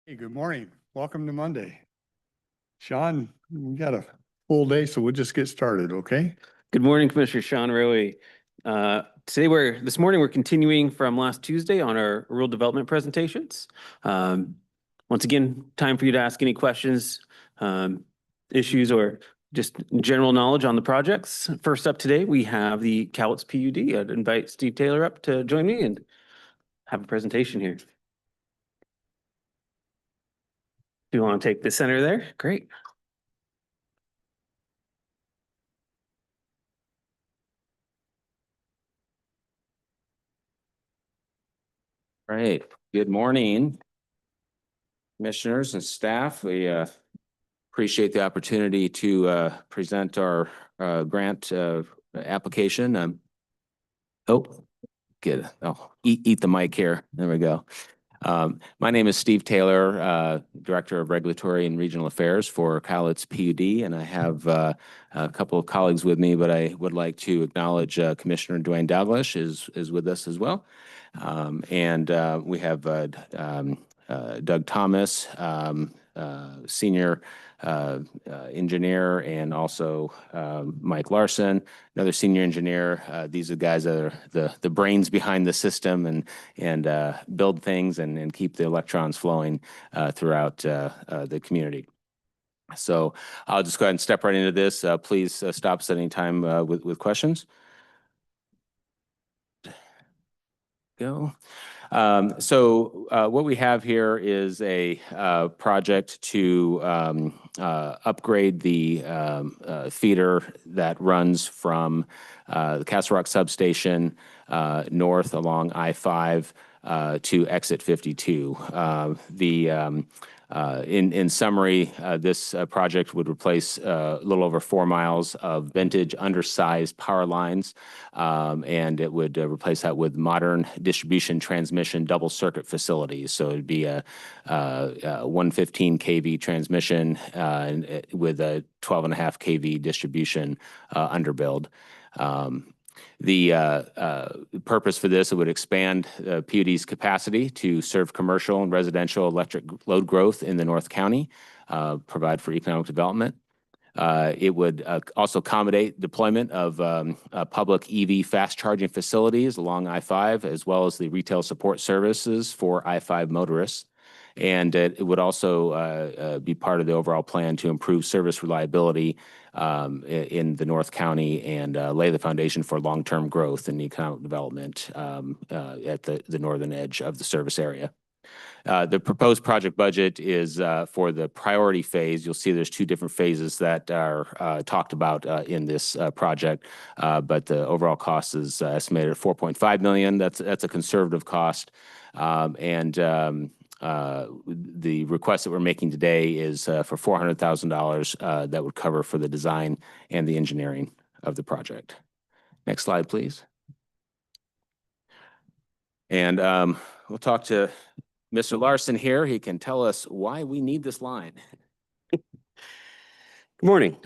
Hey, good morning. Welcome to Monday. Sean, we got a full day, so we'll just get started, okay? Good morning, Commissioner Sean Rowe. This morning we're continuing from last Tuesday on our rural development presentations. Once again, time for you to ask any questions, issues, or just general knowledge on the projects. First up today, we have the Cowlitz PUD. I'd invite Steve Taylor up to join me and have a presentation here. Do you want to take the center there? Great. Right. Good morning, commissioners and staff. We appreciate the opportunity to present our grant application. Eat the mic here. There we go. My name is Steve Taylor, Director of Regulatory and Regional Affairs for Cowlitz PUD, and I have a couple of colleagues with me, but I would like to acknowledge Commissioner Dwayne Dalglish is with us as well. We have Doug Thomas, Senior Engineer, and also Mike Larson, another Senior Engineer. These are the guys that are the brains behind the system and build things and keep the electrons flowing throughout the community. So I'll just go ahead and step right into this. Please stop us at any time with questions. Go. What we have here is a project to upgrade the feeder that runs from the Castle Rock substation north along I-5 to exit 52. In summary, this project would replace a little over 4 miles of vintage undersized power lines, and it would replace that with modern distribution transmission double circuit facilities. So it'd be a 115 kV transmission with a 12.5 kV distribution underbuild. The purpose for this, it would expand PUD's capacity to serve commercial and residential electric load growth in the North County, provide for economic development. It would also accommodate deployment of public EV fast charging facilities along I-5, as well as the retail support services for I-5 motorists. And it would also be part of the overall plan to improve service reliability in the North County and lay the foundation for long-term growth and economic development at the northern edge of the service area. The proposed project budget is for the priority phase. You'll see there's 2 different phases that are talked about in this project, but the overall cost is estimated at $4.5 million. That's a conservative cost, the request that we're making today is for $400,000 that would cover for the design and the engineering of the project. Next slide, please. And we'll talk to Mr. Larson here. He can tell us why we need this line. Good morning.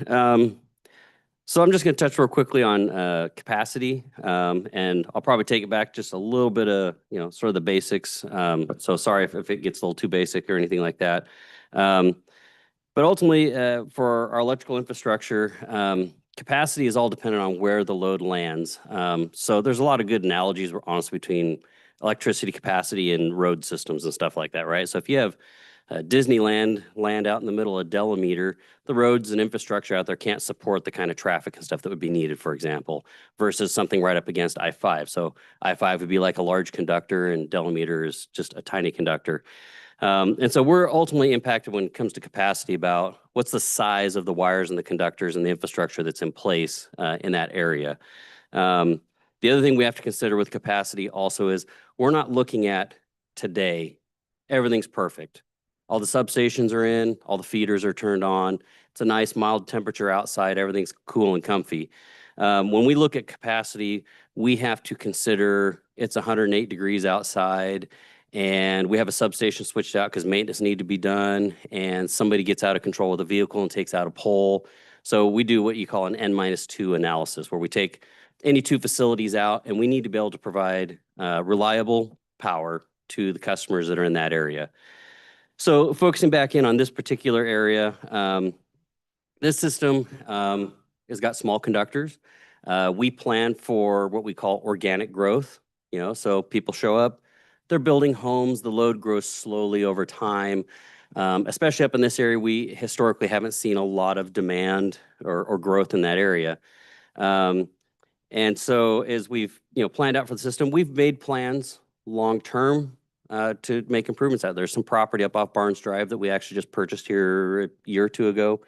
So I'm just going to touch real quickly on capacity, and I'll probably take it back just a little bit of, sort of the basics. So sorry if it gets a little too basic or anything like that. But ultimately, for our electrical infrastructure, capacity is all dependent on where the load lands. So there's a lot of good analogies, honestly, between electricity capacity and road systems and stuff like that, right? So if you have Disneyland land out in the middle of Delameter, the roads and infrastructure out there can't support the kind of traffic and stuff that would be needed, for example, versus something right up against I-5. So I-5 would be like a large conductor and Delameter is just a tiny conductor. And so we're ultimately impacted when it comes to capacity about what's the size of the wires and the conductors and the infrastructure that's in place in that area. The other thing we have to consider with capacity also is we're not looking at today, everything's perfect. All the substations are in, all the feeders are turned on. It's a nice mild temperature outside. Everything's cool and comfy. When we look at capacity, we have to consider it's 108 degrees outside and we have a substation switched out because maintenance need to be done and somebody gets out of control with a vehicle and takes out a pole. So we do what you call an N-2 analysis where we take any 2 facilities out and we need to be able to provide reliable power to the customers that are in that area. So focusing back in on this particular area, this system has got small conductors. We plan for what we call organic growth, so people show up, they're building homes, the load grows slowly over time. Especially up in this area, we historically haven't seen a lot of demand or growth in that area. And so as we've, planned out for the system, we've made plans long-term to make improvements out there. There's some property up off Barnes Drive that we actually just purchased here a year or two ago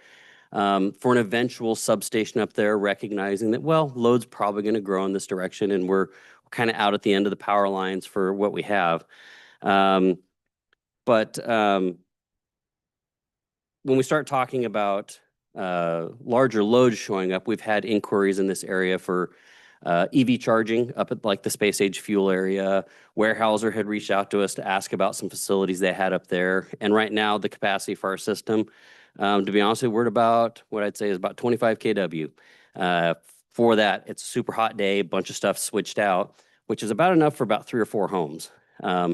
for an eventual substation up there, recognizing that, well, load's probably going to grow in this direction, and we're kind of out at the end of the power lines for what we have. But when we start talking about larger loads showing up, we've had inquiries in this area for EV charging up at like the space age fuel area. Weyerhaeuser had reached out to us to ask about some facilities they had up there. And right now, the capacity for our system, to be honest with you, we're at about what I'd say is about 25 kW. For that, it's a super hot day, a bunch of stuff switched out, which is about enough for about 3 or 4 homes.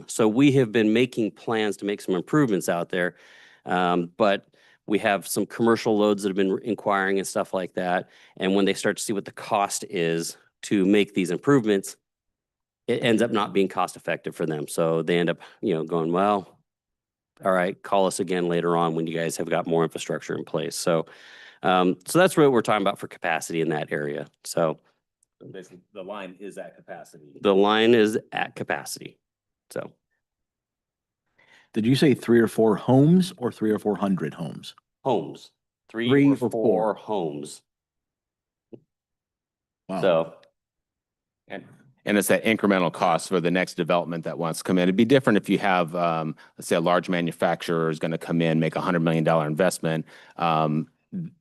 So we have been making plans to make some improvements out there. But we have some commercial loads that have been inquiring and stuff like that. And when they start to see what the cost is to make these improvements, it ends up not being cost effective for them. So they end up, going, well, all right, call us again later on when you guys have got more infrastructure in place. So, so that's what we're talking about for capacity in that area. So Basically, the line is at capacity. the line is at capacity. So Did you say 3 or 4 homes or 3 or 400 homes? homes, 3 3 or or 4 4. homes. Wow. So And it's that incremental cost for the next development that wants to come in. It'd be different if you have, let's say, a large manufacturer is going to come in, make a $100 million investment.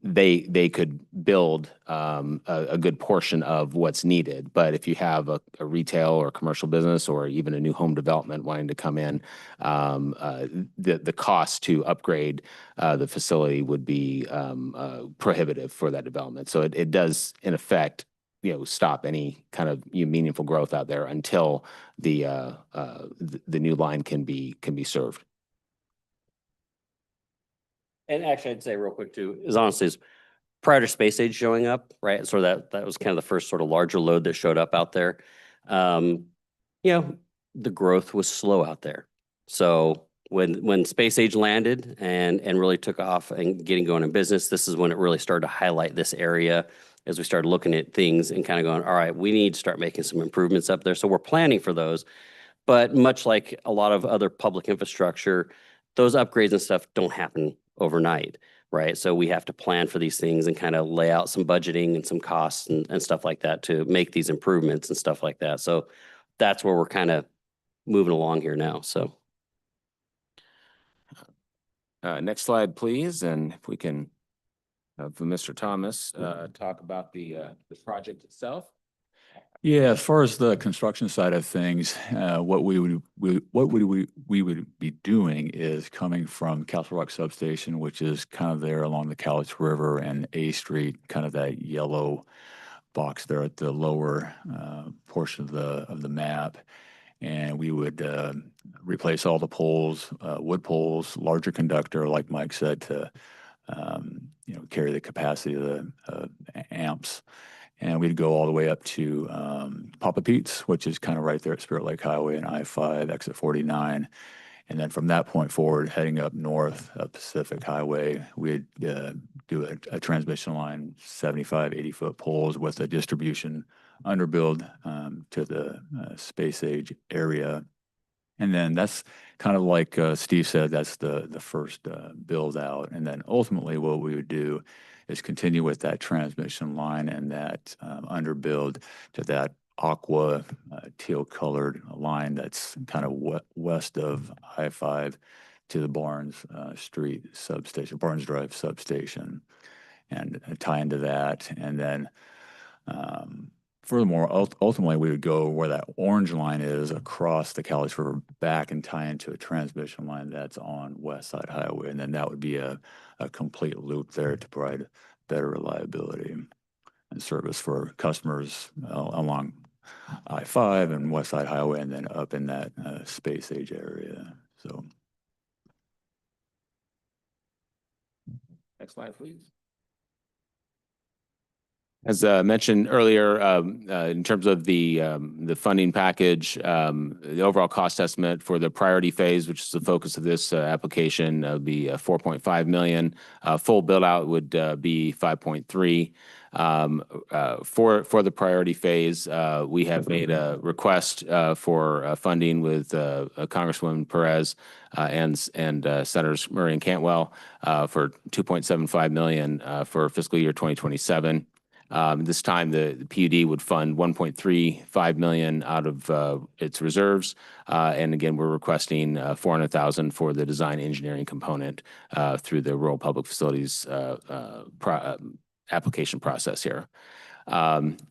They could build a good portion of what's needed. But if you have a retail or commercial business or even a new home development wanting to come in, the cost to upgrade the facility would be prohibitive for that development. So it does, in effect, stop any kind of meaningful growth out there until the new line can be served. And actually, I'd say real quick too, is honestly, is prior to space age showing up, right? So that was kind of the first sort of larger load that showed up out there. The growth was slow out there. So when space age landed and really took off and getting going in business, this is when it really started to highlight this area as we started looking at things and kind of going, all right, we need to start making some improvements up there. So we're planning for those. But much like a lot of other public infrastructure, those upgrades and stuff don't happen overnight, right? So we have to plan for these things and kind of lay out some budgeting and some costs and stuff like that to make these improvements and stuff like that. So that's where we're kind of moving along here now. So Next slide, please. And if we can have Mr. Thomas talk about the project itself. Yeah, as far as the construction side of things, what we would be doing is coming from Castle Rock Substation, which is kind of there along the Cowlitz River and A Street, kind of that yellow box there at the lower portion of the map. And we would replace all the poles, wood poles, larger conductor, like Mike said, to carry the capacity of the amps. And we'd go all the way up to Papa Pete's, which is kind of right there at Spirit Lake Highway and I-5, exit 49. And then from that point forward, heading up north of Pacific Highway, we'd do a transmission line, 75, 80-foot poles with a distribution underbuild to the space age area. And then that's kind of like Steve said, that's the first build out. And then ultimately what we would do is continue with that transmission line and that underbuild to that aqua teal colored line that's kind of west of I-5 to the Barnes Street substation, Barnes Drive substation, and tie into that. And then furthermore, ultimately, we would go where that orange line is across the Cowlitz River back and tie into a transmission line that's on West Side Highway. And then that would be a complete loop there to provide better reliability and service for customers along I-5 and West Side Highway and then up in that space age area. So slide, please. As mentioned earlier, in terms of the funding package, the overall cost estimate for the priority phase, which is the focus of this application, would be 4.5 million. Full build out would be 5.3. For the priority phase, we have made a request for funding with Congresswoman Perez and Senators Murray and Cantwell for 2.75 million for fiscal year 2027. This time, the PUD would fund 1.35 million out of its reserves. And again, we're requesting 400,000 for the design engineering component through the rural public facilities application process here.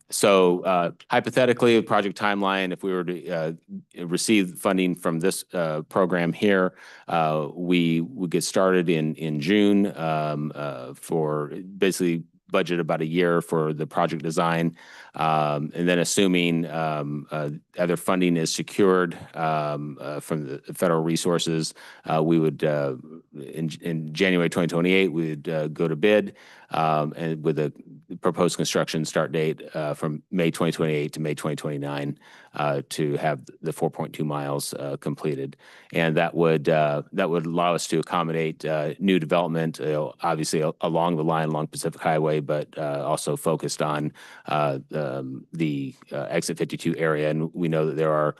So hypothetically, a project timeline, if we were to receive funding from this program here, we would get started in June for basically budget about a year for the project design. And then assuming other funding is secured from the federal resources, we would, in January 2028, we would go to bid and with a proposed construction start date from May 2028 to May 2029 to have the 4.2 miles completed. And that would allow us to accommodate new development, obviously along the line along Pacific Highway, but also focused on the exit 52 area. And we know that there are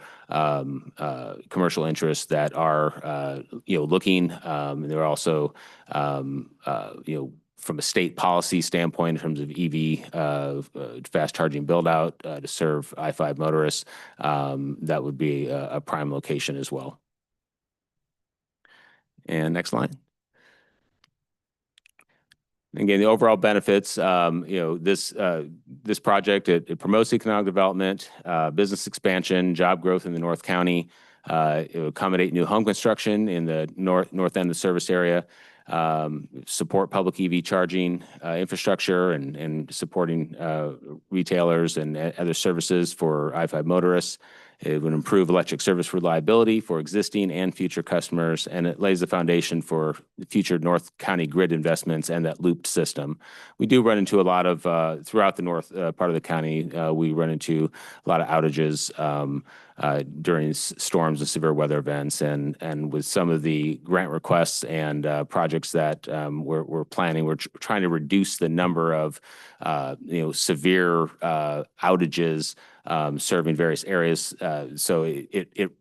commercial interests that are looking. And there are also from a state policy standpoint in terms of EV fast charging build out to serve I-5 motorists, that would be a prime location as well. And next slide. Again, the overall benefits, this project, it promotes economic development, business expansion, job growth in the North County. It will accommodate new home construction in the north end of the service area, support public EV charging infrastructure and supporting retailers and other services for I-5 motorists. It would improve electric service reliability for existing and future customers, and it lays the foundation for future North County grid investments and that looped system. We do run into a lot of, throughout the north part of the county, we run into a lot of outages during storms and severe weather events. And with some of the grant requests and projects that we're planning, we're trying to reduce the number of severe outages serving various areas. So it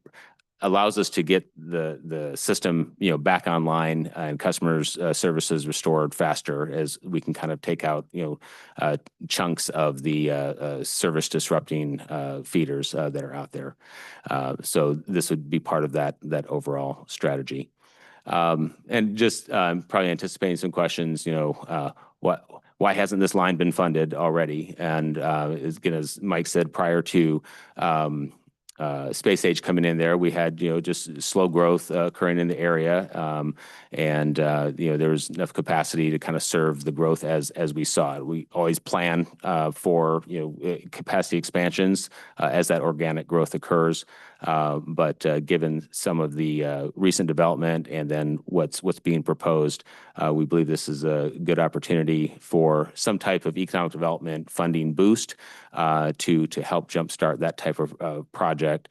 allows us to get the system back online and customers' services restored faster as we can kind of take out chunks of the service disrupting feeders that are out there. So this would be part of that overall strategy. And just probably anticipating some questions, why hasn't this line been funded already? And as Mike said, prior to Space Age coming in there, we had just slow growth occurring in the area, and there was enough capacity to kind of serve the growth as we saw it. We always plan for capacity expansions as that organic growth occurs, but given some of the recent development and then what's being proposed, we believe this is a good opportunity for some type of economic development funding boost to help jumpstart that type of project.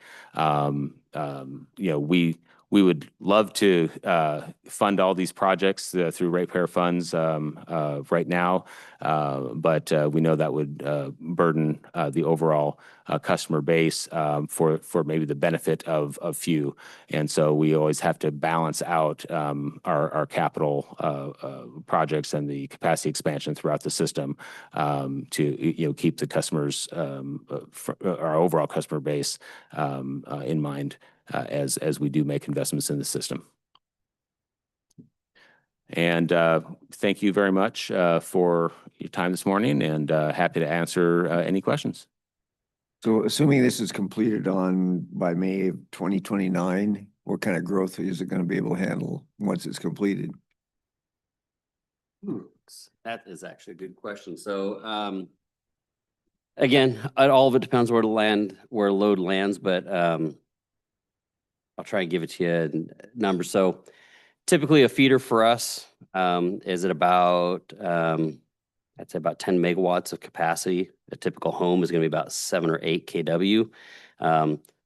We would love to fund all these projects through ratepayer funds right now, but we know that would burden the overall customer base for maybe the benefit of few. And so we always have to balance out our capital projects and the capacity expansion throughout the system to keep the customers, our overall customer base in mind as we do make investments in the system. And thank you very much for your time this morning, and happy to answer any questions. So assuming this is completed by May of 2029, what kind of growth is it going to be able to handle once it's completed? That is actually a good question. So again, all of it depends where load lands, but I'll try and give it to you in numbers. So typically a feeder for us is at about, I'd say about 10 megawatts of capacity. A typical home is going to be about 7 or 8 kW.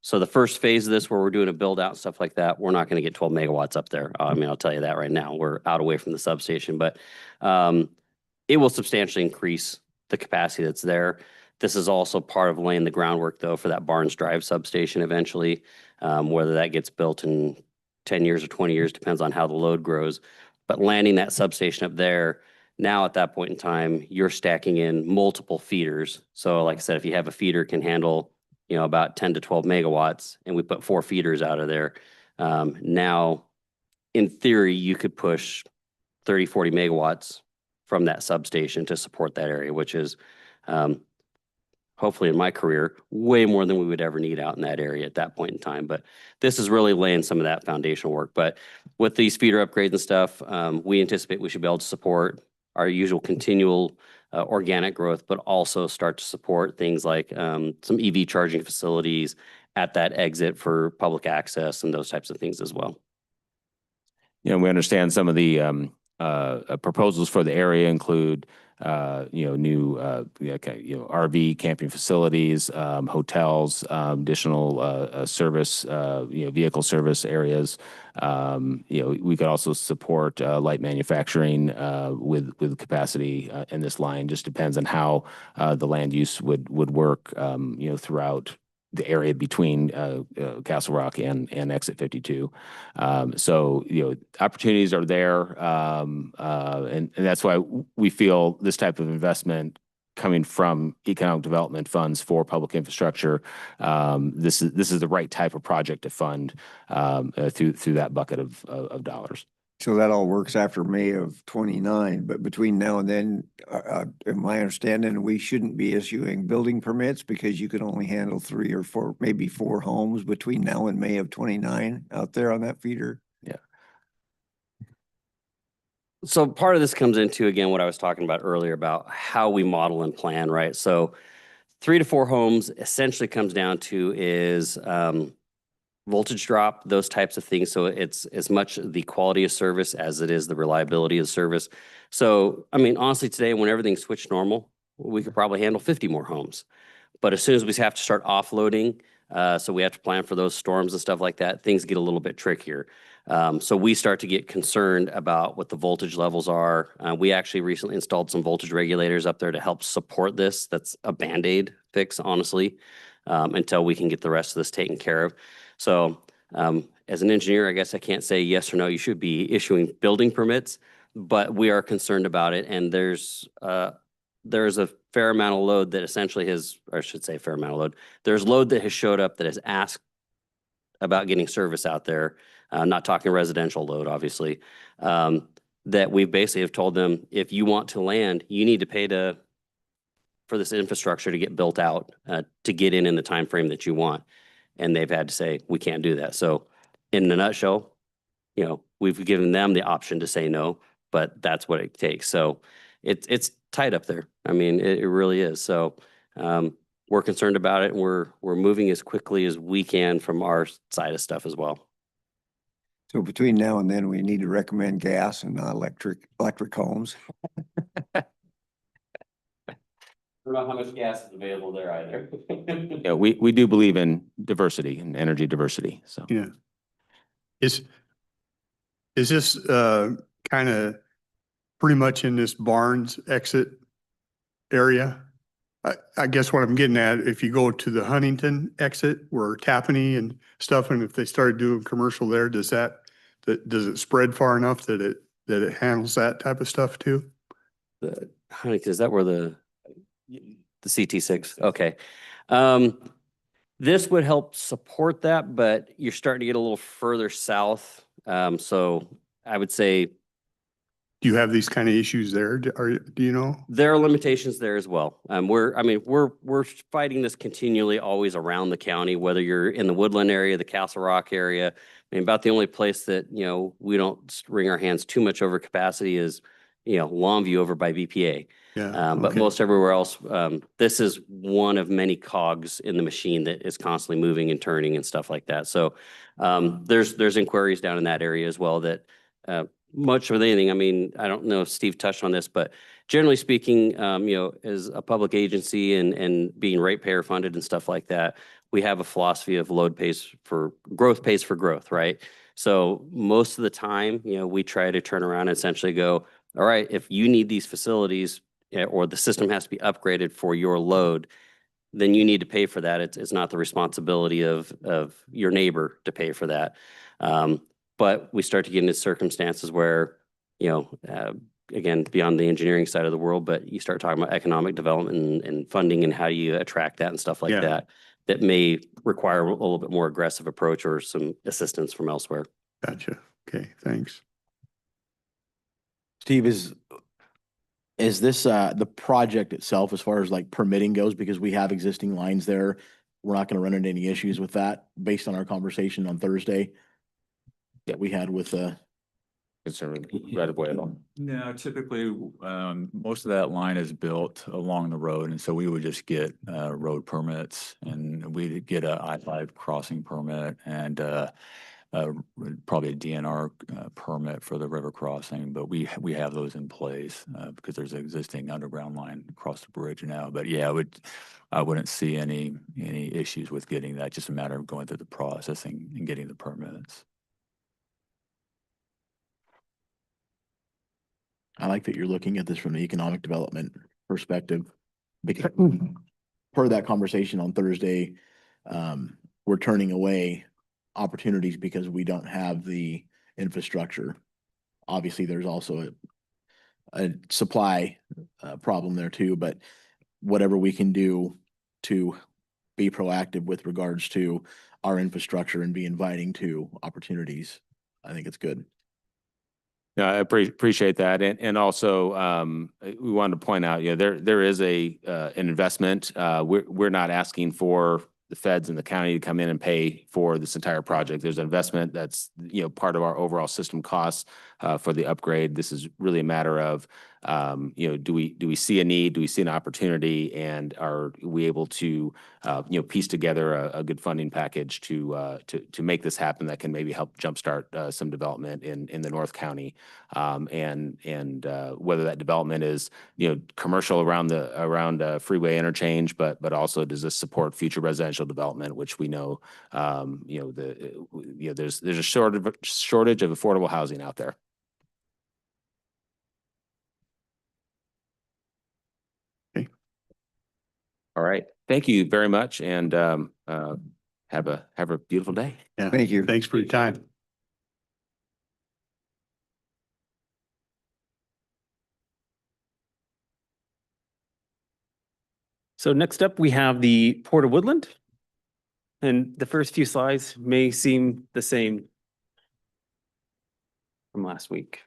So the first phase of this, where we're doing a build out, stuff like that, we're not going to get 12 megawatts up there. I mean, I'll tell you that right now. We're out away from the substation, but it will substantially increase the capacity that's there. This is also part of laying the groundwork, though, for that Barnes Drive substation eventually. Whether that gets built in 10 years or 20 years depends on how the load grows. But landing that substation up there, now at that point in time, you're stacking in multiple feeders. So like I said, if you have a feeder can handle, about 10 to 12 megawatts, and we put 4 feeders out of there, now in theory, you could push 30, 40 megawatts from that substation to support that area, which is hopefully in my career, way more than we would ever need out in that area at that point in time. But this is really laying some of that foundational work. But with these feeder upgrades and stuff, we anticipate we should be able to support our usual continual organic growth, but also start to support things like some EV charging facilities at that exit for public access and those types of things as well. We understand some of the proposals for the area include, new, RV camping facilities, hotels, additional service, vehicle service areas. We could also support light manufacturing with capacity in this line. Just depends on how the land use would work, throughout the area between Castle Rock and Exit 52. So, opportunities are there. And that's why we feel this type of investment coming from economic development funds for public infrastructure, this is the right type of project to fund through that bucket of dollars. So that all works after May of 29, but between now and then, in my understanding, we shouldn't be issuing building permits because you can only handle 3 or 4, maybe 4 homes between now and May of 29 out there on that feeder. Yeah. So part of this comes into, again, what I was talking about earlier about how we model and plan, right? So 3 to 4 homes essentially comes down to is voltage drop, those types of things. So it's as much the quality of service as it is the reliability of service. So, I mean, honestly, today, when everything's switched normal, we could probably handle 50 more homes. But as soon as we have to start offloading, so we have to plan for those storms and stuff like that, things get a little bit trickier. So we start to get concerned about what the voltage levels are. We actually recently installed some voltage regulators up there to help support this. That's a Band-Aid fix, honestly, until we can get the rest of this taken care of. So as an engineer, I guess I can't say yes or no, you should be issuing building permits, but we are concerned about it. And there's a fair amount of load that essentially or I should say fair amount of load. There's load that has showed up that has asked about getting service out there. Not talking residential load, obviously, that we basically have told them, if you want to land, you need to pay for this infrastructure to get built out, to get in the time frame that you want. And they've had to say, we can't do that. So in a nutshell, we've given them the option to say no, but that's what it takes. So it's tight up there. I mean, it really is. So we're concerned about it. And we're moving as quickly as we can from our side of stuff as well. So between now and then, we need to recommend gas and not electric homes. I don't know how much gas is available there either. Yeah, we do believe in diversity and energy diversity. So Yeah. Is this kind of pretty much in this Barnes exit area? I guess what I'm getting at, if you go to the Huntington exit where Tappanee and stuff, and if they started doing commercial there, does it spread far enough that it handles that type of stuff too? Huntington, is that where the CT6? Okay. This would help support that, but you're starting to get a little further south. So I would say Do you have these kind of issues there? Do you know? there are limitations there as well. We're fighting this continually, always around the county, whether you're in the Woodland area, the Castle Rock area. I mean, about the only place that, we don't wring our hands too much over capacity is, Longview over by BPA. Yeah. But okay. most everywhere else, this is one of many cogs in the machine that is constantly moving and turning and stuff like that. So there's inquiries down in that area as well that much with anything. I mean, I don't know if Steve touched on this, but generally speaking, as a public agency and being ratepayer funded and stuff like that, we have a philosophy of growth pays for growth, right? So most of the time, we try to turn around and essentially go, all right, if you need these facilities or the system has to be upgraded for your load, then you need to pay for that. It's not the responsibility of your neighbor to pay for that. But we start to get into circumstances where, again, beyond the engineering side of the world, but you start talking about economic development and funding and how you attract that and stuff like Yeah. that may require a little bit more aggressive approach or some assistance from elsewhere. Gotcha. Okay, thanks. Steve, is this the project itself as far as like permitting goes, because we have existing lines there? We're not gonna run into any issues with that based on our conversation on Thursday that we had with Concern right of way at all. No, typically, most of that line is built along the road, and so we would just get road permits, and we'd get a I-5 crossing permit and probably a DNR permit for the river crossing, but we have those in place because there's an existing underground line across the bridge now. But yeah, I wouldn't see any issues with getting that. Just a matter of going through the processing and getting the permits. I like that you're looking at this from the economic development perspective. Because per that conversation on Thursday, we're turning away opportunities because we don't have the infrastructure. Obviously, there's also a supply problem there too, but whatever we can do to be proactive with regards to our infrastructure and be inviting to opportunities, I think it's good. Yeah, I appreciate that. And also, we wanted to point out, there is an investment. We're not asking for the feds and the county to come in and pay for this entire project. There's an investment that's, part of our overall system costs for the upgrade. This is really a matter of, do we see a need? Do we see an opportunity? And are we able to, piece together a good funding package to make this happen that can maybe help jumpstart some development in the North County, and whether that development is commercial around freeway interchange, but also does this support future residential development, which we know there's a shortage of affordable housing out there. All right. Thank you very much, and have a beautiful day. Yeah. Thank you. Thanks for your time. So next up, we have the Port of Woodland. And the first few slides may seem the same from last week.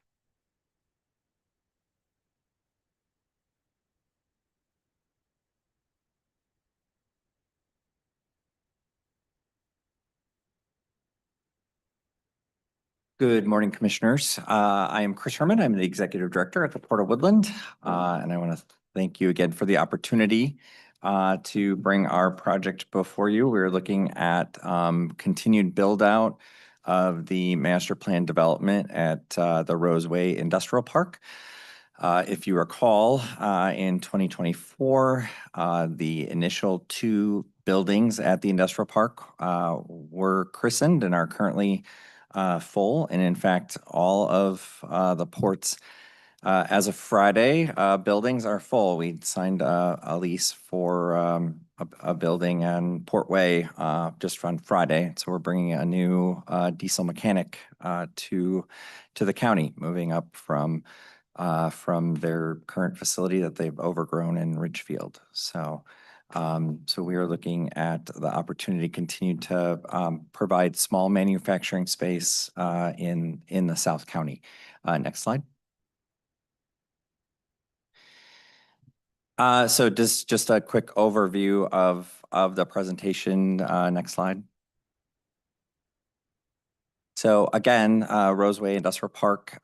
Good morning, Commissioners. I am Chris Herman. I'm the Executive Director at the Port of Woodland. And I want to thank you again for the opportunity to bring our project before you. We're looking at continued build out of the master plan development at the Roseway Industrial Park. If you recall, in 2024, the initial 2 buildings at the industrial park were christened and are currently full. And in fact, all of the port's, as of Friday, buildings are full. We signed a lease for a building on Portway just on Friday. So we're bringing a new diesel mechanic to the county, moving up from their current facility that they've overgrown in Ridgefield. So we are looking at the opportunity to continue to provide small manufacturing space in the South County. Next slide. So just a quick overview of the presentation. Next slide. So again, Roseway Industrial Park,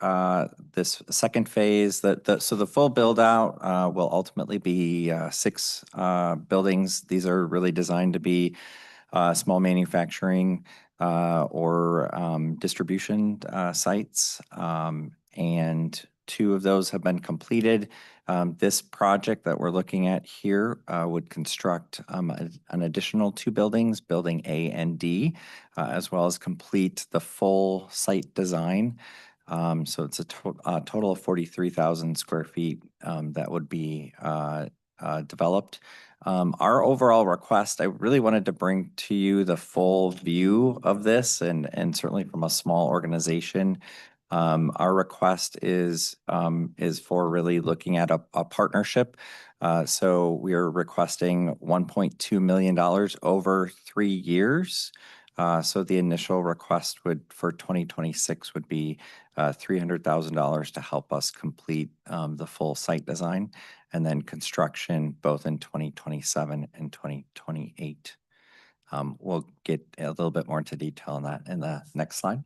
this second phase, so the full build out will ultimately be 6 buildings. These are really designed to be small manufacturing or distribution sites. and 2 of those have been completed. This project that we're looking at here would construct an additional 2 buildings, Building A and D, as well as complete the full site design. So it's a total of 43,000 square feet that would be developed. Our overall request, I really wanted to bring to you the full view of this, and certainly from a small organization. Our request is for really looking at a partnership. So we are requesting $1.2 million over 3 years. So the initial request for 2026 would be $300,000 to help us complete the full site design, and then construction both in 2027 and 2028. We'll get a little bit more into detail on that in the next slide.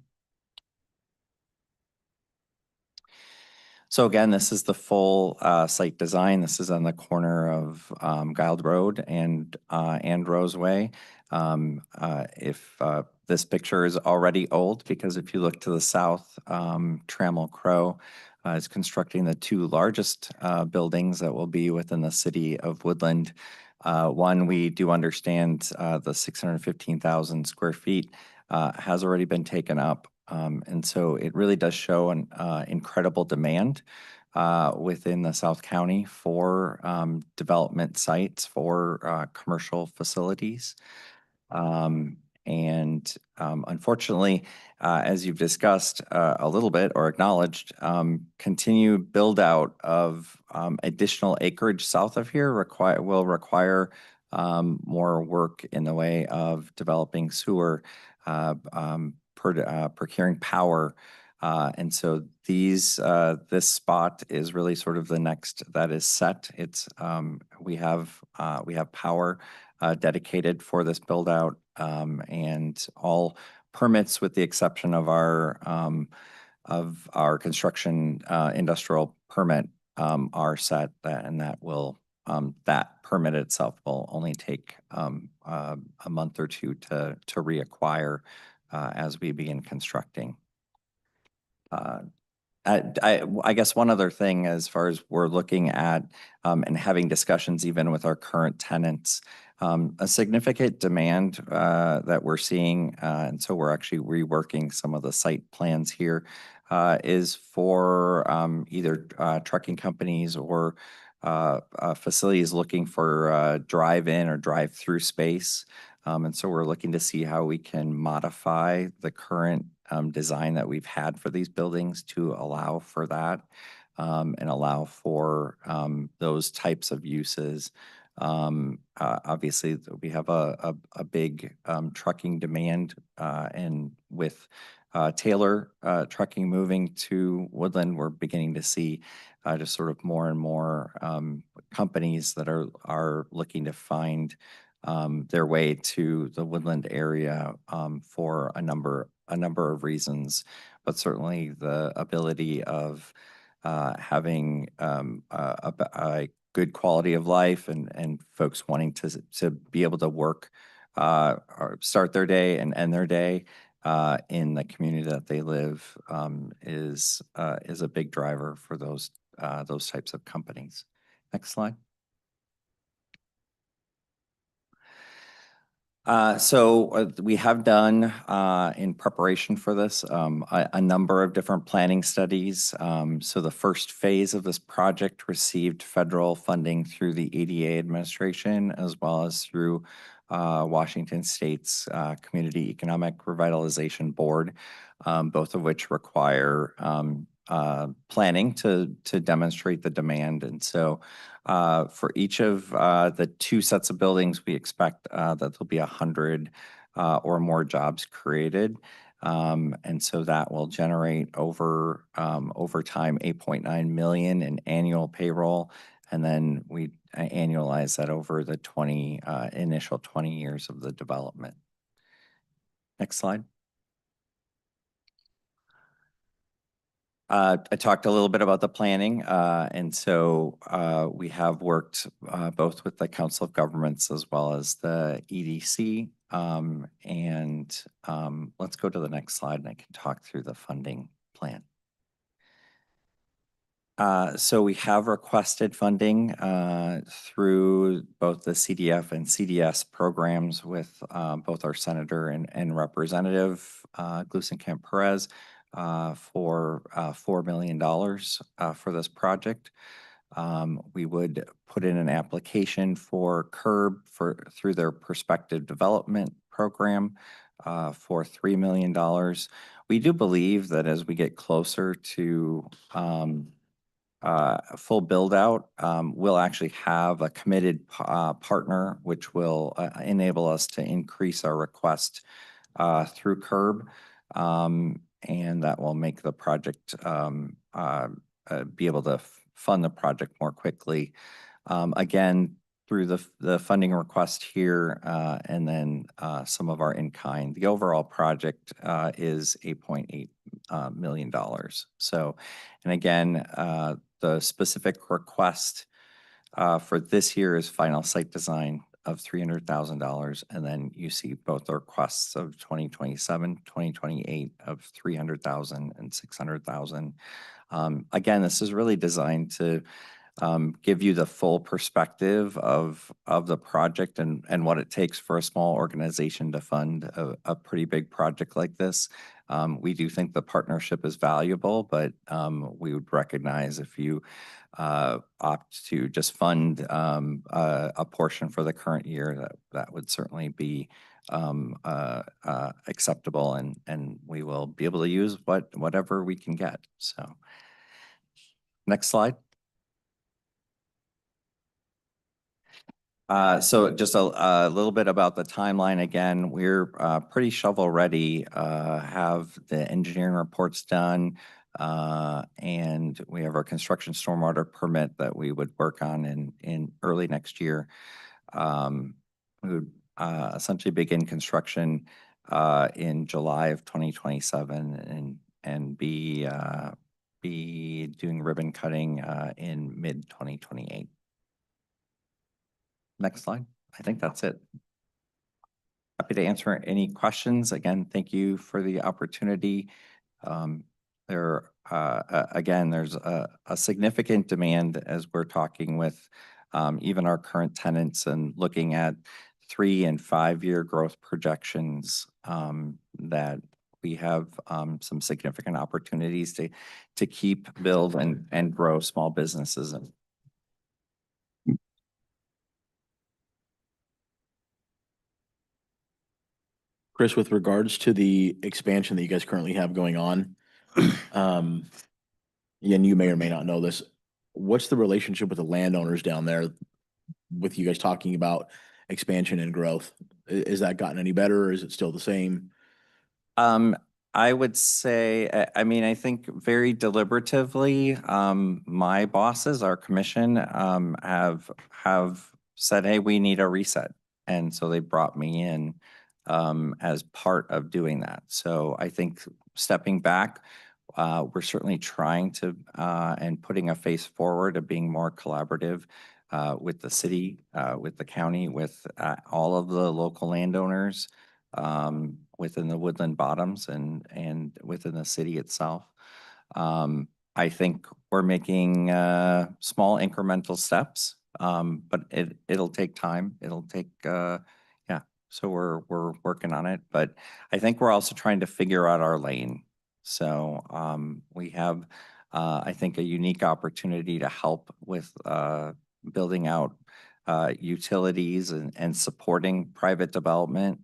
So again, this is the full site design. This is on the corner of Guild Road and Roseway. If this picture is already old, because if you look to the south, Trammell Crow is constructing the 2 largest buildings that will be within the city of Woodland. One, we do understand the 615,000 square feet has already been taken up. And so it really does show an incredible demand within the South County for development sites for commercial facilities. Unfortunately, as you've discussed a little bit or acknowledged, continued build out of additional acreage south of here will require more work in the way of developing sewer, procuring power. And so this spot is really sort of the next that is set. It's we have power dedicated for this build out, and all permits with the exception of our construction industrial permit are set, and that permit itself will only take a month or 2 to reacquire as we begin constructing. I guess one other thing, as far as we're looking at and having discussions even with our current tenants, a significant demand that we're seeing, and so we're actually reworking some of the site plans here, is for either trucking companies or facilities looking for drive-in or drive-through space. And so we're looking to see how we can modify the current design that we've had for these buildings to allow for that, and allow for those types of uses. Obviously, we have a big trucking demand, and with Taylor trucking moving to Woodland, we're beginning to see just sort of more and more companies that are looking to find their way to the Woodland area for a number of reasons, but certainly the ability of having a good quality of life and folks wanting to be able to work or start their day and end their day in the community that they live is a big driver for those types of companies. Next slide. So we have done in preparation for this a number of different planning studies. So the first phase of this project received federal funding through the ADA administration, as well as through Washington State's Community Economic Revitalization Board, both of which require planning to demonstrate the demand. And so for each of the 2 sets of buildings, we expect that there'll be 100 or more jobs created. And so that will generate over time $8.9 million in annual payroll. And then we annualize that over the initial 20 years of the development. Next slide. I talked a little bit about the planning, and so we have worked both with the Council of Governments as well as the EDC. And let's go to the next slide and I can talk through the funding plan. So we have requested funding through both the CDF and CDS programs with both our senator and representative Glusenkamp Perez for $4 million for this project. We would put in an application for CURB through their Prospective Development Program for $3 million. We do believe that as we get closer to full build out, we'll actually have a committed partner, which will enable us to increase our request through CURB. And that will make the project be able to fund the project more quickly. Again, through the funding request here and then some of our in-kind. The overall project is $8.8 million. So, and again, the specific request for this year is final site design of $300,000. And then you see both the requests of 2027, 2028 of $300,000 and $600,000. Again, this is really designed to give you the full perspective of the project and what it takes for a small organization to fund a pretty big project like this. We do think the partnership is valuable, but we would recognize if you opt to just fund a portion for the current year, that would certainly be acceptable, and we will be able to use whatever we can get. So, next slide. So just a little bit about the timeline. Again, we're pretty shovel ready, have the engineering reports done, and we have our construction stormwater permit that we would work on in early next year. We would essentially begin construction in July of 2027 and be doing ribbon cutting in mid 2028. Next slide. I think that's it. Happy to answer any questions. Again, thank you for the opportunity. There's a significant demand as we're talking with even our current tenants and looking at 3 and 5 year growth projections that we have some significant opportunities to keep, build, and grow small businesses. Chris, with regards to the expansion that you guys currently have going on, and you may or may not know this, what's the relationship with the landowners down there with you guys talking about expansion and growth? Is that gotten any better, or is it still the same? I would say, I mean, I think very deliberatively, my bosses, our commission, have said, hey, we need a reset. And so they brought me in as part of doing that. So I think stepping back, we're certainly trying to and putting a face forward of being more collaborative with the city, with the county, with all of the local landowners within the Woodland Bottoms and within the city itself. I think we're making small incremental steps, but it'll take time. It'll take, so we're working on it, but I think we're also trying to figure out our lane. So we have, I think, a unique opportunity to help with building out utilities and supporting private development.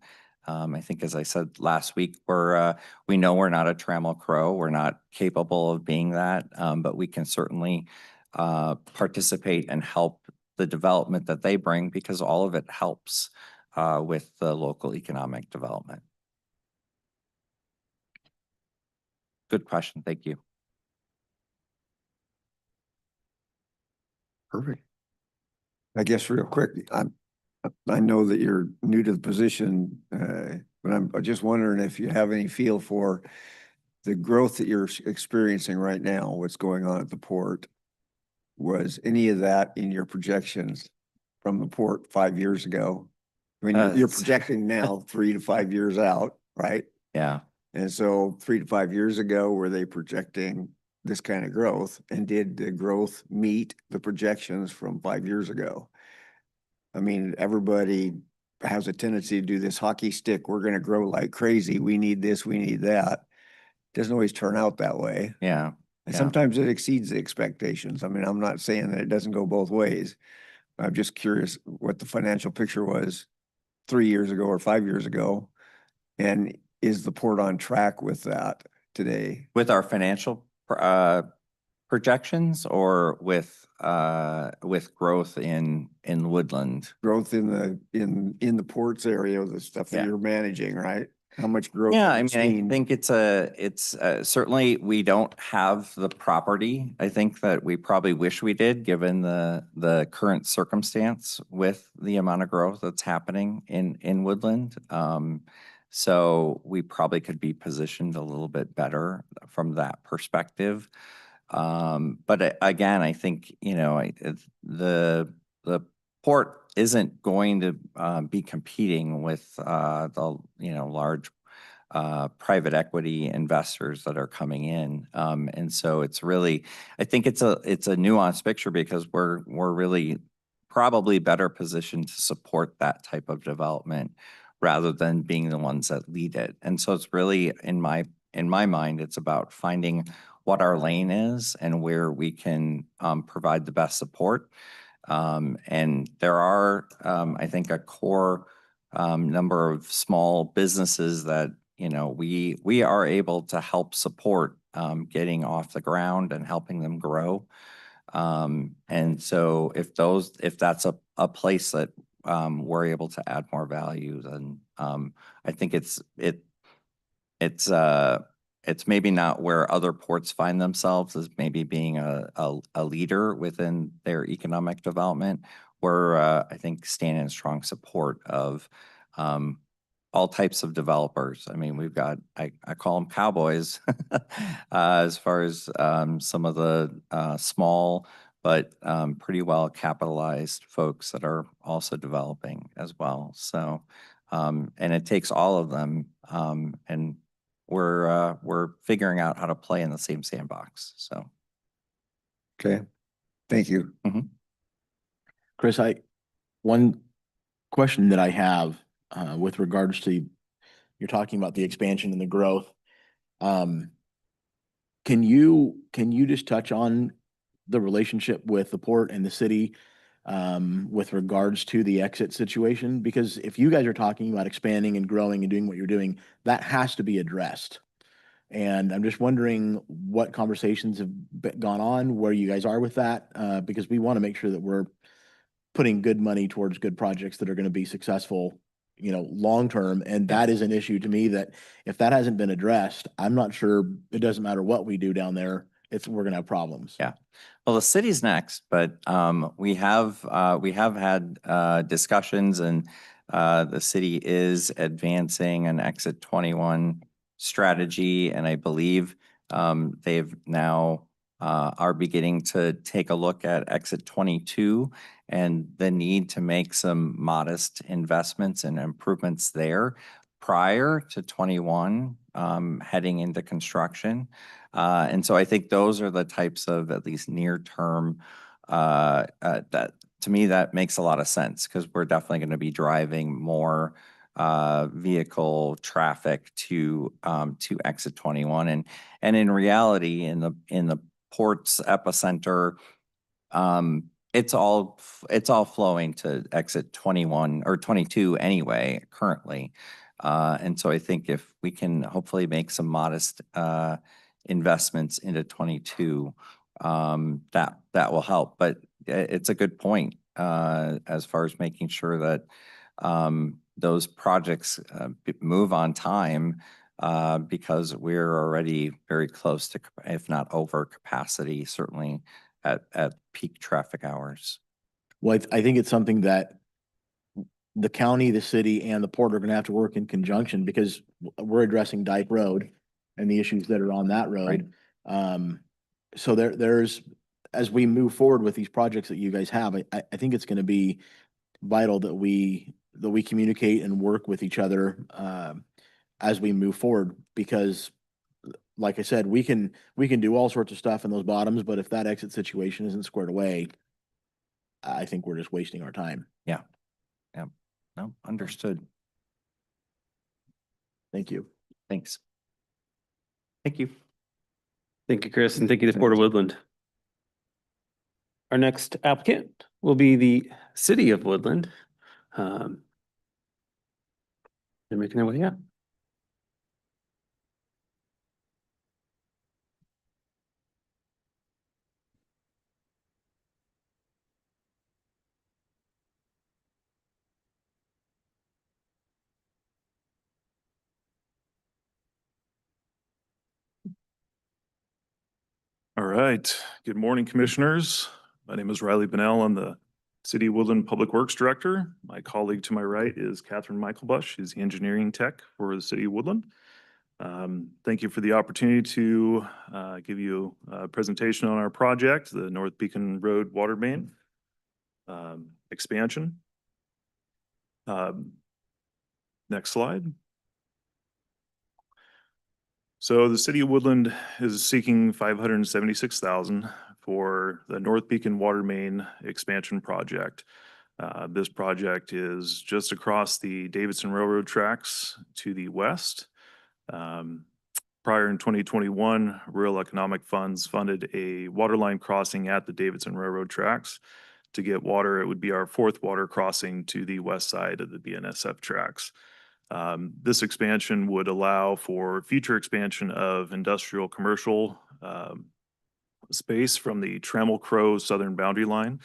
I think, as I said last week, we know we're not a Trammell Crow. We're not capable of being that, but we can certainly participate and help the development that they bring, because all of it helps with the local economic development. Good question. Thank you. Perfect. I guess real quick, I know that you're new to the position, but I'm just wondering if you have any feel for the growth that you're experiencing right now, what's going on at the port. Was any of that in your projections from the port 5 years ago? I mean, you're projecting now 3 to 5 years out, right? Yeah. And so 3 to 5 years ago, were they projecting this kind of growth? And did the growth meet the projections from 5 years ago? I mean, everybody has a tendency to do this hockey stick. We're gonna grow like crazy. We need this, we need that. Doesn't always turn out that way. Yeah. And Yeah. sometimes it exceeds the expectations. I mean, I'm not saying that it doesn't go both ways. I'm just curious what the financial picture was 3 years ago or 5 years ago. And is the port on track with that today? With our financial projections or with growth in Woodland? Growth in the ports area, the stuff that Yeah. you're managing, right? How much growth? Yeah, have I you mean, I seen? think it's certainly we don't have the property. I think that we probably wish we did, given the current circumstance with the amount of growth that's happening in Woodland. So we probably could be positioned a little bit better from that perspective. But again, I think, the port isn't going to be competing with the, large private equity investors that are coming in. And so it's really, I think it's a nuanced picture because we're really probably better positioned to support that type of development rather than being the ones that lead it. And so it's really, in my mind, it's about finding what our lane is and where we can provide the best support. And there are, I think, a core number of small businesses that, we are able to help support getting off the ground and helping them grow. And so if that's a place that we're able to add more value, then I think it's maybe not where other ports find themselves as maybe being a leader within their economic development. We're I think standing in strong support of all types of developers. I mean, we've got, I call them cowboys as far as some of the small but pretty well capitalized folks that are also developing as well. So, and it takes all of them, and we're figuring out how to play in the same sandbox. So, Okay, thank you. Chris, one question that I have with regards to, you're talking about the expansion and the growth. Can you just touch on the relationship with the port and the city with regards to the exit situation? Because if you guys are talking about expanding and growing and doing what you're doing, that has to be addressed. And I'm just wondering what conversations have gone on, where you guys are with that, because we want to make sure that we're putting good money towards good projects that are going to be successful, long term. And that is an issue to me that if that hasn't been addressed, I'm not sure, it doesn't matter what we do down there, we're going to have problems. Yeah. Well, the city's next, but we have had discussions, and the city is advancing an exit 21 strategy, and I believe they've now are beginning to take a look at exit 22 and the need to make some modest investments and improvements there prior to 21 heading into construction. And so I think those are the types of at least near term that to me that makes a lot of sense, because we're definitely going to be driving more vehicle traffic to exit 21, and in reality in the port's epicenter, it's all flowing to exit 21 or 22 anyway currently. And so I think if we can hopefully make some modest investments into 22, that will help. But it's a good point as far as making sure that those projects move on time, because we're already very close to, if not over capacity, certainly at peak traffic hours. Well, I think it's something that the county, the city, and the port are going to have to work in conjunction, because we're addressing Dyke Road and the issues that are on that road. So there's, as we move forward with these projects that you guys have, I think it's going to be vital that we communicate and work with each other as we move forward, because like I said, we can do all sorts of stuff in those bottoms, but if that exit situation isn't squared away, I think we're just wasting our time. No, understood. Thank you. Thanks. Thank you. Thank you, Chris, and thank you to Port of Woodland. Our next applicant will be the City of Woodland. They're making their way up. All right. Good morning, Commissioners. My name is Riley Bennell. I'm the City of Woodland Public Works Director. My colleague to my right is Catherine Michaelbush. She's the engineering tech for the City of Woodland. Thank you for the opportunity to give you a presentation on our project, the North Beacon Road Water Main expansion. Next slide. So the City of Woodland is seeking $576,000 for the North Beacon Water Main Expansion Project. This project is just across the Davidson Railroad tracks to the west. Prior in 2021, Rural Economic Funds funded a waterline crossing at the Davidson Railroad tracks. To get water, it would be our fourth water crossing to the west side of the BNSF tracks. This expansion would allow for future expansion of industrial commercial space from the Trammell Crow southern boundary line.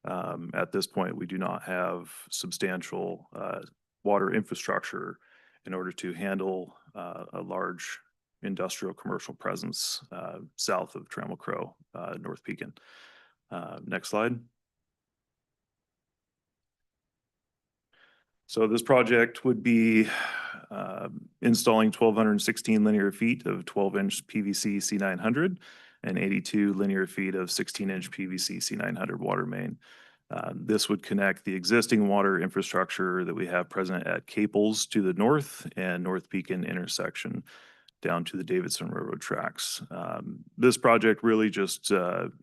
At this point, we do not have substantial water infrastructure in order to handle a large industrial commercial presence south of Trammell Crow, North Pekin. Next slide. So this project would be installing 1,216 linear feet of 12-inch PVC C900 and 82 linear feet of 16-inch PVC C900 water main. This would connect the existing water infrastructure that we have present at Caples to the north and North Beacon intersection down to the Davidson Railroad tracks. This project really just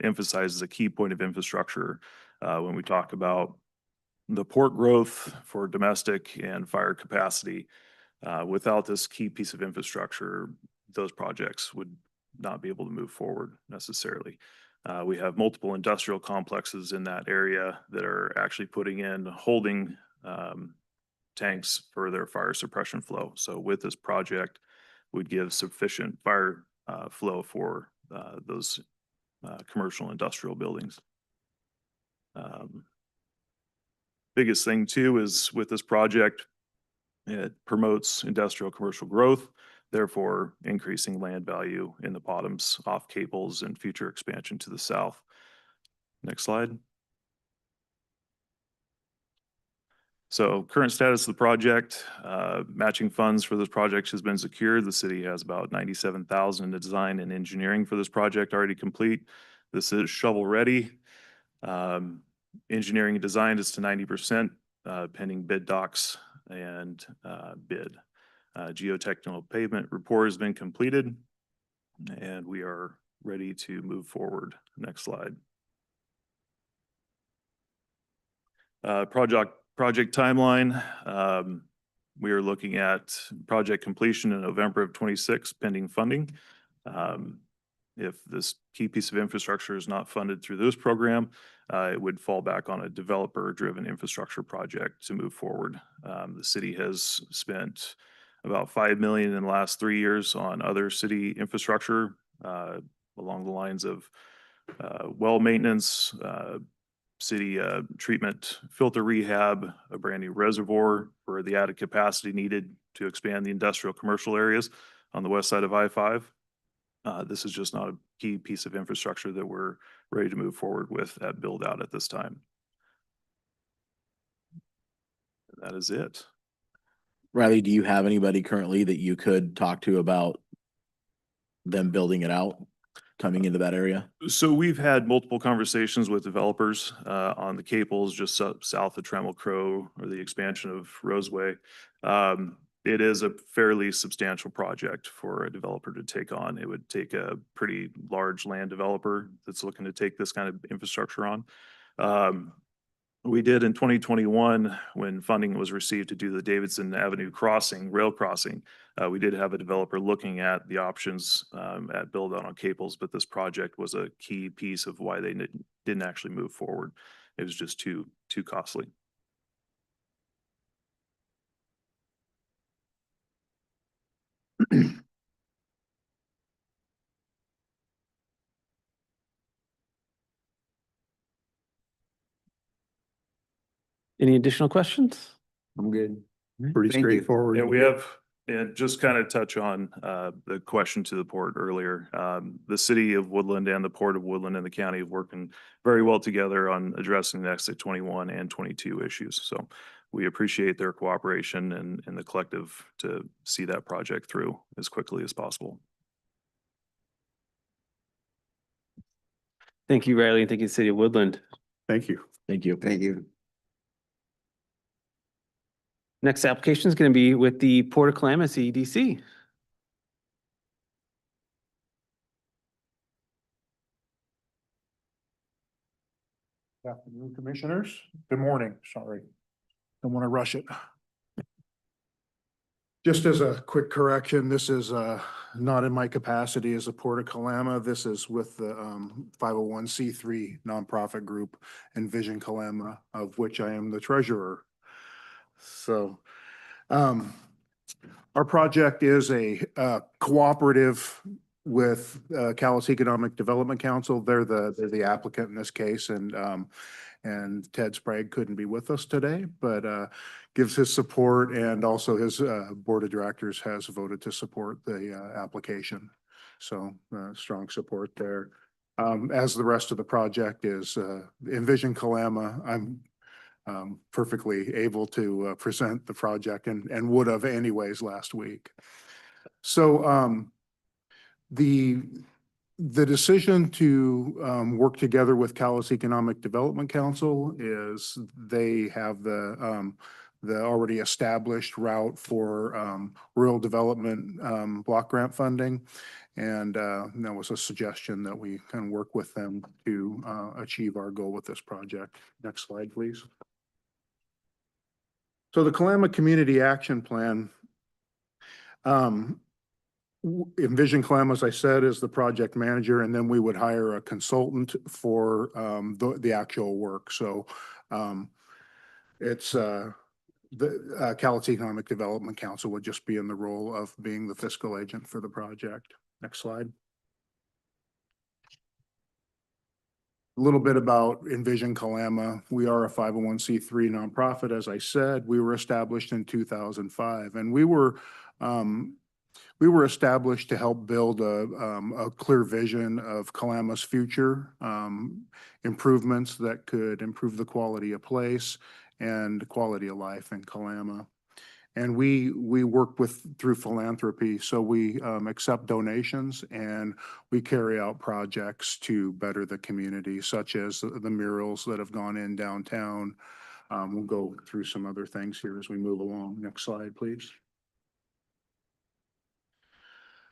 emphasizes a key point of infrastructure when we talk about the port growth for domestic and fire capacity. Without this key piece of infrastructure, those projects would not be able to move forward necessarily. We have multiple industrial complexes in that area that are actually putting in holding tanks for their fire suppression flow. So with this project, would give sufficient fire flow for those commercial industrial buildings. Biggest thing too is with this project, it promotes industrial commercial growth, therefore increasing land value in the bottoms off Caples and future expansion to the south. Next slide. So current status of the project, matching funds for this project has been secured. The city has about 97,000 in design and engineering for this project already complete. This is shovel ready. Engineering and design is to 90%, pending bid docs and bid. Geotechnical pavement report has been completed and we are ready to move forward. Next slide. Project timeline. We are looking at project completion in November of 26 pending funding. If this key piece of infrastructure is not funded through this program, it would fall back on a developer-driven infrastructure project to move forward. The city has spent about $5 million in the last 3 years on other city infrastructure along the lines of well maintenance, city treatment, filter rehab, a brand new reservoir for the added capacity needed to expand the industrial commercial areas on the west side of I-5. This is just not a key piece of infrastructure that we're ready to move forward with at build out at this time. That is it. Riley, do you have anybody currently that you could talk to about them building it out, coming into that area? So we've had multiple conversations with developers on the Caples just south of Trammell Crow or the expansion of Roseway. it is a fairly substantial project for a developer to take on. It would take a pretty large land developer that's looking to take this kind of infrastructure on. We did in 2021, when funding was received to do the Davidson Avenue crossing, rail crossing, we did have a developer looking at the options at build out on Caples, but this project was a key piece of why they didn't actually move forward. It was just too costly. Any additional questions? I'm good. Pretty Thank you. straightforward. Yeah, we have, and just kind of touch on the question to the port earlier. The city of Woodland and the port of Woodland and the county have working very well together on addressing the exit 21 and 22 issues. So we appreciate their cooperation and the collective to see that project through as quickly as possible. Thank you, Riley, and thank you, City of Woodland. Thank you. Thank you. Thank you. Next application is going to be with the Port of Klamath EDC. Good afternoon, commissioners. Good morning, sorry. Don't want to rush it. Just as a quick correction, this is not in my capacity as a Port of Kalama. This is with the 501c3 nonprofit group Envision Kalama, of which I am the treasurer. So our project is a cooperative with Cowlitz Economic Development Council. They're the applicant in this case, and Ted Sprague couldn't be with us today, but gives his support, and also his board of directors has voted to support the application. So strong support there. As the rest of the project is Envision Kalama, I'm perfectly able to present the project and would have anyways last week. So the decision to work together with Cowlitz Economic Development Council is they have the already established route for rural development block grant funding. And that was a suggestion that we kind of work with them to achieve our goal with this project. Next slide, please. So the Kalama Community Action Plan, Envision Kalama, as I said, is the project manager, and then we would hire a consultant for the actual work. So it's the Cowlitz Economic Development Council would just be in the role of being the fiscal agent for the project. Next slide. A little bit about Envision Kalama. We are a 501c3 nonprofit. As I said, we were established in 2005, and we were established to help build a clear vision of Kalama's future, improvements that could improve the quality of place and quality of life in Kalama. And we work through philanthropy, so we accept donations and we carry out projects to better the community, such as the murals that have gone in downtown. We'll go through some other things here as we move along. Next slide, please.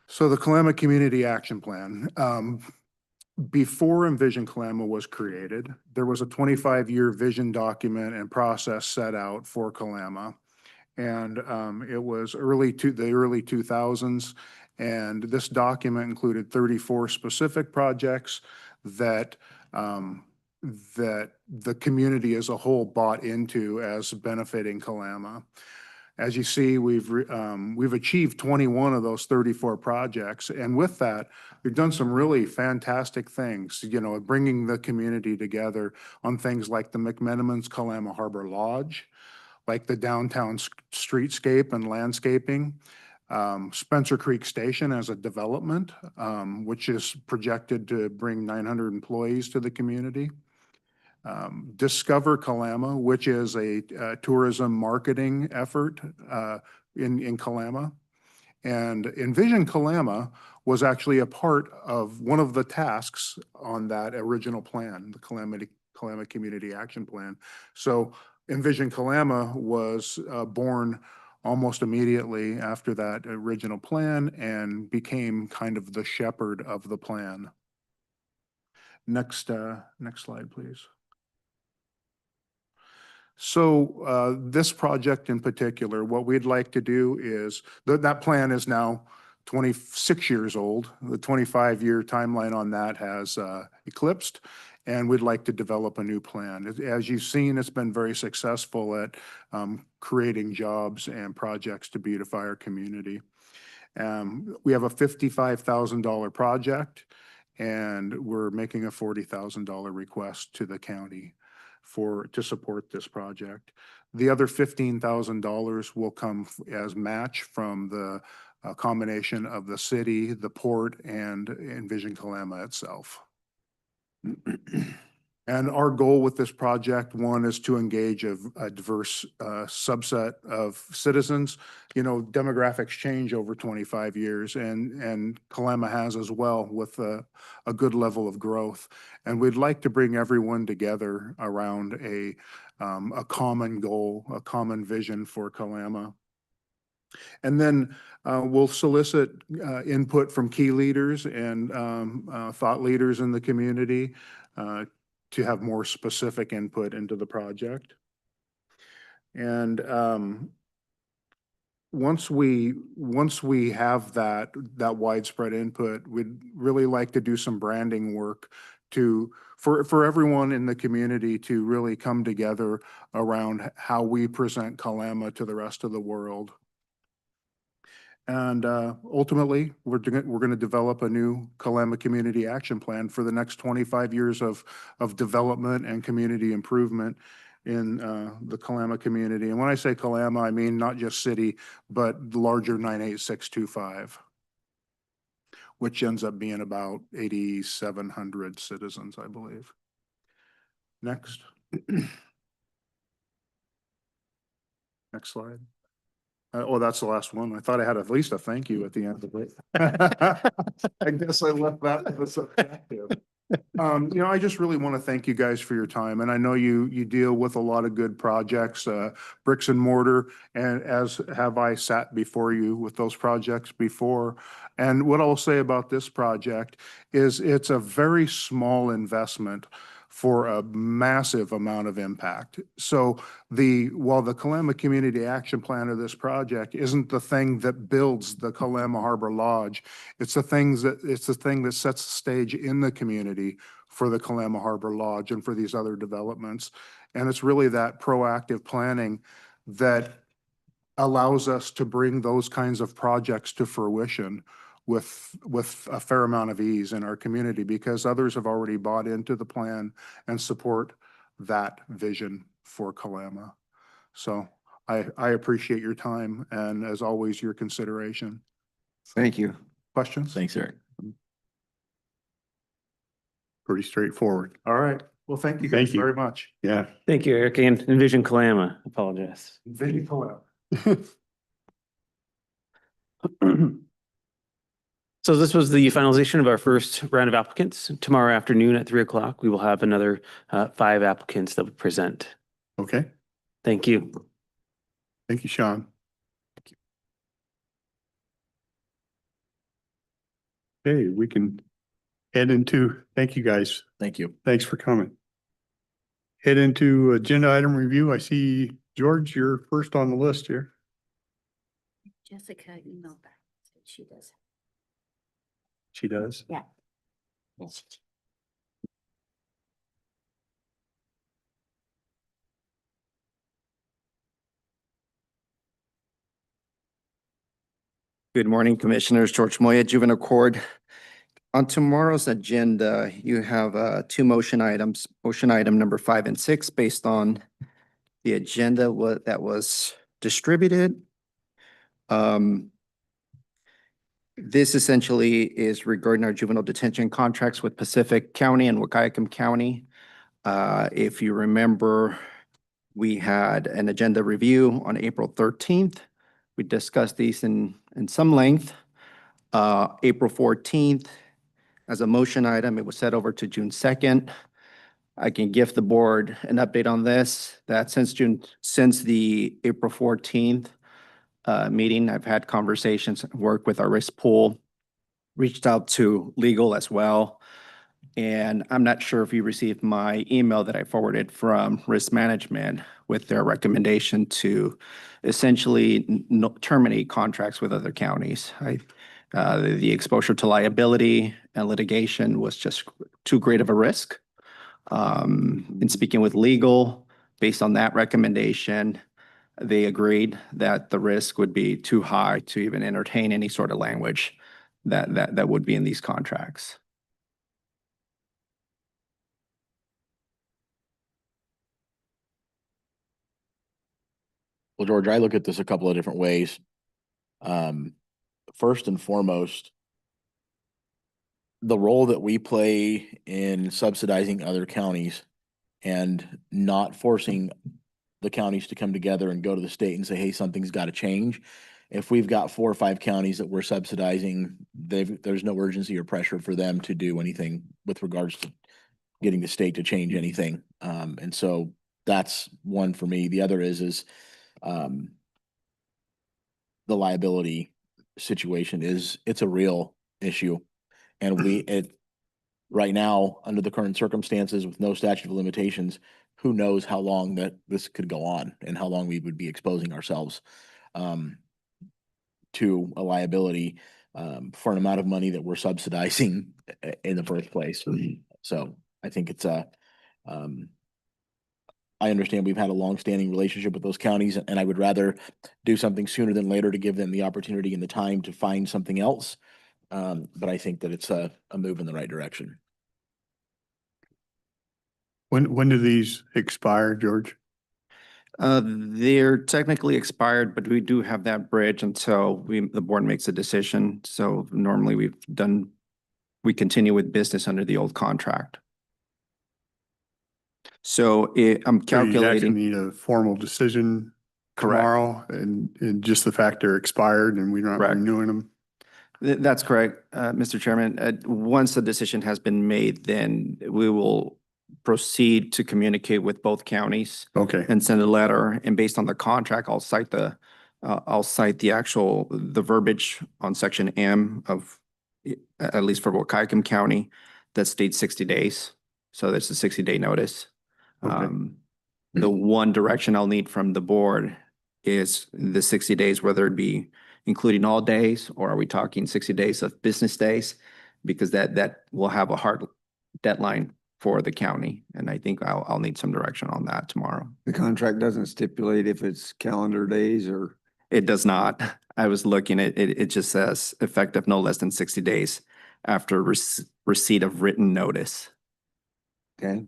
So the Kalama Community Action Plan. Before Envision Kalama was created, there was a 25-year vision document and process set out for Kalama. And it was the early 2000s. And this document included 34 specific projects that the community as a whole bought into as benefiting Kalama. As you see, we've achieved 21 of those 34 projects. And with that, we've done some really fantastic things, you know, bringing the community together on things like the McMenamins Kalama Harbor Lodge, like the downtown streetscape and landscaping, Spencer Creek Station as a development, which is projected to bring 900 employees to the community. Discover Kalama, which is a tourism marketing effort in Kalama. And Envision Kalama was actually a part of one of the tasks on that original plan, the Kalama Community Action Plan. So Envision Kalama was born almost immediately after that original plan and became kind of the shepherd of the plan. Next slide, please. So this project in particular, what we'd like to do is, that plan is now 26 years old. The 25-year timeline on that has eclipsed, and we'd like to develop a new plan. As you've seen, it's been very successful at creating jobs and projects to beautify our community. We have a $55,000 project, and we're making a $40,000 request to the county to support this project. The other $15,000 will come as match from the combination of the city, the port, and Envision Kalama itself. And our goal with this project, one, is to engage a diverse subset of citizens. You know, demographics change over 25 years, and Kalama has as well, with a good level of growth. And we'd like to bring everyone together around a common goal, a common vision for Kalama. And then we'll solicit input from key leaders and thought leaders in the community to have more specific input into the project. And once we have that widespread input, we'd really like to do some branding work for everyone in the community to really come together around how we present Kalama to the rest of the world. And ultimately, we're going to develop a new Kalama Community Action Plan for the next 25 years of development and community improvement in the Kalama community. And when I say Kalama, I mean not just city, but the larger 98625, which ends up being about 8,700 citizens, I believe. Next. Next slide. Oh, that's the last one. I thought I had at least a thank you at the end of it. I guess I left that to the subjective. You know, I just really want to thank you guys for your time. And I know you deal with a lot of good projects, bricks and mortar, and as have I sat before you with those projects before. And what I'll say about this project is it's a very small investment for a massive amount of impact. So while the Kalama Community Action Plan of this project isn't the thing that builds the Kalama Harbor Lodge, it's the thing that sets the stage in the community for the Kalama Harbor Lodge and for these other developments. And it's really that proactive planning that allows us to bring those kinds of projects to fruition with a fair amount of ease in our community, because others have already bought into the plan and support that vision for Kalama. So I appreciate your time and, as always, your consideration. Thank you. Questions? Thanks, Eric. Pretty straightforward. All right. Well, thank you Thank guys you. very much. Yeah. Thank you, Eric, and Envision Kalama. Apologize. Vision Kalama. So this was the finalization of our first round of applicants. Tomorrow afternoon at 3:00, we will have another 5 applicants that will present. Okay. Thank you. Thank you, Sean. Okay, we can head into, thank you guys. Thank you. Thanks for coming. Head into agenda item review. I see, George, you're first on the list here. Jessica emailed back, said she does. She does. Yeah. Yes. Good morning, Commissioners. George Moya, Juvenile Court. On tomorrow's agenda, you have 2 motion items. Motion item number 5 and 6, based on the agenda that was distributed. This essentially is regarding our juvenile detention contracts with Pacific County and Wahkiakum County. If you remember, we had an agenda review on April 13th. We discussed these in some length. April 14th, as a motion item, it was set over to June 2nd. I can give the board an update on this, that since the April 14th meeting. I've had conversations, worked with our risk pool, reached out to legal as well. And I'm not sure if you received my email that I forwarded from risk management with their recommendation to essentially terminate contracts with other counties. The exposure to liability and litigation was just too great of a risk. In speaking with legal, based on that recommendation, they agreed that the risk would be too high to even entertain any sort of language that would be in these contracts. Well, George, I look at this a couple of different ways. First and foremost, the role that we play in subsidizing other counties and not forcing the counties to come together and go to the state and say, hey, something's got to change. If we've got 4 or 5 counties that we're subsidizing, there's no urgency or pressure for them to do anything with regards to getting the state to change anything. And so that's one for me. The other is the liability situation it's a real issue. And right now, under the current circumstances with no statute of limitations, who knows how long that this could go on and how long we would be exposing ourselves to a liability for an amount of money that we're subsidizing in the first place. So I think it's I understand we've had a long-standing relationship with those counties, and I would rather do something sooner than later to give them the opportunity and the time to find something else. But I think that it's a move in the right direction. When do these expire, George? They're technically expired, but we do have that bridge until the board makes a decision. So normally we continue with business under the old contract. So I'm So you actually calculating, need a formal decision correct. tomorrow, and just the fact they're expired and we're not Correct. renewing them. That's correct, Mr. Chairman. Once the decision has been made, then we will proceed to communicate with both counties Okay, and send a letter. And based on the contract, I'll cite the verbiage on section M of, at least for Wahkiakum County, that states 60 days. So that's a 60-day notice. Okay. The one direction I'll need from the board is the 60 days, whether it be including all days, or are we talking 60 days of business days? Because that will have a hard deadline for the county. And I think I'll need some direction on that tomorrow. The contract doesn't stipulate if it's calendar days or. It does not. I was looking at it, it just says effective no less than 60 days after receipt of written notice. Okay.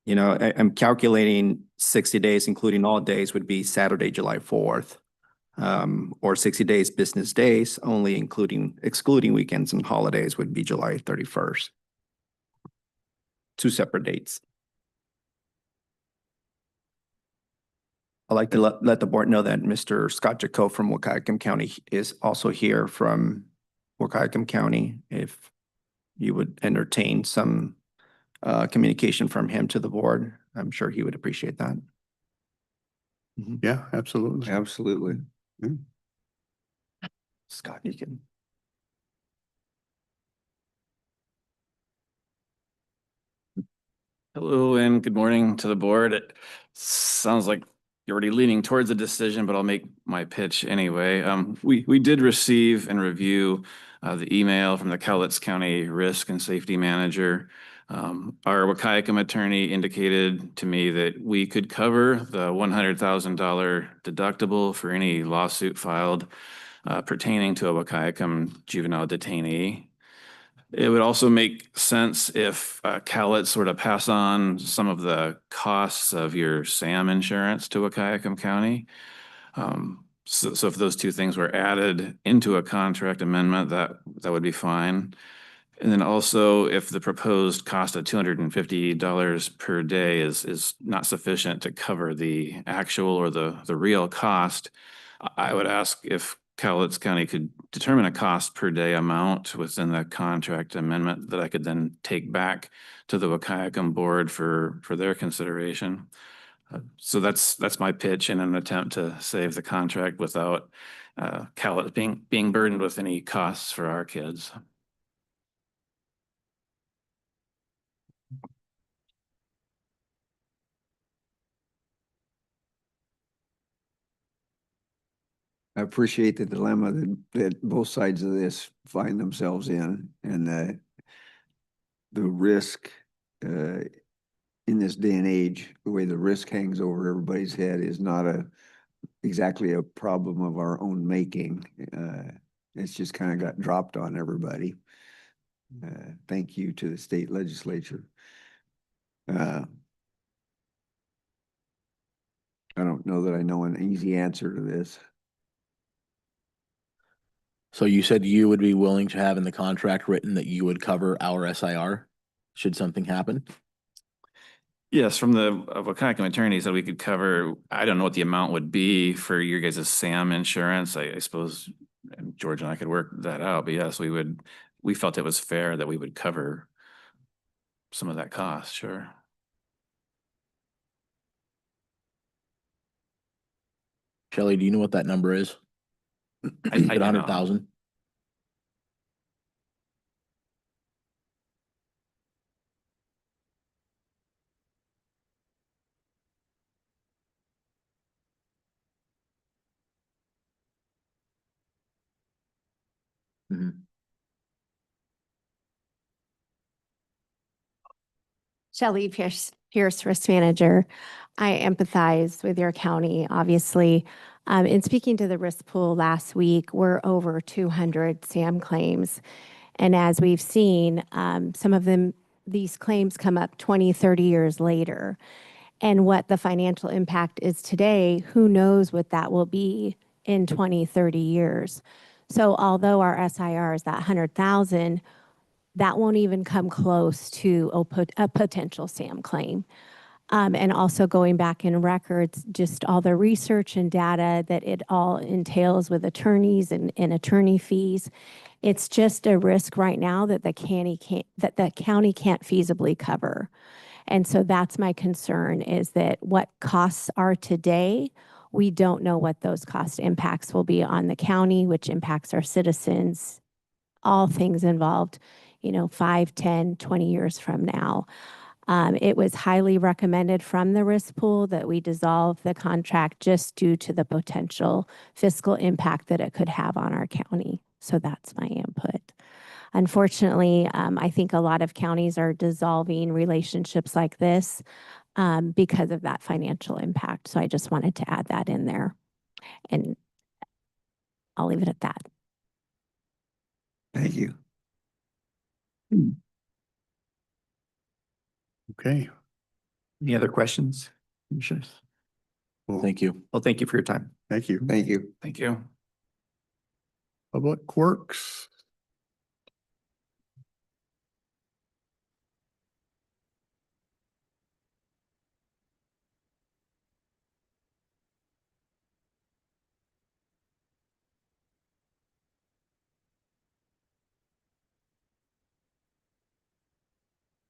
You know, I'm calculating 60 days, including all days, would be Saturday, July 4th. Or 60 days business days, only excluding weekends and holidays would be July 31st. 2 separate dates. I'd like to let the board know that Mr. Scott Jaco from Wahkiakum County is also here from Wahkiakum County. If you would entertain some communication from him to the board, I'm sure he would appreciate that. Yeah, absolutely. Absolutely. Scott, you can. Hello and good morning to the board. It sounds like you're already leaning towards a decision, but I'll make my pitch anyway. We did receive and review the email from the Cowlitz County Risk and Safety Manager. Our Wahkiakum attorney indicated to me that we could cover the $100,000 deductible for any lawsuit filed pertaining to a Wahkiakum juvenile detainee. It would also make sense if Cowlitz were to pass on some of the costs of your SAM insurance to Wahkiakum County. So if those two things were added into a contract amendment, that would be fine. And then also, if the proposed cost of $250 per day is not sufficient to cover the actual or the real cost, I would ask if Cowlitz County could determine a cost per day amount within the contract amendment that I could then take back to the Wahkiakum board for their consideration. So that's my pitch in an attempt to save the contract without Cowlitz being burdened with any costs for our kids. I appreciate the dilemma that both sides of this find themselves in, and the risk in this day and age, the way the risk hangs over everybody's head is not exactly a problem of our own making. It's just kind of got dropped on everybody. Thank you to the state legislature. I don't know that I know an easy answer to this. So you said you would be willing to have in the contract written that you would cover our SIR should something happen? Yes, from the Waukegan attorney said we could cover, I don't know what the amount would be for your guys' SAM insurance. I suppose George and I could work that out, but yes, we felt it was fair that we would cover some of that cost, sure. Shelley, do you know what that number is? I do not. 100,000? Mhm. Shelley Pierce, Risk Manager. I empathize with your county, obviously. In speaking to the risk pool last week, we're over 200 SAM claims. And as we've seen, some of them, these claims come up 20, 30 years later. And what the financial impact is today, who knows what that will be in 20, 30 years. So although our SIR is that 100,000, that won't even come close to a potential SAM claim. And also going back in records, just all the research and data that it all entails with attorneys and attorney fees. It's just a risk right now that the county can't feasibly cover. And so that's my concern, is that what costs are today, we don't know what those cost impacts will be on the county, which impacts our citizens, all things involved, 5, 10, 20 years from now. It was highly recommended from the risk pool that we dissolve the contract just due to the potential fiscal impact that it could have on our county. So that's my input. Unfortunately, I think a lot of counties are dissolving relationships like this because of that financial impact. So I just wanted to add that in there. And I'll leave it at that. Thank you. Okay. Any other questions? Commissioners? Well, Thank you. Well, thank you for your time. thank you. Thank you. Thank you. Public Works.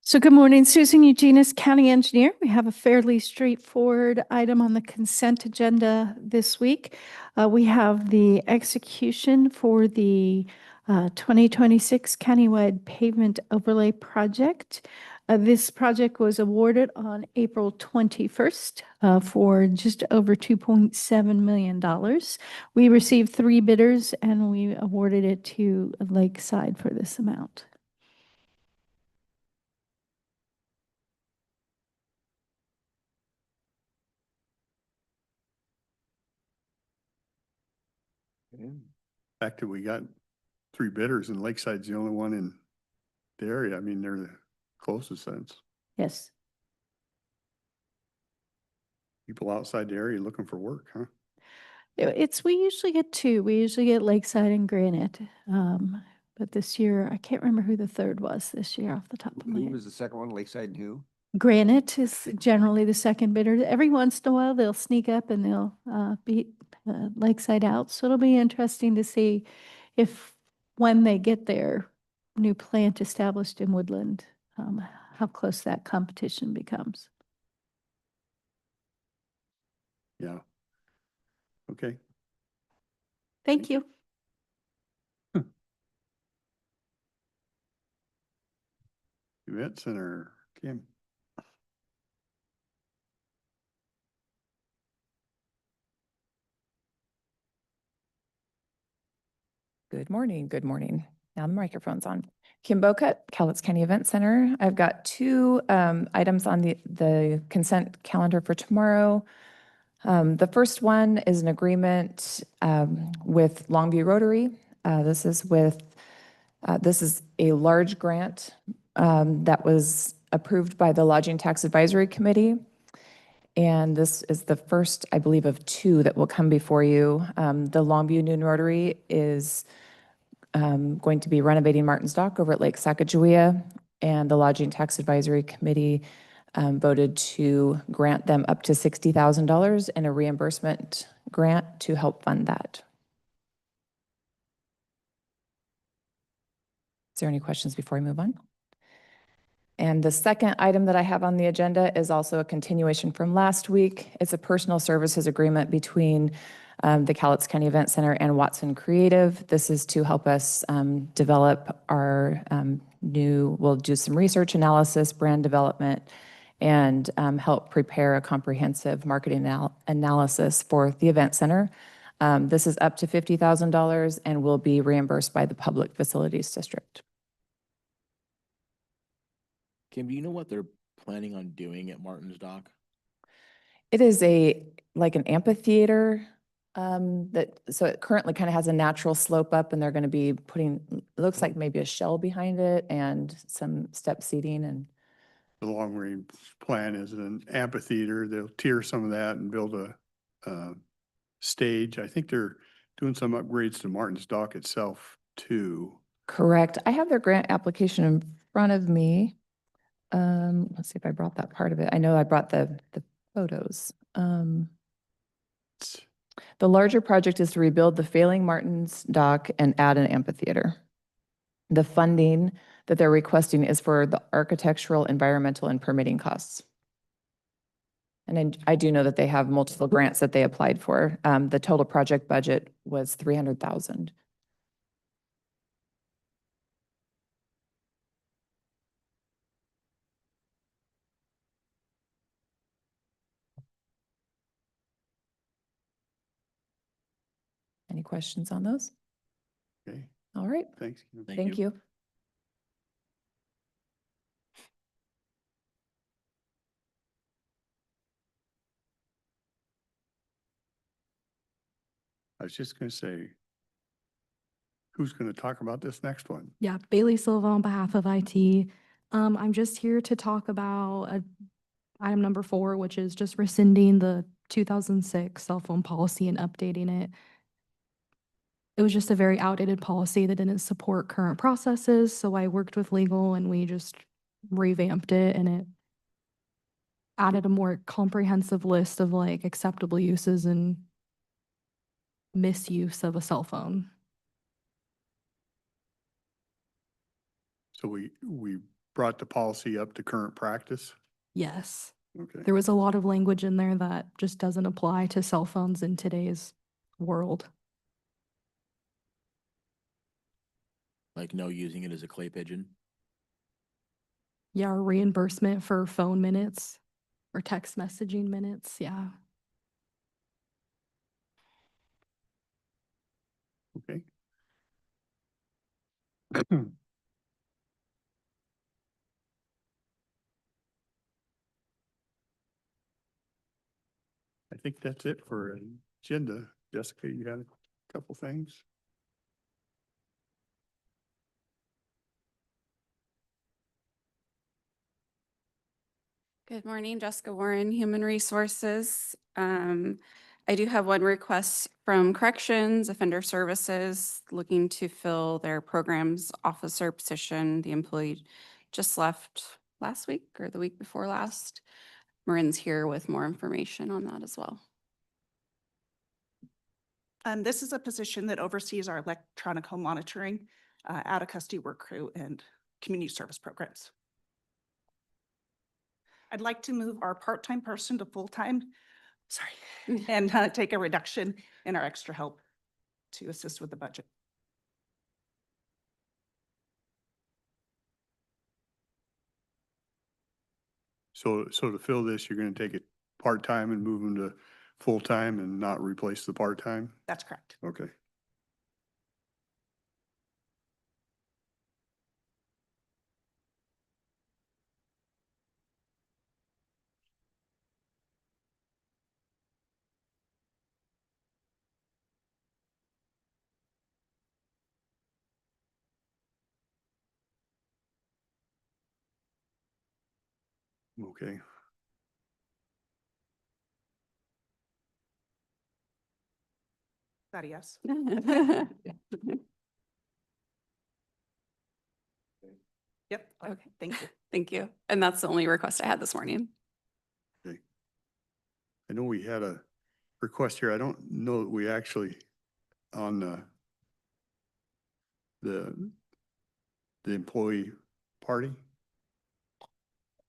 So good morning, Susan Eugenius, County Engineer. We have a fairly straightforward item on the consent agenda this week. We have the execution for the 2026 Countywide Pavement Overlay Project. This project was awarded on April 21st for just over $2.7 million. We received 3 bidders and we awarded it to Lakeside for this amount. The fact that we got 3 bidders and Lakeside's the only one in the area. I mean, they're the closest sense. Yes. People outside the area looking for work, huh? We usually get 2. We usually get Lakeside and Granite. But this year, I can't remember who the third was this year off the top of my Who head. was the second one? Lakeside and who? Granite is generally the second bidder. Every once in a while, they'll sneak up and they'll beat Lakeside out. So it'll be interesting to see if, when they get their new plant established in Woodland, how close that competition becomes. Yeah. Okay. Thank you. Event Center, Kim. Good morning. Good morning. Now the microphone's on. Kim Bocut, Cowlitz County Event Center. I've got two items on the consent calendar for tomorrow. The first one is an agreement with Longview Rotary. This is a large grant that was approved by the Lodging Tax Advisory Committee. And this is the first, I believe, of two that will come before you. The Longview Noon Rotary is going to be renovating Martin's Dock over at Lake Sacagawea, and the Lodging Tax Advisory Committee voted to grant them up to $60,000 in a reimbursement grant to help fund that. Is there any questions before we move on? And the second item that I have on the agenda is also a continuation from last week. It's a personal services agreement between the Cowlitz County Event Center and Watson Creative. This is to help us develop our we'll do some research analysis, brand development, and help prepare a comprehensive marketing analysis for the event center. This is up to $50,000 and will be reimbursed by the Public Facilities District. Kim, do you know what they're planning on doing at Martin's Dock? It is like an amphitheater so it currently kind of has a natural slope up, and they're going to be putting, it looks like maybe a shell behind it and some step seating. And The long range plan is an amphitheater. They'll tier some of that and build a stage. I think they're doing some upgrades to Martin's Dock itself too. correct. I have their grant application in front of me. Let's see if I brought that part of it. I know I brought the photos. The larger project is to rebuild the failing Martin's Dock and add an amphitheater. The funding that they're requesting is for the architectural, environmental, and permitting costs. And I do know that they have multiple grants that they applied for. The total project budget was $300,000. Any questions on those? Okay, All right. thanks. Kim. Thank you. I was just going to say, who's going to talk about this next one? Yeah, Bailey Silva on behalf of IT. I'm just here to talk about item number 4, which is just rescinding the 2006 cell phone policy and updating it. It was just a very outdated policy that didn't support current processes, so I worked with legal and we just revamped it, and it added a more comprehensive list of like acceptable uses and misuse of a cell phone. So we brought the policy up to current practice. Yes. Okay. There was a lot of language in there that just doesn't apply to cell phones in today's world. Like no using it as a clay pigeon? Yeah, or reimbursement for phone minutes or text messaging minutes. Yeah. Okay. I think that's it for agenda. Jessica, you had a couple things? Good morning, Jessica Warren, Human Resources. I do have one request from Corrections, Offender Services, looking to fill their programs officer position. The employee just left last week or the week before last. Marin's here with more information on that as well. This is a position that oversees our electronic home monitoring, out of custody work crew and community service programs. I'd like to move our part-time person to full-time. sorry, and take a reduction in our extra help to assist with the budget. So to fill this, you're gonna take it part-time and move them to full-time and not replace the part-time? That's correct. Okay. Okay. Is that a yes? Yep. Okay. Thank you. Thank you. And that's the only request I had this morning. Okay. I know we had a request here. I don't know that we actually on the employee party.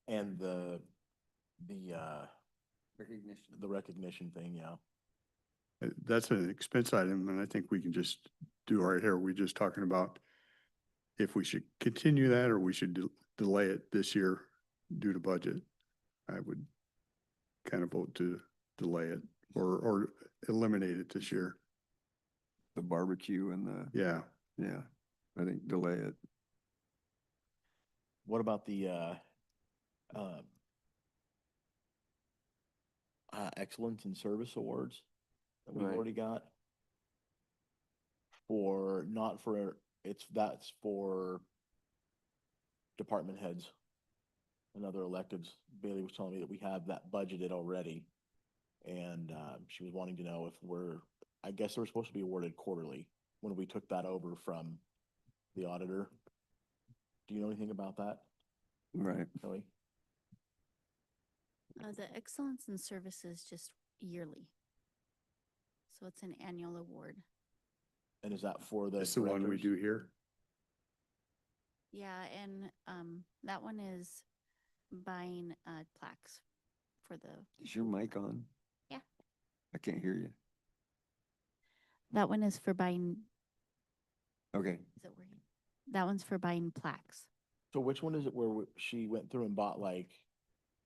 And the recognition thing, yeah. That's an expense item, and I think we can just do right here. We're just talking about if we should continue that or we should delay it this year due to budget. I would kind of vote to delay it or eliminate it this year. The barbecue and Yeah. yeah, I think delay it. What about the Excellence in Service Awards that we've Right. already got? That's for department heads and other electeds. Bailey was telling me that we have that budgeted already. And she was wanting to know if I guess they were supposed to be awarded quarterly when we took that over from the auditor. Do you know anything about that, Right. Kelly? The excellence in services just yearly. So it's an annual award. And is that for the It's the one we directors? do here. Yeah, and that one is buying plaques for the, Is your mic on? Yeah. I can't hear you. that one is for buying, Okay. is it working? That one's for buying plaques. So which one is it where she went through and bought like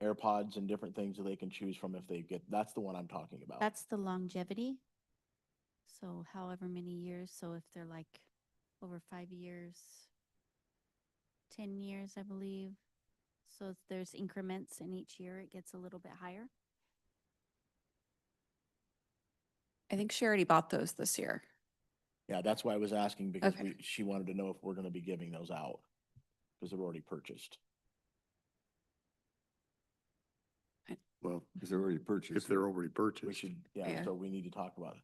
AirPods and different things that they can choose from if they get, that's the one I'm talking about. That's the longevity. So however many years, so if they're like over 5 years, 10 years, I believe. So if there's increments in each year, it gets a little bit higher. I think she already bought those this year. Yeah, that's why I was asking because Okay. she wanted to know if we're gonna be giving those out. Because they're already purchased. Well, Because they're already purchased. if they're already We purchased. should, yeah, Yeah. so we need to talk about it.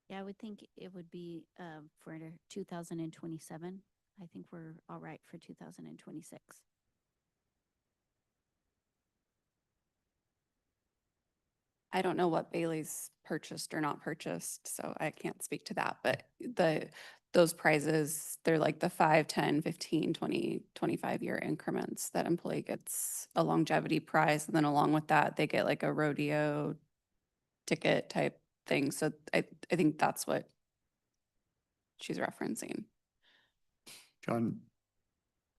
Yeah, I would think it would be for 2027. I think we're all right for 2026. I don't know what Bailey's purchased or not purchased, so I can't speak to that, but those prizes, they're like the 5, 10, 15, 20, 25-year increments that employee gets a longevity prize. And then along with that, they get like a rodeo ticket type thing. So I think that's what she's referencing. John,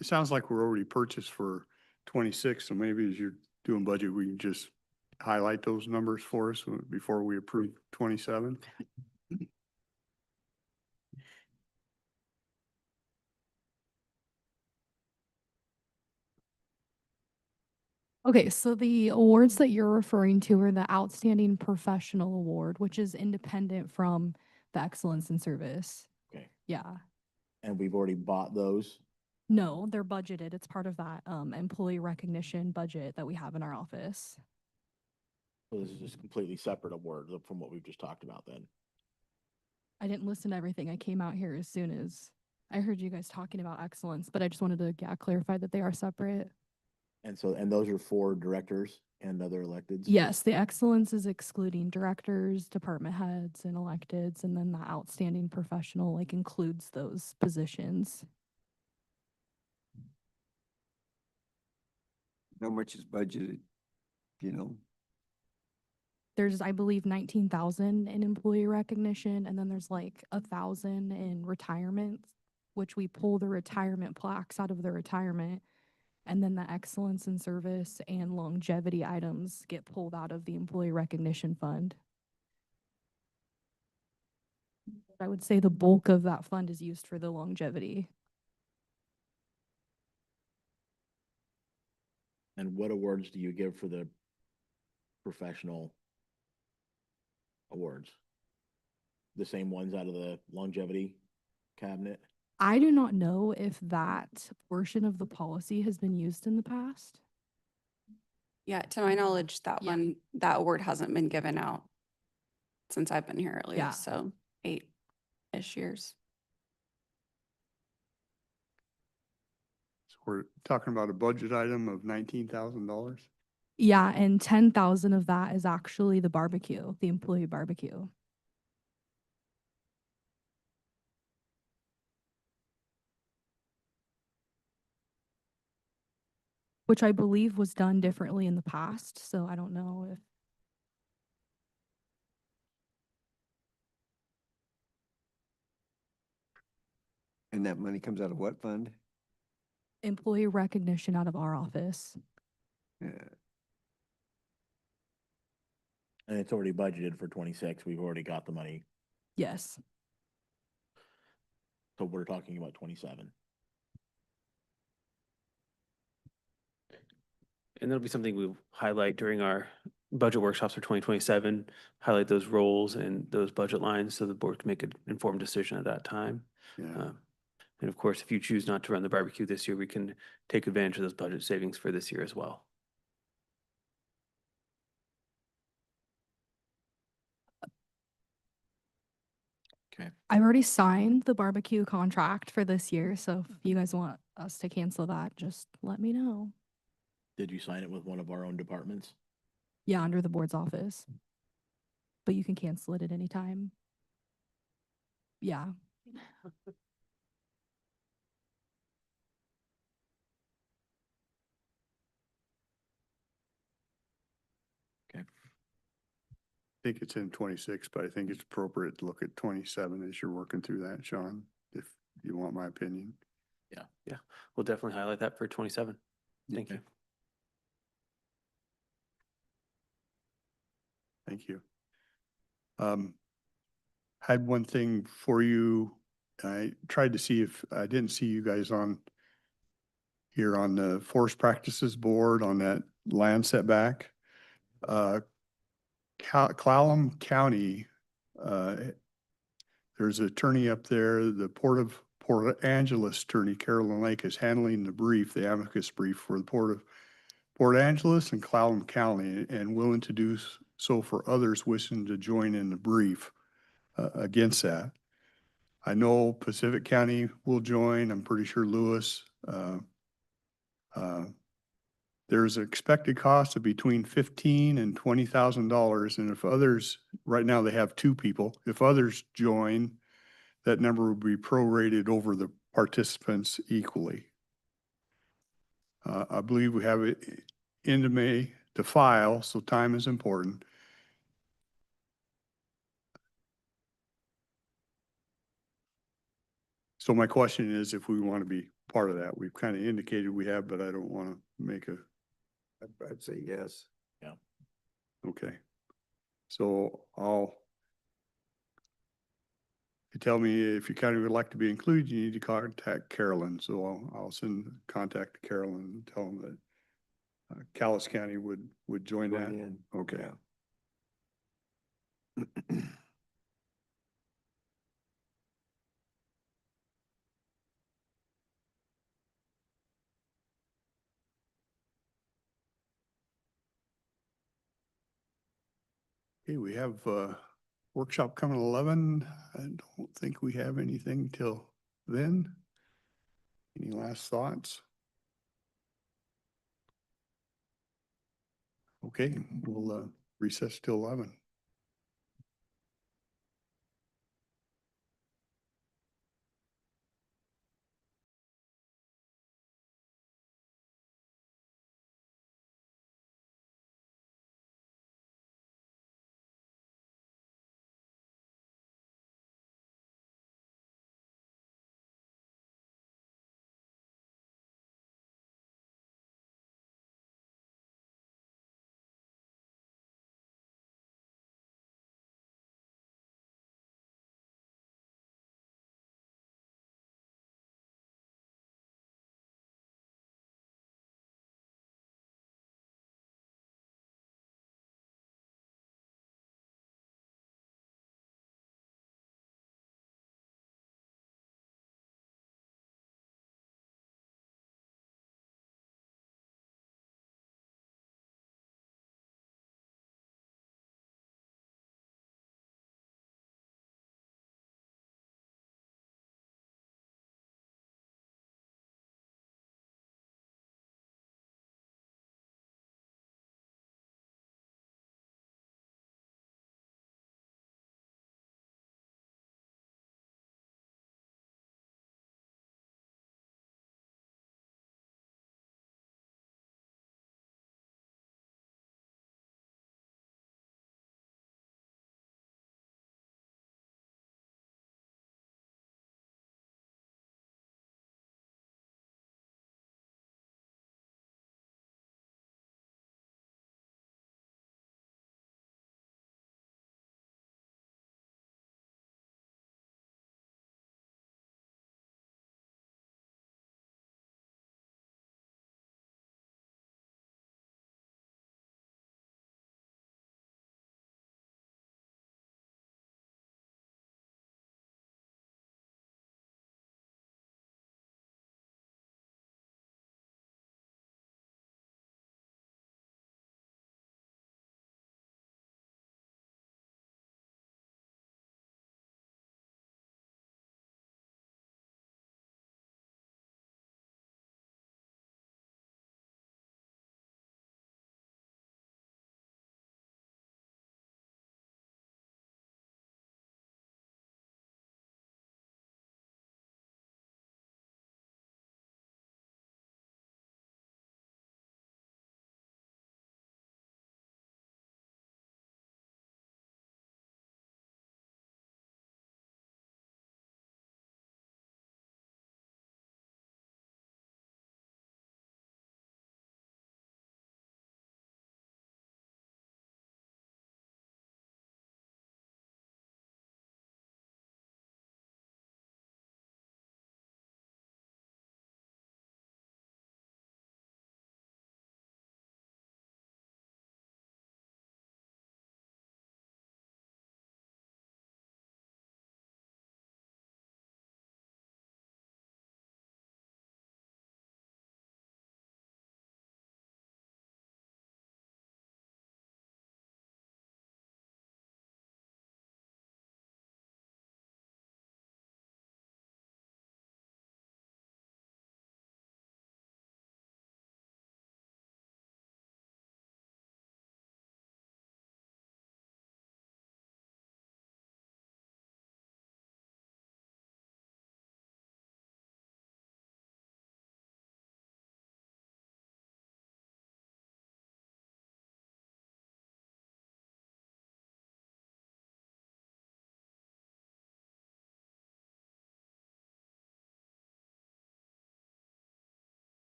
it sounds like we're already purchased for 26, so maybe as you're doing budget, we can just highlight those numbers for us before we approve 27. Okay, so the awards that you're referring to are the Outstanding Professional Award, which is independent from the Excellence in Service. Okay. Yeah. And we've already bought those. No, they're budgeted. It's part of that employee recognition budget that we have in our office. So this is just completely separate award from what we've just talked about then. I didn't listen to everything. I came out here as soon as I heard you guys talking about excellence, but I just wanted to clarify that they are separate. And those are for directors and other electeds? Yes, the excellence is excluding directors, department heads, and electeds, and then the outstanding professional includes those positions. How much is budgeted, you know? there's, I believe, 19,000 in employee recognition, and then there's like 1,000 in retirement, which we pull the retirement plaques out of the retirement. And then the excellence in service and longevity items get pulled out of the employee recognition fund. I would say the bulk of that fund is used for the longevity. And what awards do you give for the professional awards? The same ones out of the longevity cabinet? I do not know if that portion of the policy has been used in the past. Yeah, to my knowledge, that award hasn't been given out since I've been here at Yeah. least, so 8-ish years. So we're talking about a budget item of $19,000. Yeah, and 10,000 of that is actually the barbecue, the employee barbecue. Which I believe was done differently in the past, so I don't know if And that money comes out of what fund? employee recognition out of our office. Yeah. And it's already budgeted for 26. We've already got the money. Yes. So we're talking about 27. And that'll be something we'll highlight during our budget workshops for 2027, highlight those roles and those budget lines so the board can make an informed decision at that time. Yeah. And of course, if you choose not to run the barbecue this year, we can take advantage of those budget savings for this year as well. Okay. I've already signed the barbecue contract for this year, so if you guys want us to cancel that, just let me know. Did you sign it with one of our own departments? Yeah, under the board's office. But you can cancel it at any time. Yeah. I think it's in 26, but I think it's appropriate to look at 27 as you're working through that, Sean, if you want my opinion. Yeah, we'll definitely highlight that for 27. Thank you. Thank you. Had one thing for you. I tried to see if, I didn't see you guys on here on the forest practices board on that land setback. Clallam County, there's an attorney up there, the Port Angeles attorney, Carolyn Lake, is handling the brief, the amicus brief for the Port Angeles and Clallam County, and willing to do so for others wishing to join in the brief against that. I know Pacific County will join. I'm pretty sure Lewis. There's an expected cost of between $15,000 and $20,000. And if others, right now they have 2 people, if others join, that number will be prorated over the participants equally. I believe we have it into May to file, so time is important. So my question is if we want to be part of that. We've kind of indicated we have, but I don't want to make a. I'd say yes. Yeah. Okay. So you tell me if you kind of would like to be included, you need to contact Carolyn. So I'll send contact to Carolyn and tell them that Cowlitz County would join that. in. Okay. Okay, we have workshop coming at 11. I don't think we have anything till then. Any last thoughts? Okay, we'll recess till 11.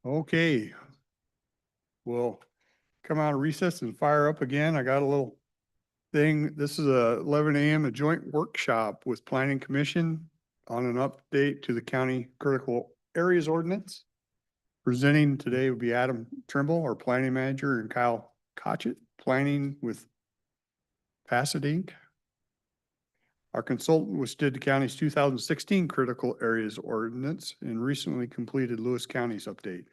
Okay. We'll come out of recess and fire up again. I got a little thing. This is a 11 a.m. a joint workshop with Planning Commission on an update to the county critical areas ordinance. Presenting today would be Adam Trimble, our planning manager, and Kyle Cotchett, planning with Facet Inc. Our consultant was the county's 2016 critical areas ordinance and recently completed Lewis County's update.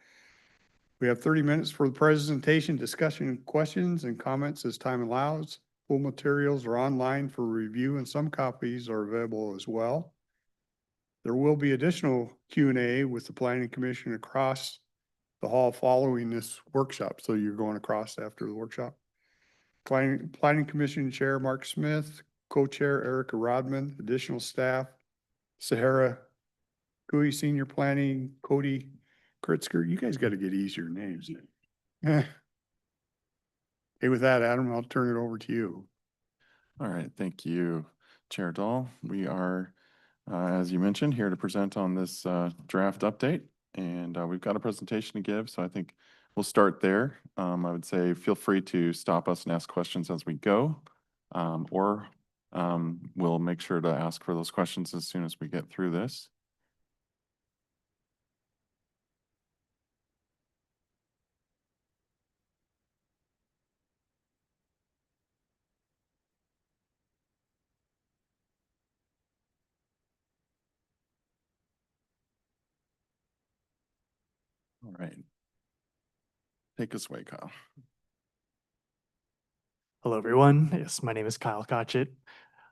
We have 30 minutes for the presentation, discussion, questions, and comments as time allows. Full materials are online for review and some copies are available as well. There will be additional Q&A with the Planning Commission across the hall following this workshop. So you're going across after the workshop. Planning Commission Chair Mark Smith, Co-Chair Erica Rodman, additional staff, Sahara Cooey, Senior Planning, Cody Kritzker. You guys got to get easier names. Hey, with that, Adam, I'll turn it over to you. All right, thank you, Chair Dahl. We are, as you mentioned, here to present on this draft update. And we've got a presentation to give, so I think we'll start there. I would say feel free to stop us and ask questions as we go, or we'll make sure to ask for those questions as soon as we get through this. All right. Take us away, Kyle. Hello, everyone. Yes, my name is Kyle Cotchett.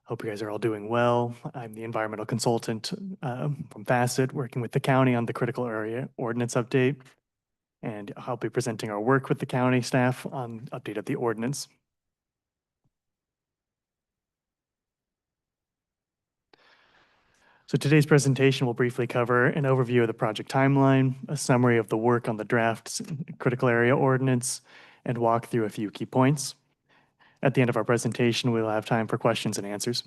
Hope you guys are all doing well. I'm the environmental consultant from Facet, working with the county on the critical area ordinance update. And I'll be presenting our work with the county staff on update of the ordinance. So today's presentation will briefly cover an overview of the project timeline, a summary of the work on the draft critical area ordinance, and walk through a few key points. At the end of our presentation, we'll have time for questions and answers.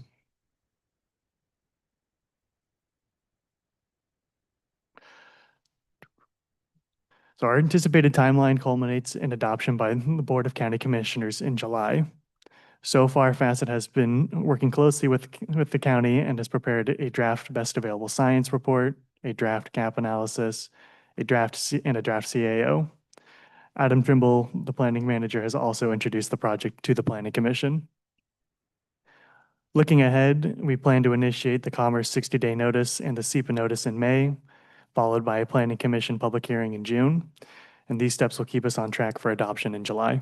So our anticipated timeline culminates in adoption by the Board of County Commissioners in July. So far, Facet has been working closely with the county and has prepared a draft best available science report, a draft gap analysis, a draft CAO. Adam Trimble, the planning manager, has also introduced the project to the Planning Commission. Looking ahead, we plan to initiate the Commerce 60-day notice and the SEPA notice in May, followed by a Planning Commission public hearing in June. And these steps will keep us on track for adoption in July.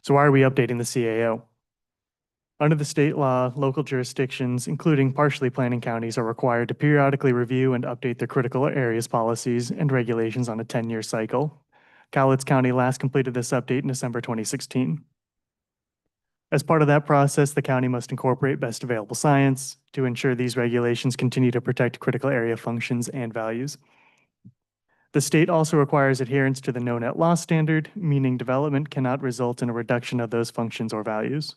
So why are we updating the CAO? Under the state law, local jurisdictions, including partially planning counties, are required to periodically review and update their critical areas policies and regulations on a 10-year cycle. Cowlitz County last completed this update in December 2016. As part of that process, the county must incorporate best available science to ensure these regulations continue to protect critical area functions and values. The state also requires adherence to the no net loss standard, meaning development cannot result in a reduction of those functions or values.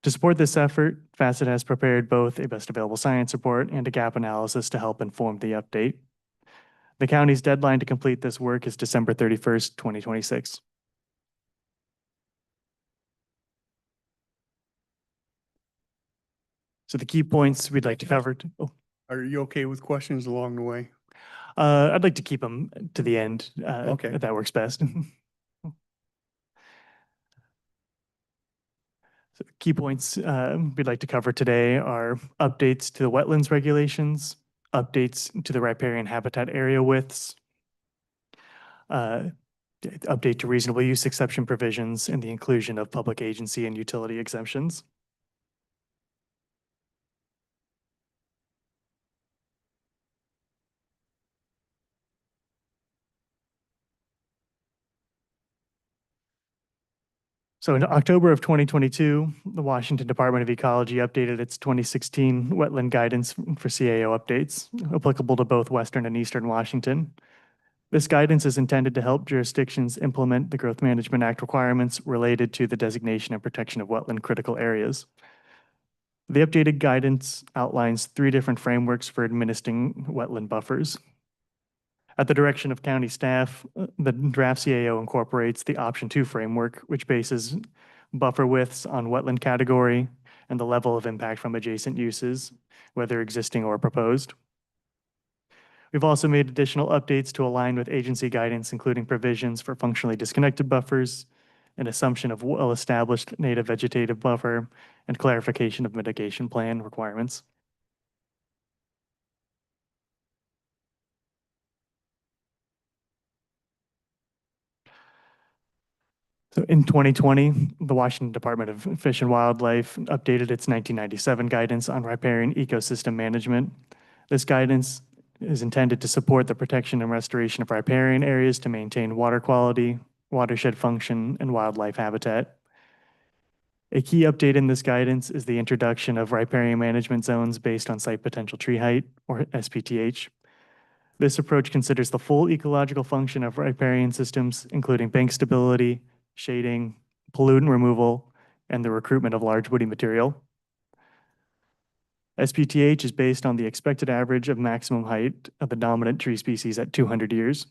To support this effort, Facet has prepared both a best available science report and a gap analysis to help inform the update. The county's deadline to complete this work is December 31st, 2026. So the key points we'd like to cover. Are you okay with questions along the way? I'd like to keep them to the end, Okay. if that works best. So key points we'd like to cover today are updates to the wetlands regulations, updates to the riparian habitat area widths, update to reasonable use exception provisions, and the inclusion of public agency and utility exemptions. So in October of 2022, the Washington Department of Ecology updated its 2016 wetland guidance for CAO updates, applicable to both Western and Eastern Washington. This guidance is intended to help jurisdictions implement the Growth Management Act requirements related to the designation and protection of wetland critical areas. The updated guidance outlines 3 different frameworks for administering wetland buffers. At the direction of county staff, the draft CAO incorporates the option 2 framework, which bases buffer widths on wetland category and the level of impact from adjacent uses, whether existing or proposed. We've also made additional updates to align with agency guidance, including provisions for functionally disconnected buffers, an assumption of well-established native vegetative buffer, and clarification of mitigation plan requirements. So in 2020, the Washington Department of Fish and Wildlife updated its 1997 guidance on riparian ecosystem management. This guidance is intended to support the protection and restoration of riparian areas to maintain water quality, watershed function, and wildlife habitat. A key update in this guidance is the introduction of riparian management zones based on site potential tree height, or SPTH. This approach considers the full ecological function of riparian systems, including bank stability, shading, pollutant removal, and the recruitment of large woody material. SPTH is based on the expected average of maximum height of the dominant tree species at 200 years.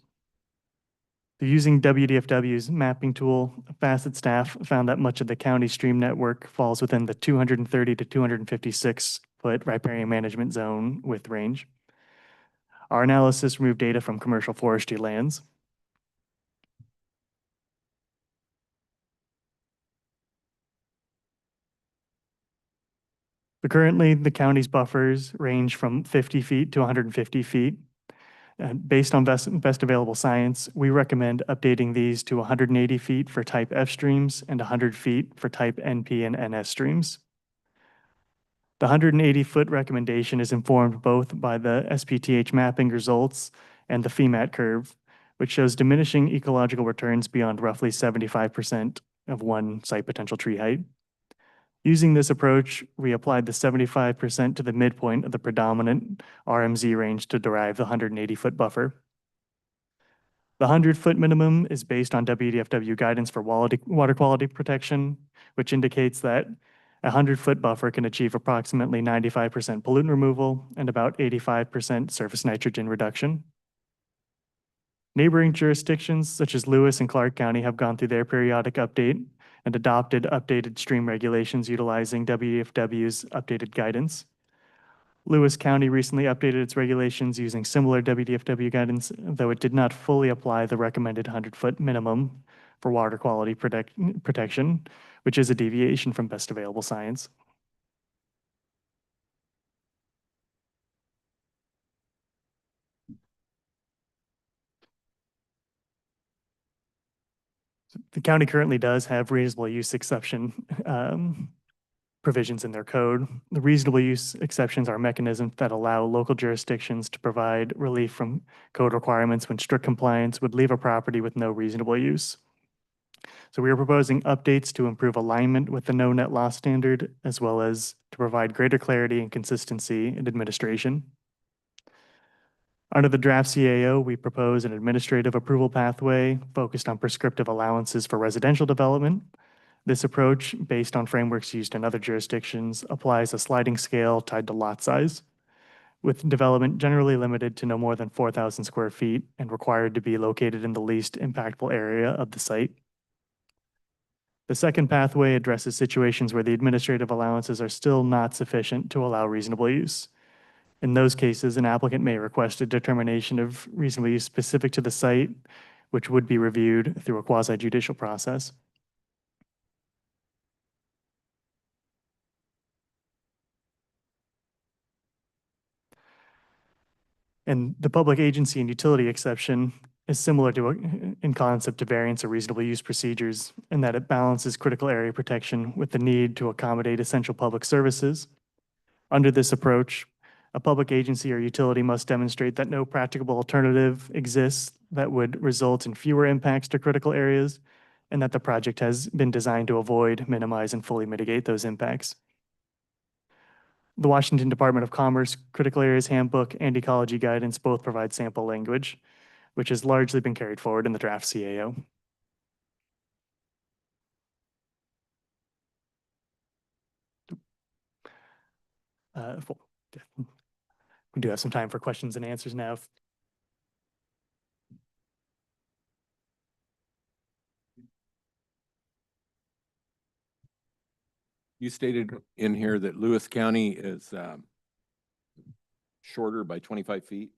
Using WDFW's mapping tool, Facet staff found that much of the county stream network falls within the 230 to 256 foot riparian management zone width range. Our analysis removed data from commercial forestry lands. Currently, the county's buffers range from 50 feet to 150 feet. Based on best available science, we recommend updating these to 180 feet for type F streams and 100 feet for type NP and NS streams. The 180-foot recommendation is informed both by the SPTH mapping results and the FEMAT curve, which shows diminishing ecological returns beyond roughly 75% of one site potential tree height. Using this approach, we applied the 75% to the midpoint of the predominant RMZ range to derive the 180-foot buffer. The 100-foot minimum is based on WDFW guidance for water quality protection, which indicates that a 100-foot buffer can achieve approximately 95% pollutant removal and about 85% surface nitrogen reduction. Neighboring jurisdictions such as Lewis and Clark County have gone through their periodic update and adopted updated stream regulations utilizing WDFW's updated guidance. Lewis County recently updated its regulations using similar WDFW guidance, though it did not fully apply the recommended 100-foot minimum for water quality protection, which is a deviation from best available science. The county currently does have reasonable use exception provisions in their code. The reasonable use exceptions are mechanisms that allow local jurisdictions to provide relief from code requirements when strict compliance would leave a property with no reasonable use. So we are proposing updates to improve alignment with the no net loss standard, as well as to provide greater clarity and consistency in administration. Under the draft CAO, we propose an administrative approval pathway focused on prescriptive allowances for residential development. This approach, based on frameworks used in other jurisdictions, applies a sliding scale tied to lot size, with development generally limited to no more than 4,000 square feet and required to be located in the least impactful area of the site. The second pathway addresses situations where the administrative allowances are still not sufficient to allow reasonable use. In those cases, an applicant may request a determination of reasonable use specific to the site, which would be reviewed through a quasi-judicial process. And the public agency and utility exception is similar to in concept to variance or reasonable use procedures in that it balances critical area protection with the need to accommodate essential public services. Under this approach, a public agency or utility must demonstrate that no practicable alternative exists that would result in fewer impacts to critical areas, and that the project has been designed to avoid, minimize, and fully mitigate those impacts. The Washington Department of Commerce Critical Areas Handbook and Ecology Guidance both provide sample language, which has largely been carried forward in the draft CAO. We do have some time for questions and answers now. You stated in here that Lewis County is shorter by 25 feet.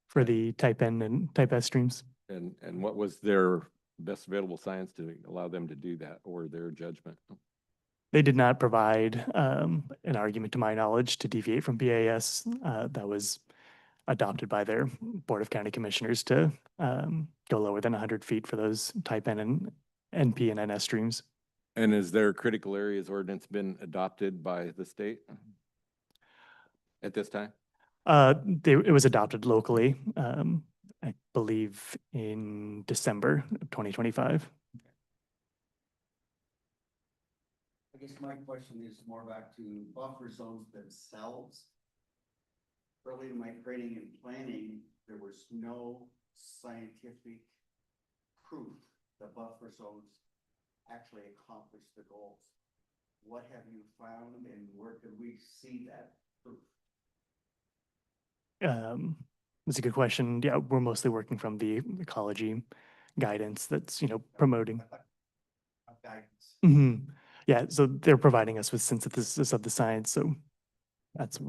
For the type N and type S streams. And what was their best available science to allow them to do that, or their judgment? They did not provide an argument, to my knowledge, to deviate from BAS. That was adopted by their Board of County Commissioners to go lower than 100 feet for those type N and NP and NS streams. And has their critical areas ordinance been adopted by the state at this time? It was adopted locally, I believe in December of 2025. I guess my question is more back to buffer zones themselves. Early in my training and planning, there was no scientific proof that buffer zones actually accomplish the goals. What have you found and where could we see that proof? That's a good question. Yeah, we're mostly working from the ecology guidance that's, promoting. Guidance. Mhm. Yeah, so they're providing us with synthesis of the science, so that's.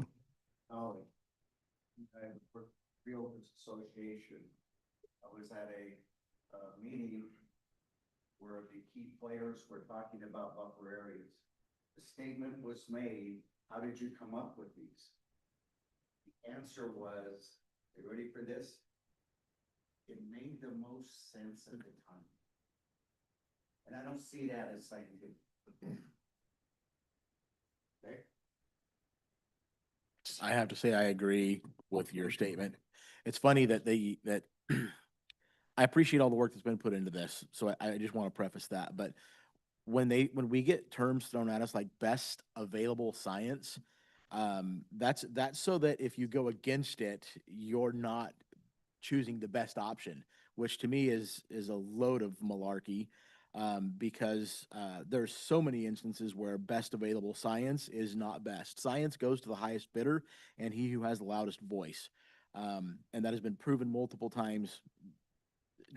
Oh, I have a Realtors Association. I was at a meeting where the key players were talking about buffer areas. The statement was made, how did you come up with these? The answer was, are you ready for this? It made the most sense at the time. And I don't see that as scientific. Okay. I have to say, I agree with your statement. It's funny that I appreciate all the work that's been put into this. So I just want to preface that, but when we get terms thrown at us like best available science, that's so that if you go against it, you're not choosing the best option, which to me is a load of malarkey. Because there's so many instances where best available science is not best. Science goes to the highest bidder and he who has the loudest voice. And that has been proven multiple times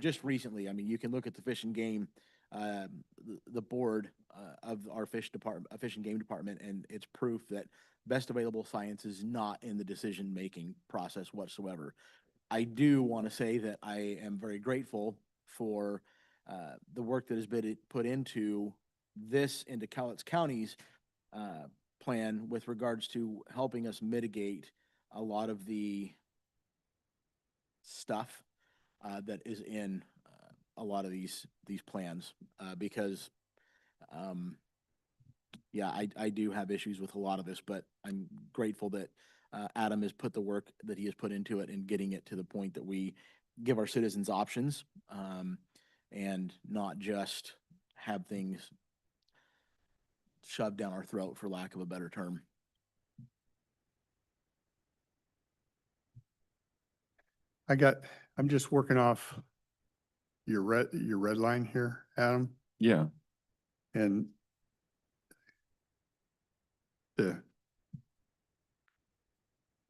just recently. I mean, you can look at the Fish and Game, the board of our fish and game department, and it's proof that best available science is not in the decision-making process whatsoever. I do want to say that I am very grateful for the work that has been put into Cowlitz County's plan with regards to helping us mitigate a lot of the stuff that is in a lot of these plans because yeah, I do have issues with a lot of this, but I'm grateful that Adam has put the work that he has put into it and getting it to the point that we give our citizens options and not just have things shoved down our throat, for lack of a better term. I'm just working off your red line here, Adam. Yeah. And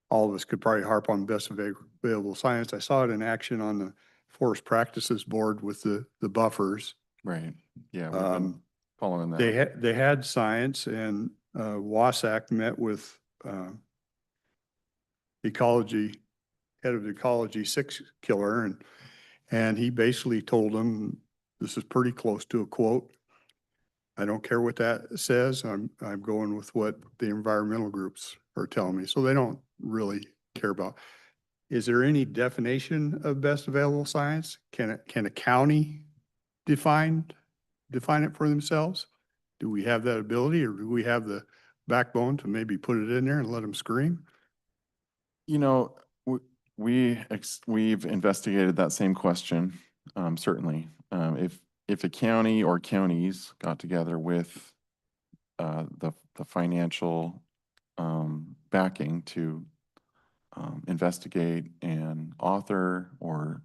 all of us could probably harp on best available science. I saw it in action on the Forest Practices Board with the buffers. Right. Yeah. We've been following that. They had science, and Wasack met with head of ecology 6 killer, and he basically told them, this is pretty close to a quote. I don't care what that says. I'm going with what the environmental groups are telling me. So they don't really care about. Is there any definition of best available science? Can a county define it for themselves? Do we have that ability, or do we have the backbone to maybe put it in there and let them scream? You know, we've investigated that same question, certainly. If a county or counties got together with the financial backing to investigate and author or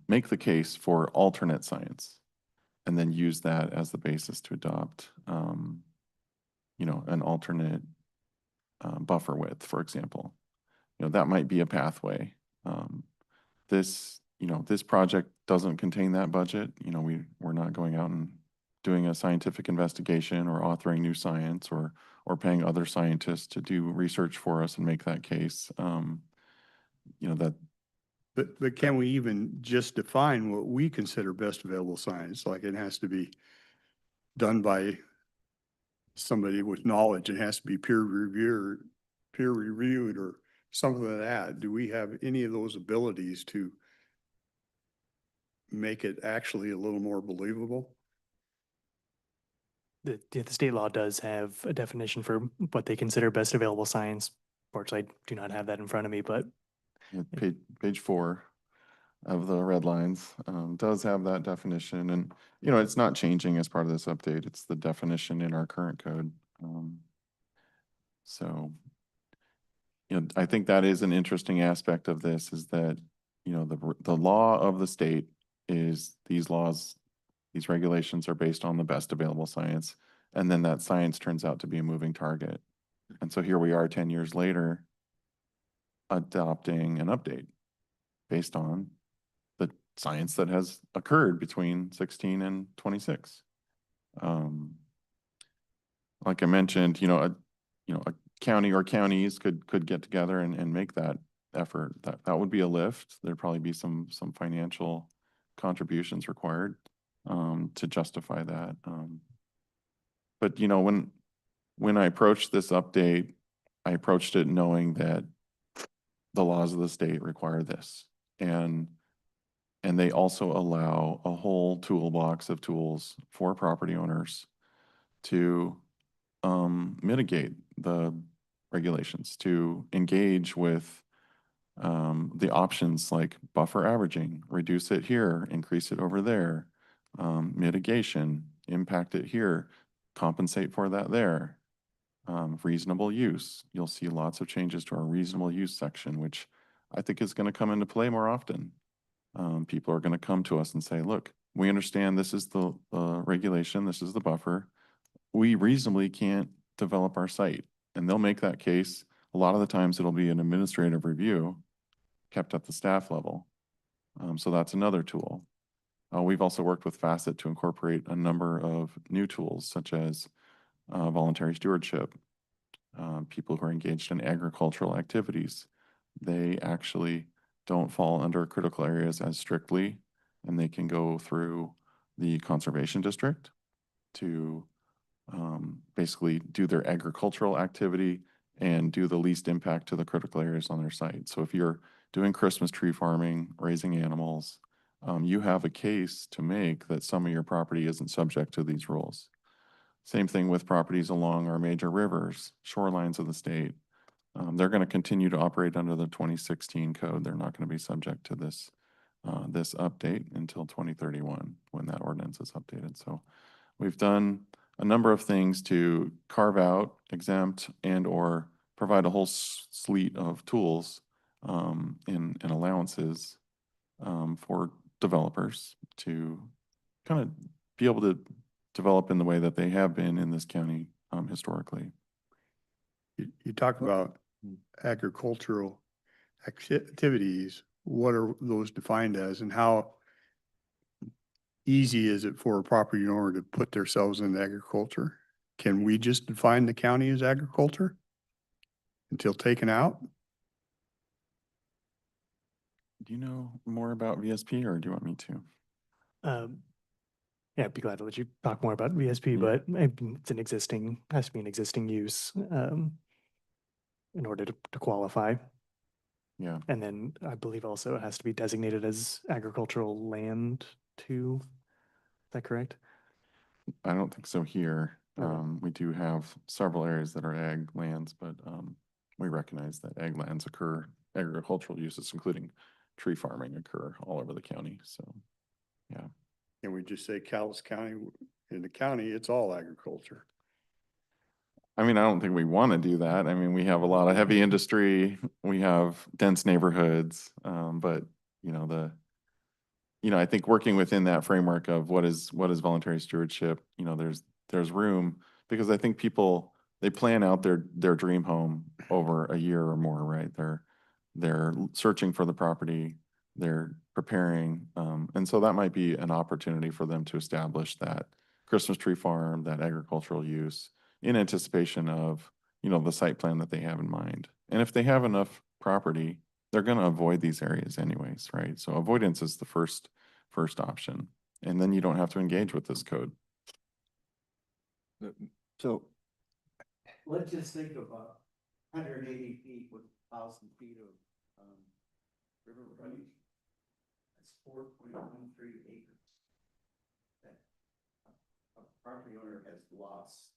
make the case for alternate science, and then use that as the basis to adopt, an alternate buffer width, for example. You know, that might be a pathway. This, you know, this project doesn't contain that budget. You know, we're not going out and doing a scientific investigation or authoring new science or paying other scientists to do research for us and make that case. You know, that But can we even just define what we consider best available science? Like it has to be done by somebody with knowledge. It has to be peer reviewed or something like that. Do we have any of those abilities to make it actually a little more believable? The state law does have a definition for what they consider best available science. Fortunately, I do not have that in front of me, but yeah, page 4 of the red lines does have that definition, and you know, it's not changing as part of this update. It's the definition in our current code. So, you know, I think that is an interesting aspect of this, is that, you know, the law of the state is these laws, these regulations are based on the best available science, and then that science turns out to be a moving target. And so here we are 10 years later, adopting an update based on the science that has occurred between 16 and 26. Like I mentioned, you know, a county or counties could get together and make that effort. That would be a lift. There'd probably be some financial contributions required to justify that. But you know, when I approached this update, I approached it knowing that the laws of the state require this, and they also allow a whole toolbox of tools for property owners to mitigate the regulations, to engage with the options like buffer averaging, reduce it here, increase it over there, mitigation, impact it here, compensate for that there. Reasonable use. You'll see lots of changes to our reasonable use section, which I think is going to come into play more often. People are going to come to us and say, look, we understand this is the regulation, this is the buffer. We reasonably can't develop our site. And they'll make that case. A lot of the times it'll be an administrative review kept at the staff level. So that's another tool. We've also worked with Facet to incorporate a number of new tools, such as voluntary stewardship, people who are engaged in agricultural activities. They actually don't fall under critical areas as strictly, and they can go through the conservation district to basically do their agricultural activity and do the least impact to the critical areas on their site. So if you're doing Christmas tree farming, raising animals, you have a case to make that some of your property isn't subject to these rules. Same thing with properties along our major rivers, shorelines of the state. They're going to continue to operate under the 2016 code. They're not going to be subject to this this update until 2031 when that ordinance is updated. So we've done a number of things to carve out, exempt, and or provide a whole suite of tools and allowances for developers to kind of be able to develop in the way that they have been in this county historically. You talk about agricultural activities. What are those defined as, and how easy is it for a property owner to put themselves into agriculture? Can we just define the county as agriculture until taken out? Do you know more about VSP, or do you want me to? Yeah, I'd be glad to let you talk more about VSP, but it's an existing, has to be an existing use in order to qualify. Yeah. And then I believe also it has to be designated as agricultural land too. Is that correct? I don't think so here. Okay. We do have several areas that are ag lands, but we recognize that ag lands occur, agricultural uses, including tree farming, occur all over the county. So, yeah. Can we just say Cowlitz County, in the county, it's all agriculture? I mean, I don't think we want to do that. I mean, we have a lot of heavy industry, we have dense neighborhoods, but you know, I think working within that framework of what is voluntary stewardship, you know, there's room, because I think people, they plan out their dream home over a year or more, right? They're searching for the property, they're preparing, and so that might be an opportunity for them to establish that Christmas tree farm, that agricultural use in anticipation of, you know, the site plan that they have in mind. And if they have enough property, they're going to avoid these areas anyways, right? So avoidance is the first option. And then you don't have to engage with this code. So Let's just think of 180 feet with 1,000 feet of river frontage. That's 4.13 acres. That a property owner has lost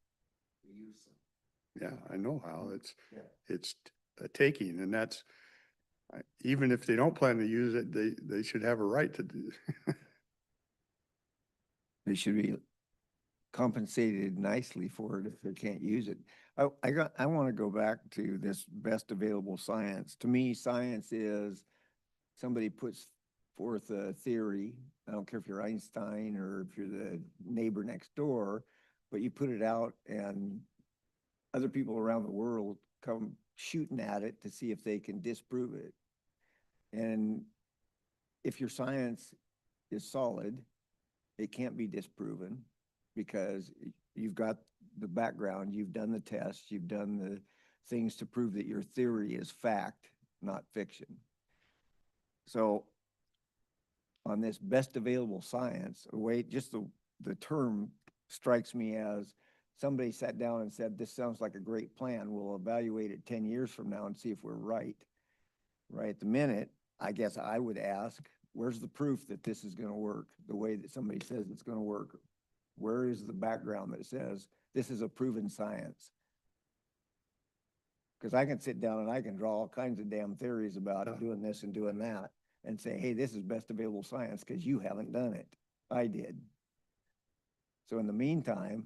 the use of. Yeah, I know how Yeah. it's a taking, and that's, even if they don't plan to use it, they should have a right to do. they should be compensated nicely for it if they can't use it. I want to go back to this best available science. To me, science is somebody puts forth a theory. I don't care if you're Einstein or if you're the neighbor next door, but you put it out and other people around the world come shooting at it to see if they can disprove it. And if your science is solid, it can't be disproven because you've got the background, you've done the tests, you've done the things to prove that your theory is fact, not fiction. So on this best available science, just the term strikes me as somebody sat down and said, this sounds like a great plan. We'll evaluate it 10 years from now and see if we're right. Right at the minute, I guess I would ask, where's the proof that this is going to work the way that somebody says it's going to work? Where is the background that says this is a proven science? Because I can sit down and I can draw all kinds of damn theories about doing this and doing that and say, hey, this is best available science because you haven't done it. I did. So in the meantime,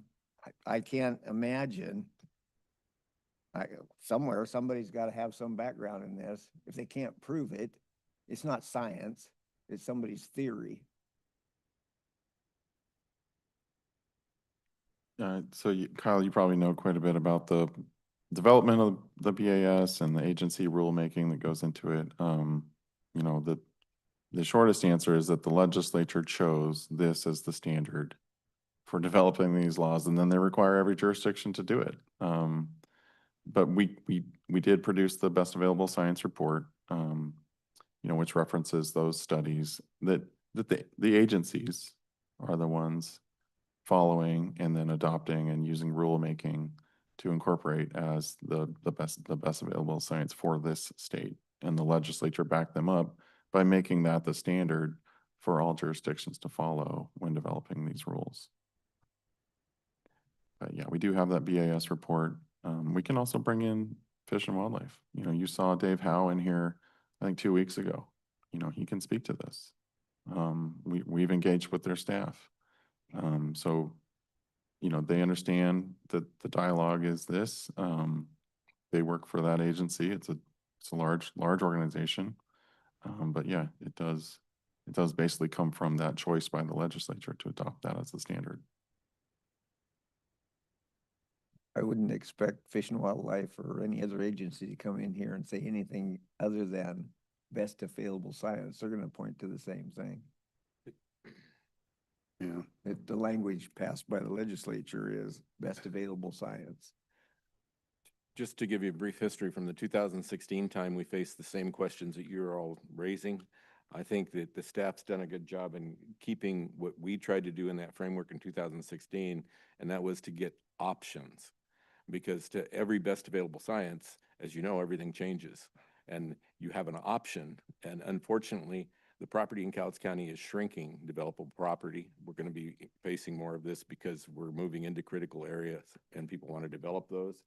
I can't imagine somewhere somebody's got to have some background in this. If they can't prove it, it's not science, it's somebody's theory. Kyle, you probably know quite a bit about the development of the BAS and the agency rulemaking that goes into it. You know, the shortest answer is that the legislature chose this as the standard for developing these laws, and then they require every jurisdiction to do it. But we did produce the best available science report, you know, which references those studies that the agencies are the ones following and then adopting and using rulemaking to incorporate as the best available science for this state. And the legislature backed them up by making that the standard for all jurisdictions to follow when developing these rules. But yeah, we do have that BAS report. We can also bring in Fish and Wildlife. You know, you saw Dave Howe in here, I think 2 weeks ago. You know, he can speak to this. We've engaged with their staff. So, you know, they understand that the dialogue is this. They work for that agency. It's a large organization. But yeah, it does basically come from that choice by the legislature to adopt that as the standard. I wouldn't expect Fish and Wildlife or any other agency to come in here and say anything other than best available science. They're going to point to the same thing. Yeah. The language passed by the legislature is best available science. Just to give you a brief history, from the 2016 time, we faced the same questions that you're all raising. I think that the staff's done a good job in keeping what we tried to do in that framework in 2016, and that was to get options. Because to every best available science, as you know, everything changes, and you have an option. And unfortunately, the property in Cowlitz County is shrinking, developable property. We're going to be facing more of this because we're moving into critical areas and people want to develop those.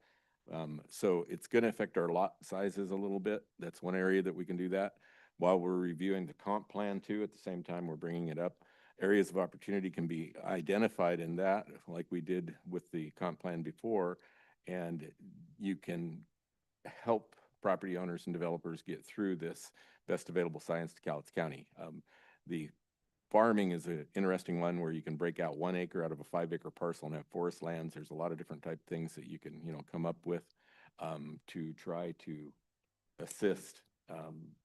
So it's going to affect our lot sizes a little bit. That's one area that we can do that. While we're reviewing the comp plan too, at the same time we're bringing it up. Areas of opportunity can be identified in that, like we did with the comp plan before, and you can help property owners and developers get through this best available science to Cowlitz County. The farming is an interesting one where you can break out 1 acre out of a 5-acre parcel and have forest lands. There's a lot of different type things that you can, come up with to try to assist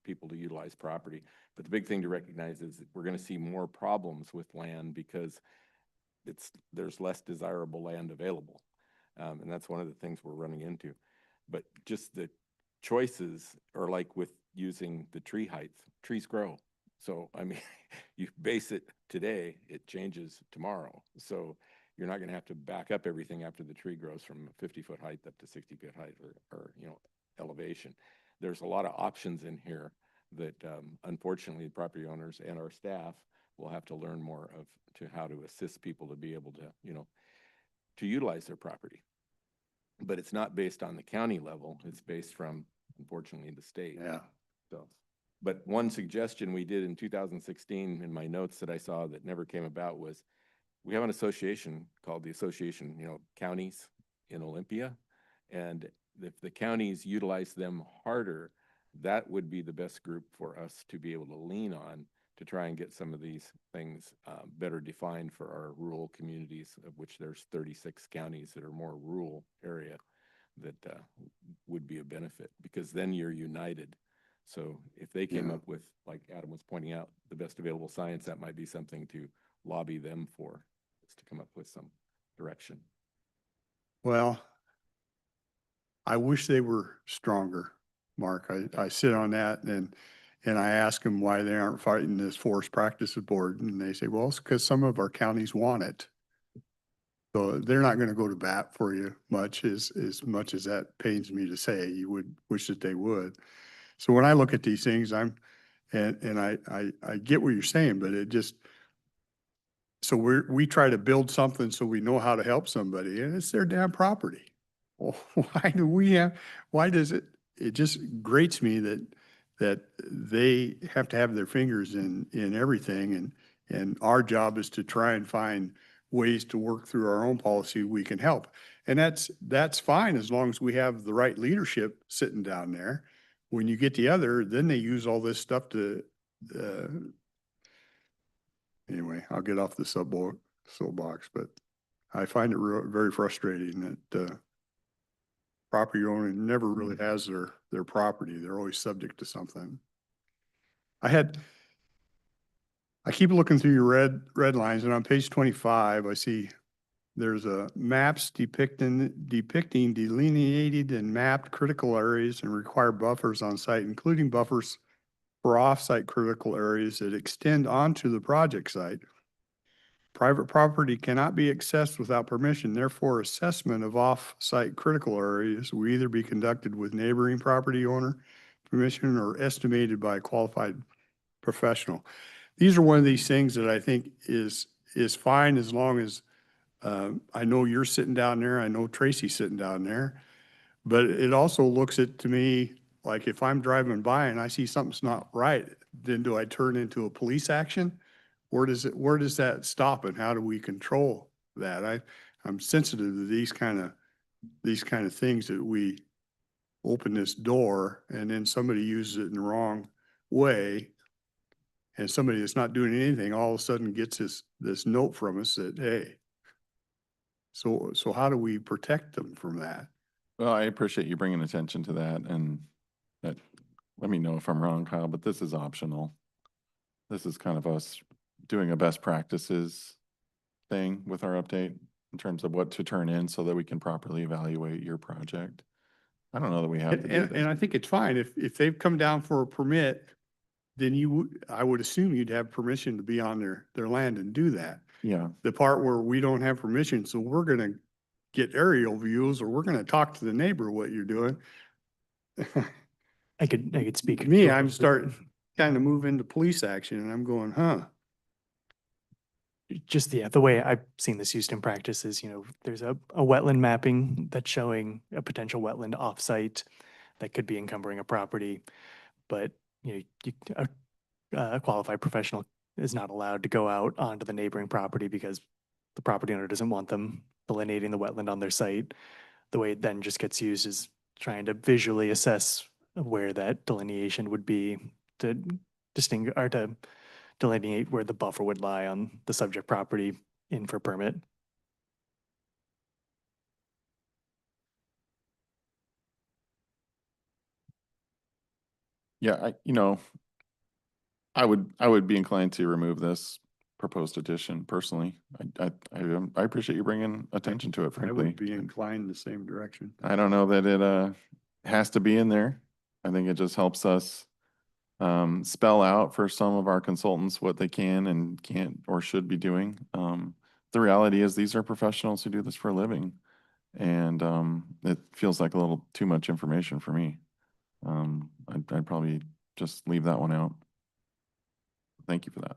people to utilize property. But the big thing to recognize is that we're going to see more problems with land because there's less desirable land available. And that's one of the things we're running into. But just the choices are like with using the tree height. Trees grow. So, I mean, you base it today, it changes tomorrow. So you're not going to have to back up everything after the tree grows from 50-foot height up to 60-foot height or elevation. There's a lot of options in here that unfortunately the property owners and our staff will have to learn more of to how to assist people to be able to, to utilize their property. But it's not based on the county level. It's based from, unfortunately, the state. Yeah. So, but one suggestion we did in 2016 in my notes that I saw that never came about was we have an association called the Association, Counties in Olympia. And if the counties utilize them harder, that would be the best group for us to be able to lean on to try and get some of these things better defined for our rural communities, of which there's 36 counties that are more rural area that would be a benefit, because then you're united. So if they came up with, like Adam was pointing out, the best available science, that might be something to lobby them for, is to come up with some direction. Well, I wish they were stronger, Mark. I sit on that and I ask them why they aren't fighting this forest practices board. And they say, well, it's because some of our counties want it. So they're not going to go to bat for you much as that pains me to say. You would wish that they would. So when I look at these things, I get what you're saying, but it just, so we try to build something so we know how to help somebody, and it's their damn property. Well, why does it just grates me that they have to have their fingers in everything, and our job is to try and find ways to work through our own policy we can help. And that's fine as long as we have the right leadership sitting down there. When you get the other, then they use all this stuff to, anyway, I'll get off the soapbox, but I find it very frustrating that property owner never really has their property. They're always subject to something. I keep looking through your red lines, and on page 25, I see there's a maps depicting delineated and mapped critical areas and require buffers on site, including buffers for off-site critical areas that extend onto the project site. Private property cannot be accessed without permission. Therefore, assessment of off-site critical areas will either be conducted with neighboring property owner permission or estimated by a qualified professional. These are one of these things that I think is fine as long as I know you're sitting down there. I know Tracy's sitting down there. But it also looks to me like if I'm driving by and I see something's not right, then do I turn into a police action? Where does that stop, and how do we control that? I'm sensitive to these kind of things, that we open this door and then somebody uses it in the wrong way. And somebody that's not doing anything all of a sudden gets this note from us that, hey, so how do we protect them from that? Well, I appreciate you bringing attention to that, and that, let me know if I'm wrong, Kyle, but this is optional. This is kind of us doing a best practices thing with our update in terms of what to turn in so that we can properly evaluate your project. I don't know that we have to do And this. I think it's fine. If they've come down for a permit, then I would assume you'd have permission to be on their land and do that. Yeah. The part where we don't have permission, so we're gonna get aerial views, or we're gonna talk to the neighbor what you're doing. I could speak. Me, I'm starting kind of move into police action, and I'm going, huh? Just, yeah, the way I've seen this used in practice is, there's a wetland mapping that's showing a potential wetland offsite that could be encumbering a property. But, a qualified professional is not allowed to go out onto the neighboring property because the property owner doesn't want them delineating the wetland on their site. The way it then just gets used is trying to visually assess where that delineation would be to distinguish or to delineate where the buffer would lie on the subject property in for permit. Yeah, I would be inclined to remove this proposed addition personally. I appreciate you bringing attention to it, I frankly. would be inclined the same direction. I don't know that it has to be in there. I think it just helps us spell out for some of our consultants what they can and can't or should be doing. The reality is these are professionals who do this for a living, and it feels like a little too much information for me. I'd probably just leave that one out. Thank you for that.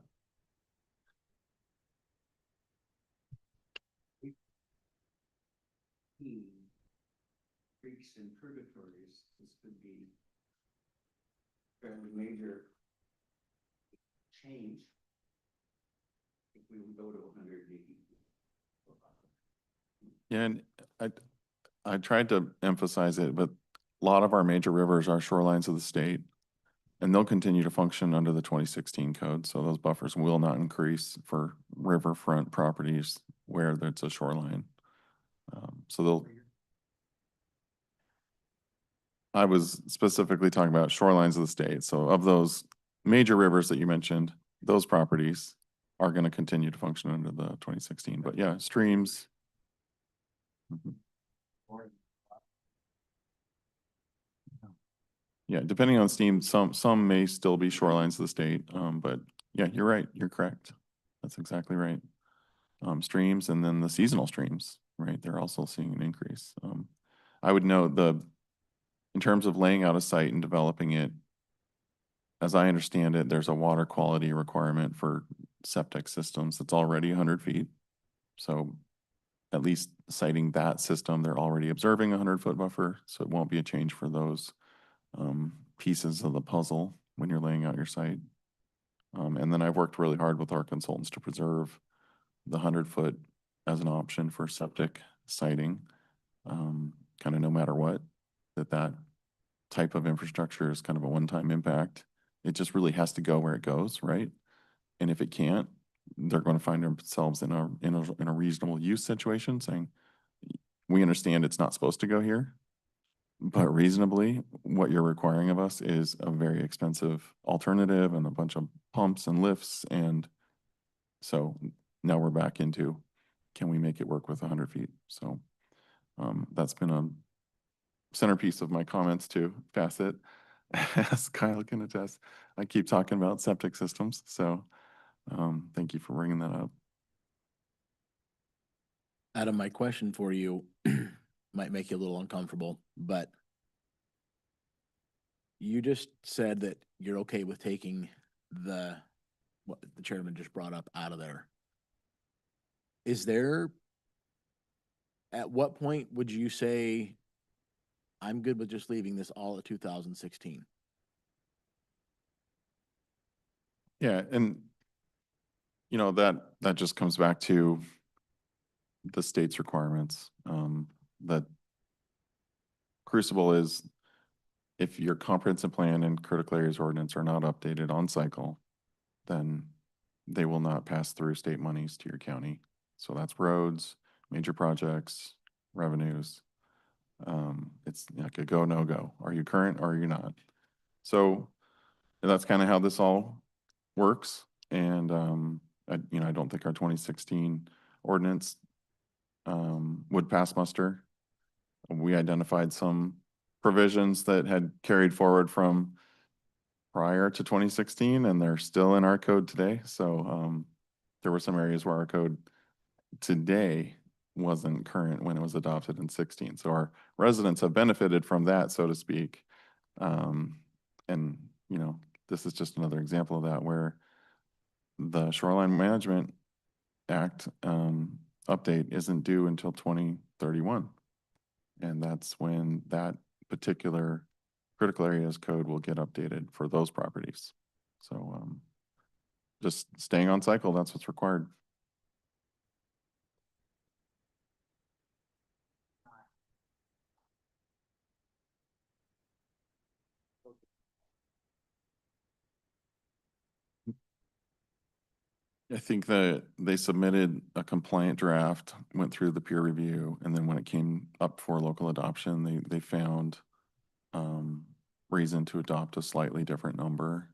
Creeks and tributaries, this could be fairly major change if we would go to 180. Yeah, and I tried to emphasize it, but a lot of our major rivers are shorelines of the state, and they'll continue to function under the 2016 code. So those buffers will not increase for riverfront properties where it's a shoreline. I was specifically talking about shorelines of the state. So of those major rivers that you mentioned, those properties are going to continue to function under the 2016. But yeah, streams. Mhm. Yeah, depending on steam, some may still be shorelines of the state. But yeah, you're right. You're correct. That's exactly right. Streams and then the seasonal streams, right? They're also seeing an increase. I would note in terms of laying out a site and developing it, as I understand it, there's a water quality requirement for septic systems that's already 100 feet. So at least citing that system, they're already observing a 100-foot buffer, so it won't be a change for those pieces of the puzzle when you're laying out your site. And then I've worked really hard with our consultants to preserve the 100-foot as an option for septic siting, kind of no matter what, that type of infrastructure is kind of a one-time impact. It just really has to go where it goes, right? And if it can't, they're going to find themselves in a reasonable use situation saying, we understand it's not supposed to go here, but reasonably, what you're requiring of us is a very expensive alternative and a bunch of pumps and lifts. And so now we're back into, can we make it work with 100 feet? So that's been a centerpiece of my comments to Facet. As Kyle can attest, I keep talking about septic systems. So thank you for bringing that up. Adam, my question for you might make you a little uncomfortable, but you just said that you're okay with taking what the chairman just brought up out of there. At what point would you say, I'm good with just leaving this all at 2016? Yeah, and that just comes back to the state's requirements. That Crucible is, if your comprehensive plan and critical areas ordinance are not updated on cycle, then they will not pass through state monies to your county. So that's roads, major projects, revenues. It's like a go, no go. Are you current or are you not? So that's kind of how this all works. And I don't think our 2016 ordinance would pass muster. We identified some provisions that had carried forward from prior to 2016, and they're still in our code today. So there were some areas where our code today wasn't current when it was adopted in 16. So our residents have benefited from that, so to speak. And this is just another example of that, where the Shoreline Management Act update isn't due until 2031. And that's when that particular critical areas code will get updated for those properties. So just staying on cycle, that's what's required. I think that they submitted a compliant draft, went through the peer review, and then when it came up for local adoption, they found reason to adopt a slightly different number.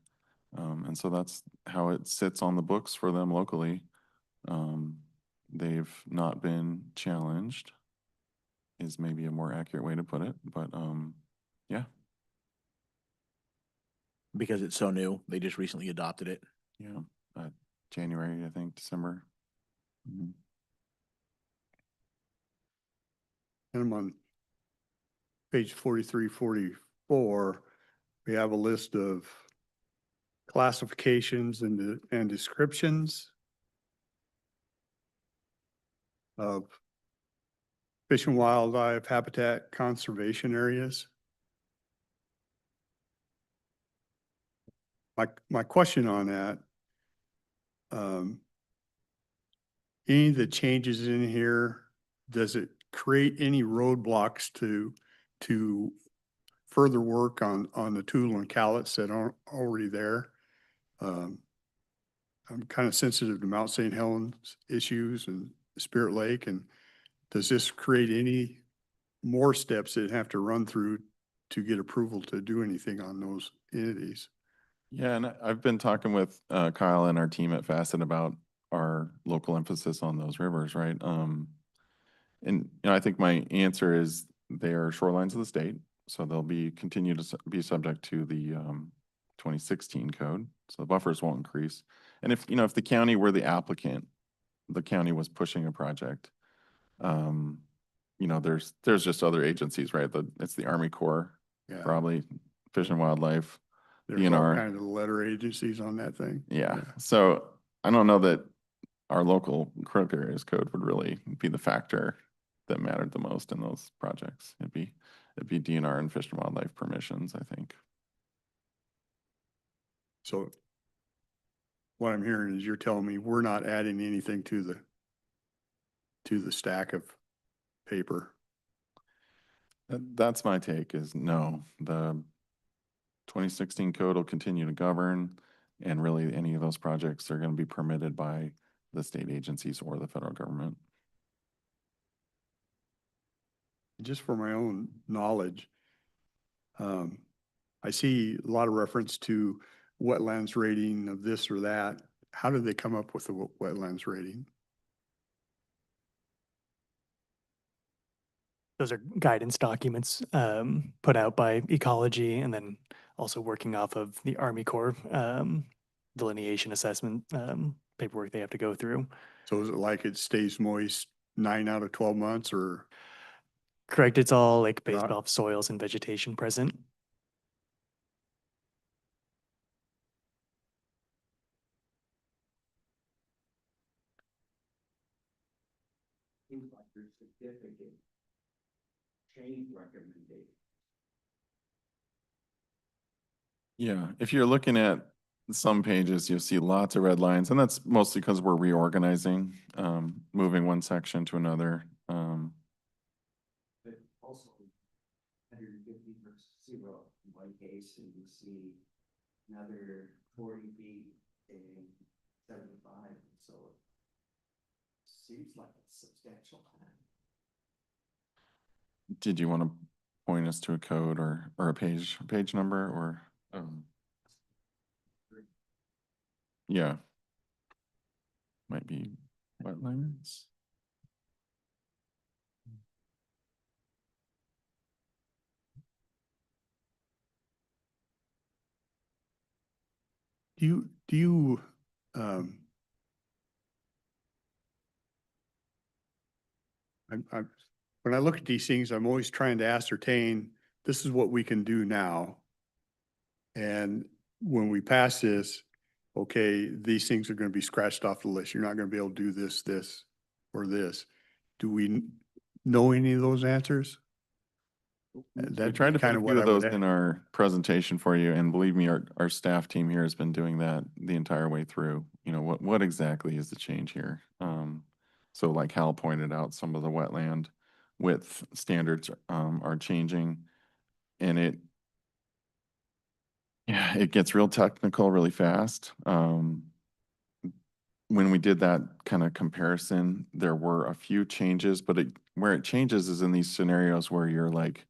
And so that's how it sits on the books for them locally. They've not been challenged, is maybe a more accurate way to put it, but yeah. Because it's so new, they just recently adopted it. Yeah, January, I think, December. Mhm. And I'm on page 43, 44, we have a list of classifications and descriptions of fish and wildlife habitat conservation areas. My question on that, any of the changes in here, does it create any roadblocks to further work on the Tootle and Cowlitz that aren't already there? I'm kind of sensitive to Mount St. Helens issues and Spirit Lake, and does this create any more steps that have to run through to get approval to do anything on those entities? Yeah, and I've been talking with Kyle and our team at Facet about our local emphasis on those rivers, right? And I think my answer is they are shorelines of the state, so they'll continue to be subject to the 2016 code, so the buffers won't increase. And if the county were the applicant, the county was pushing a project, there's just other agencies, right? It's the Army Corps, Yeah. probably Fish and Wildlife, There's all DNR. kind of letter agencies on that thing. Yeah, so I don't know that our local critical areas code would really be the factor that mattered the most in those projects. It'd be DNR and Fish and Wildlife permissions, I think. So what I'm hearing is you're telling me we're not adding anything to the stack of paper. That's my take, is no, the 2016 code will continue to govern, and really any of those projects are going to be permitted by the state agencies or the federal government. Just for my own knowledge, I see a lot of reference to wetlands rating of this or that. How did they come up with the wetlands rating? Those are guidance documents put out by Ecology, and then also working off of the Army Corps delineation assessment paperwork they have to go through. So is it like it stays moist 9 out of 12 months, or? Correct, it's all like based Right. off soils and vegetation present. Seems like there's significant change recommendation. Yeah, if you're looking at some pages, you'll see lots of red lines, and that's mostly because we're reorganizing, moving one section to another. But also 150 versus 0 in one case, and you see another 40 feet and 75, so it seems like it's substantial. Did you want to point us to a code or a page number, or? Yeah. Might be wetlands. Do you, when I look at these things, I'm always trying to ascertain, this is what we can do now. And when we pass this, okay, these things are going to be scratched off the list. You're not going to be able to do this, this, or this. Do we know any of those answers? We tried to put a few of those in our presentation for you, and believe me, our staff team here has been doing that the entire way through. What exactly is the change here? So like Hal pointed out, some of the wetland width standards are changing, and it gets real technical really fast. when we did that kind of comparison, there were a few changes, but where it changes is in these scenarios where you're like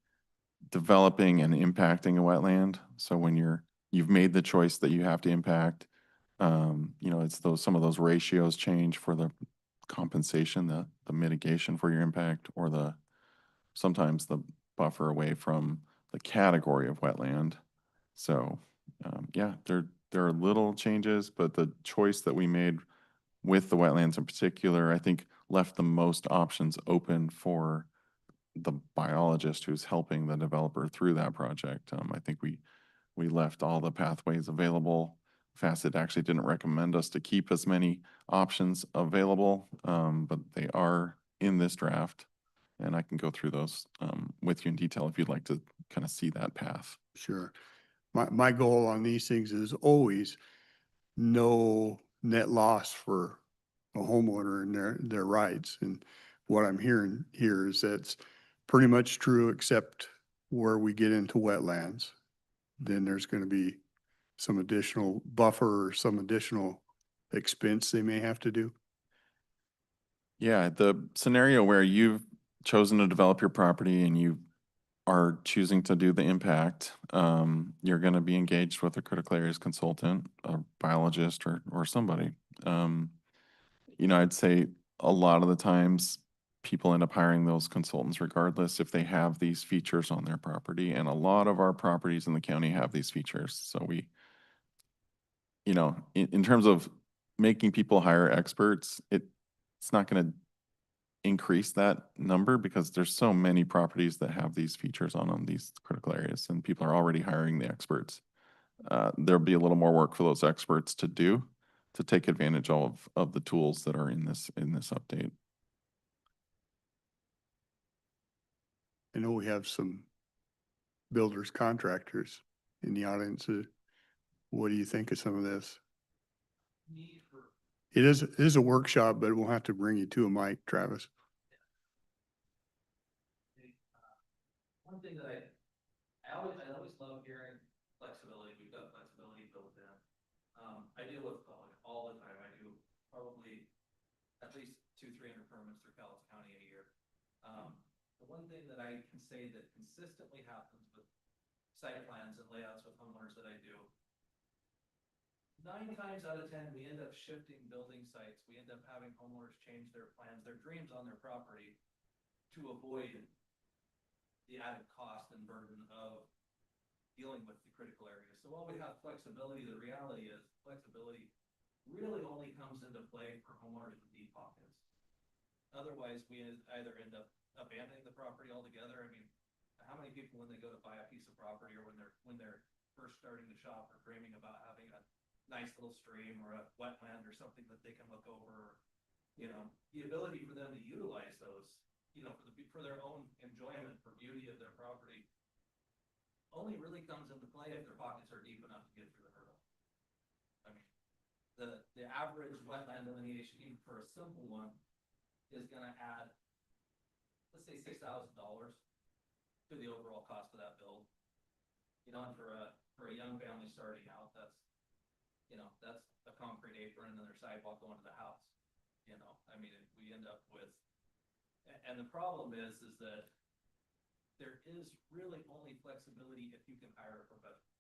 developing and impacting a wetland. So when you've made the choice that you have to impact, it's some of those ratios change for the compensation, the mitigation for your impact, or sometimes the buffer away from the category of wetland. So, yeah, there are little changes, but the choice that we made with the wetlands in particular, I think left the most options open for the biologist who's helping the developer through that project. I think we left all the pathways available. Facet actually didn't recommend us to keep as many options available, but they are in this draft. And I can go through those with you in detail if you'd like to kind of see that path. Sure. My goal on these things is always no net loss for a homeowner and their rights. And what I'm hearing here is that's pretty much true, except where we get into wetlands. Then there's going to be some additional buffer or some additional expense they may have to do. Yeah, the scenario where you've chosen to develop your property and you are choosing to do the impact, you're going to be engaged with a critical areas consultant, a biologist, or somebody. I'd say a lot of the times people end up hiring those consultants regardless if they have these features on their property. And a lot of our properties in the county have these features. So in terms of making people hire experts, it's not going to increase that number because there's so many properties that have these features on them, these critical areas, and people are already hiring the experts. There'll be a little more work for those experts to do to take advantage of the tools that are in this update. I know we have some builders, contractors in the audience. What do you think of some of this? It is a workshop, but we'll have to bring you to a mic, Travis. One thing that I always love hearing flexibility. We've got flexibility built in. I deal with all the time. I do probably at least 200-300 permits through Cowlitz County a year. The one thing that I can say that consistently happens with site plans and layouts with homeowners that I do, 9 times out of 10, we end up shifting building sites. We end up having homeowners change their plans, their dreams on their property to avoid the added cost and burden of dealing with the critical areas. So while we have flexibility, the reality is flexibility really only comes into play for homeowners with deep pockets. Otherwise, we either end up abandoning the property altogether. I mean, how many people when they go to buy a piece of property or when they're first starting to shop are dreaming about having a nice little stream or a wetland or something that they can look over, the ability for them to utilize those, for their own enjoyment, for beauty of their property, only really comes into play if their pockets are deep enough to get through the hurdle. I mean, the average wetland delineation, even for a simple one, is going to add, let's say, $6,000 to the overall cost of that build. And for a young family starting out, that's a concrete apron and then their sidewalk going to the house. I mean, we end up with, and the problem is that there is really only flexibility if you can hire a professional.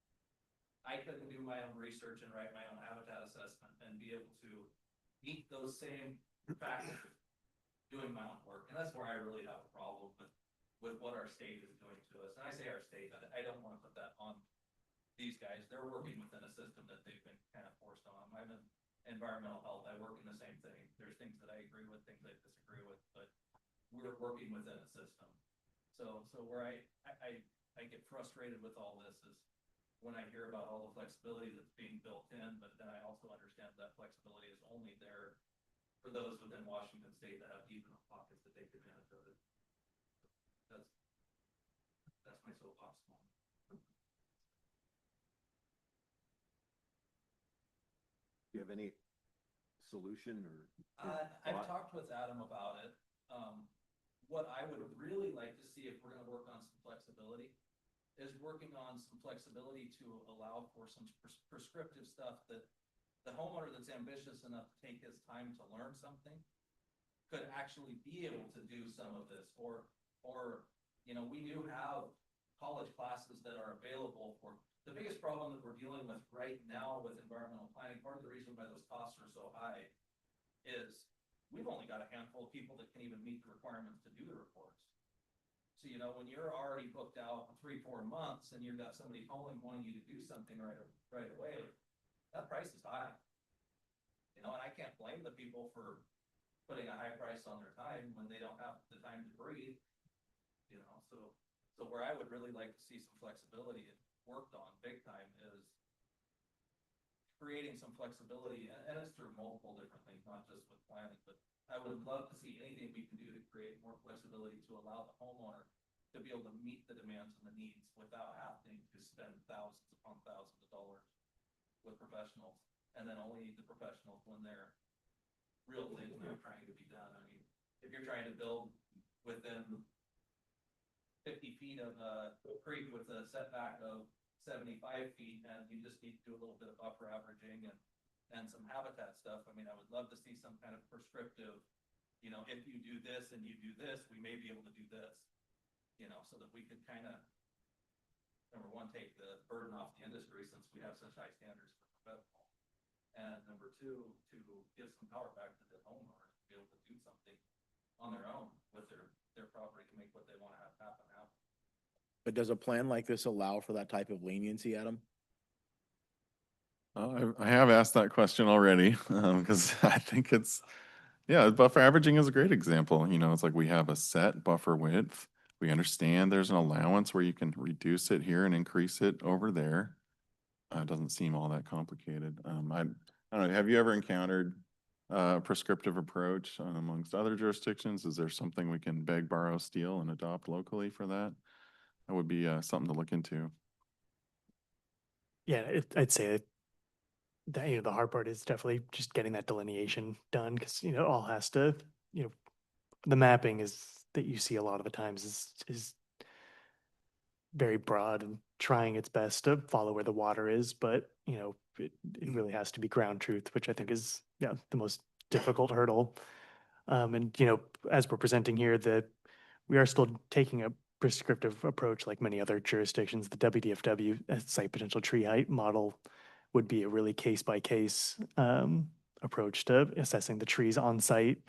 I couldn't do my own research and write my own habitat assessment and be able to meet those same factors doing my own work. And that's where I really have a problem with what our state is doing to us. And I say our state, I don't want to put that on these guys. They're working within a system that they've been kind of forced on. I'm in environmental health. I work in the same thing. There's things that I agree with, things I disagree with, but we're working within a system. So where I get frustrated with all this is when I hear about all the flexibility that's being built in, but then I also understand that flexibility is only there for those within Washington State that have deep enough pockets that they can manage it. That's my soapbox. Do you have any solution or? I've talked with Adam about it. What I would really like to see if we're going to work on some flexibility is working on some flexibility to allow for some prescriptive stuff that the homeowner that's ambitious enough to take his time to learn something could actually be able to do some of this, or, you know, we do have college classes that are available for, the biggest problem that we're dealing with right now with environmental planning, part of the reason why those costs are so high is we've only got a handful of people that can even meet the requirements to do the reports. So, you know, when you're already booked out 3-4 months and you've got somebody calling wanting you to do something right away, that price is high. You know, and I can't blame the people for putting a high price on their time when they don't have the time to breathe. You know, so where I would really like to see some flexibility worked on big time is creating some flexibility, and it's through multiple different things, not just with planning, but I would love to see anything we can do to create more flexibility to allow the homeowner to be able to meet the demands and the needs without having to spend thousands upon thousands of dollars with professionals, and then only the professionals when they're real things that are trying to be done. I mean, if you're trying to build within 50 feet of a creek with a setback of 75 feet, and you just need to do a little bit of buffer averaging and some habitat stuff. I mean, I would love to see some kind of prescriptive, you know, if you do this and you do this, we may be able to do this, you know, so that we could kind of, number one, take the burden off the industry since we have such high standards for professionals. And number two, to give some power back to the homeowner to be able to do something on their own with their property to make what they want to have happen. But does a plan like this allow for that type of leniency, Adam? I have asked that question already, because I think it's, yeah, buffer averaging is a great example. You know, it's like we have a set buffer width. We understand there's an allowance where you can reduce it here and increase it over there. It doesn't seem all that complicated. I don't know, have you ever encountered a prescriptive approach amongst other jurisdictions? Is there something we can beg, borrow, steal, and adopt locally for that? That would be something to look into. Yeah, I'd say that, you know, the hard part is definitely just getting that delineation done, because, you know, it all has to, you know, the mapping is that you see a lot of the times is very broad and trying its best to follow where the water is, but, you know, it really has to be ground truth, which I think is, yeah, the most difficult hurdle. And, you know, as we're presenting here, that we are still taking a prescriptive approach like many other jurisdictions. The WDFW site potential tree height model would be a really case by case approach to assessing the trees on site.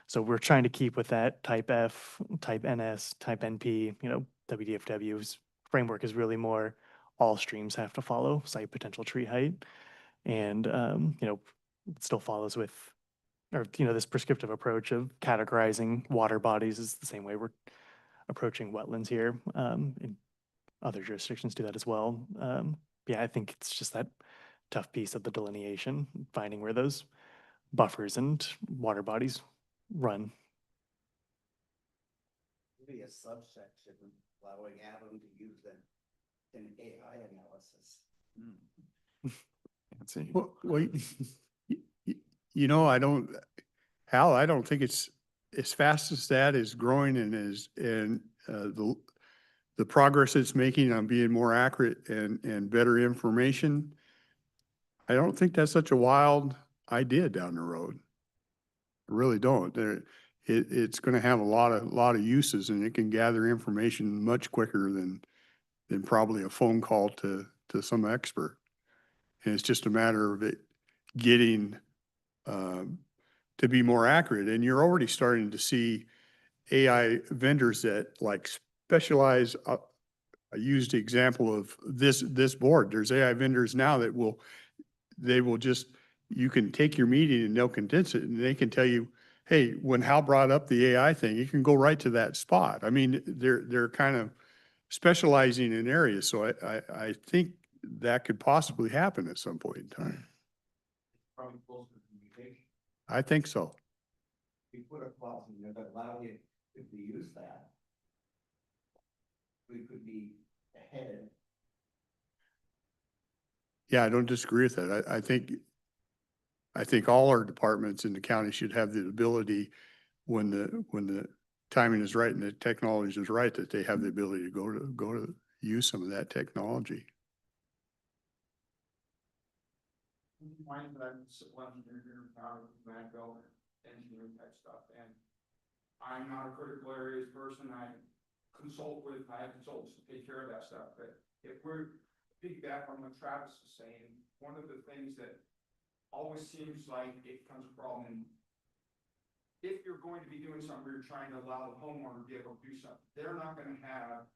So we're trying to keep with that type F, type NS, type NP, you know, WDFW's framework is really more all streams have to follow site potential tree height. And, you know, it still follows with, or, you know, this prescriptive approach of categorizing water bodies is the same way we're approaching wetlands here. And other jurisdictions do that as well. Yeah, I think it's just that tough piece of the delineation, finding where those buffers and water bodies run. Maybe a subsection allowing Adam to use an AI analysis. Let's see. Well, you know, Hal, I don't think it's as fast as that is growing and the progress it's making on being more accurate and better information. I don't think that's such a wild idea down the road. I really don't. It's going to have a lot of uses, and it can gather information much quicker than probably a phone call to some expert. And it's just a matter of it getting to be more accurate. And you're already starting to see AI vendors that like specialize. I used the example of this board. There's AI vendors now that they will just, you can take your meeting and they'll condense it and they can tell you, hey, when Hal brought up the AI thing, you can go right to that spot. I mean, they're kind of specializing in areas. So I think that could possibly happen at some point in time. Probably closer to communication. I think so. We put a clause in there that allowed it, if we use that, we could be ahead. Yeah, I don't disagree with that. I think all our departments in the county should have the ability when the timing is right and the technology is right, that they have the ability to go to use some of that technology. Mine, but I'm civil engineer, land development, engineering type stuff, and I'm not a critical areas person. I have consultants to take care of that stuff, but if we're piggyback on what Travis is saying, one of the things that always seems like it becomes a problem, and if you're going to be doing something, where you're trying to allow the homeowner to be able to do something, they're not gonna have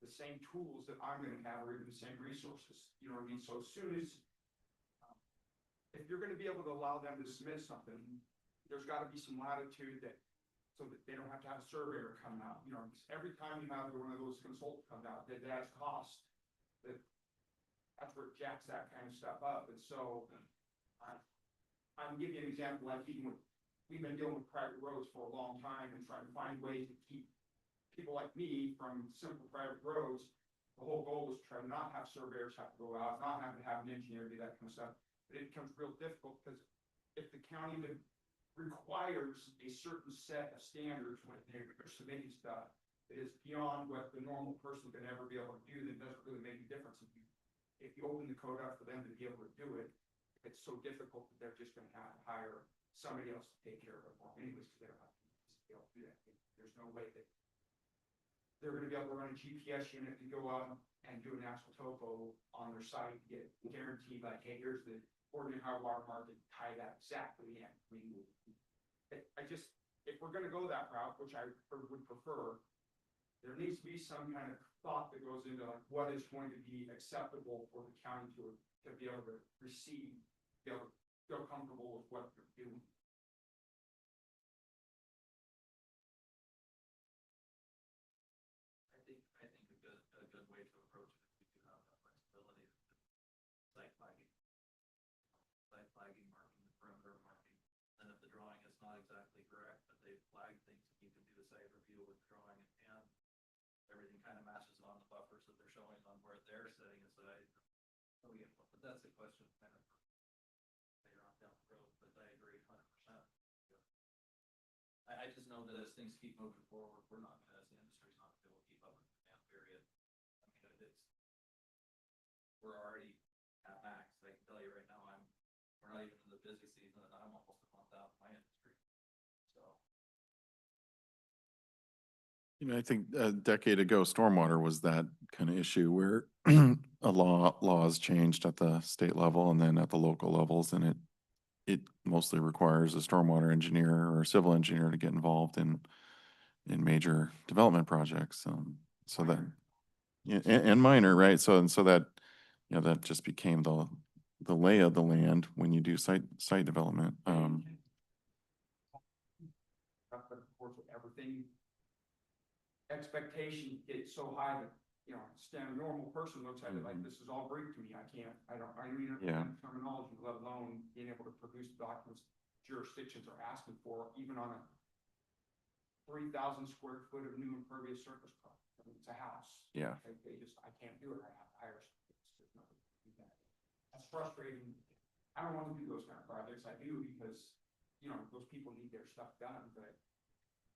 the same tools that I'm gonna have, or even the same resources, you know what I mean? So as soon as, if you're gonna be able to allow them to submit something, there's gotta be some latitude that, so that they don't have to have a surveyor come out, you know, 'cause every time you have one of those consultants come out, that adds cost. That's where it jacks that kind of stuff up, and so, I'm giving you an example, like even with, we've been dealing with private roads for a long time and trying to find ways to keep people like me from simple private roads. The whole goal was to try to not have surveyors have to go out, not having to have an engineer do that kind of stuff. But it becomes real difficult because if the county requires a certain set of standards when they're submitting stuff that is beyond what the normal person can ever be able to do, that doesn't really make a difference. If you open the code up for them to be able to do it, it's so difficult that they're just gonna have to hire somebody else to take care of it for them anyways, because they don't have to be able to do that. There's no way that they're gonna be able to run a GPS unit and go out and do an actual topo on their site, get guaranteed like, hey, here's the ordinary high water mark, and tie that exactly in. I mean, if we're gonna go that route, which I would prefer, there needs to be some kind of thought that goes into like what is going to be acceptable for the county to be able to receive, be able to feel comfortable with what they're doing. I think a good way to approach it, if we do have that flexibility, site flagging, marking the perimeter marking, and if the drawing is not exactly correct, but they flag things, you can do a site review with the drawing and everything kind of matches on the buffers that they're showing on where they're setting aside. So yeah, but that's a question kind of later on down the road, but I agree 100%. I just know that as things keep moving forward, we're not gonna, as the industry's not gonna be able to keep up with the demand, period. I mean, we're already at max. I can tell you right now, we're not even in the busy season, and I'm almost a month out in my industry. So. You know, I think a decade ago, stormwater was that kind of issue where laws changed at the state level and then at the local levels, and it mostly requires a stormwater engineer or a civil engineer to get involved in major development projects. So that, yeah, and minor, right? So that, you know, that just became the lay of the land when you do site development. But of course, with everything, expectations get so high that, you know, a normal person looks at it like, this is all Greek to me. I don't even understand terminology, let alone being able to produce documents jurisdictions are asking for, even on a 3,000 square foot of new impervious surface product. I mean, it's a house. Yeah. I can't do it. I have to hire somebody to do that. That's frustrating. I don't want to do those kind of projects. I do because, you know, those people need their stuff done, but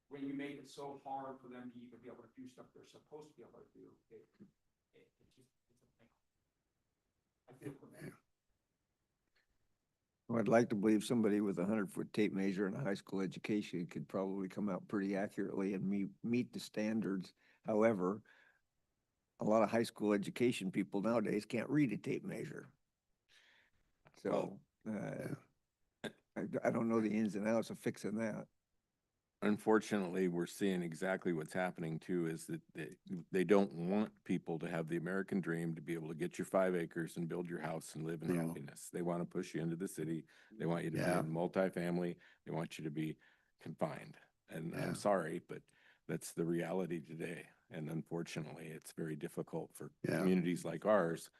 when you make it so hard for them to even be able to do stuff they're supposed to be able to do, it's a thing. I feel for them. Well, I'd like to believe somebody with a 100-foot tape measure and a high school education could probably come out pretty accurately and meet the standards. However, a lot of high school education people nowadays can't read a tape measure. So I don't know the ins and outs of fixing that. Unfortunately, we're seeing exactly what's happening too, is that they don't want people to have the American dream to be able to get your 5 acres and build your house and live in happiness. They want to push you into the city. They want you to be in multifamily. They want you to be confined. And I'm sorry, but that's the reality today. And unfortunately, it's very difficult for communities like ours,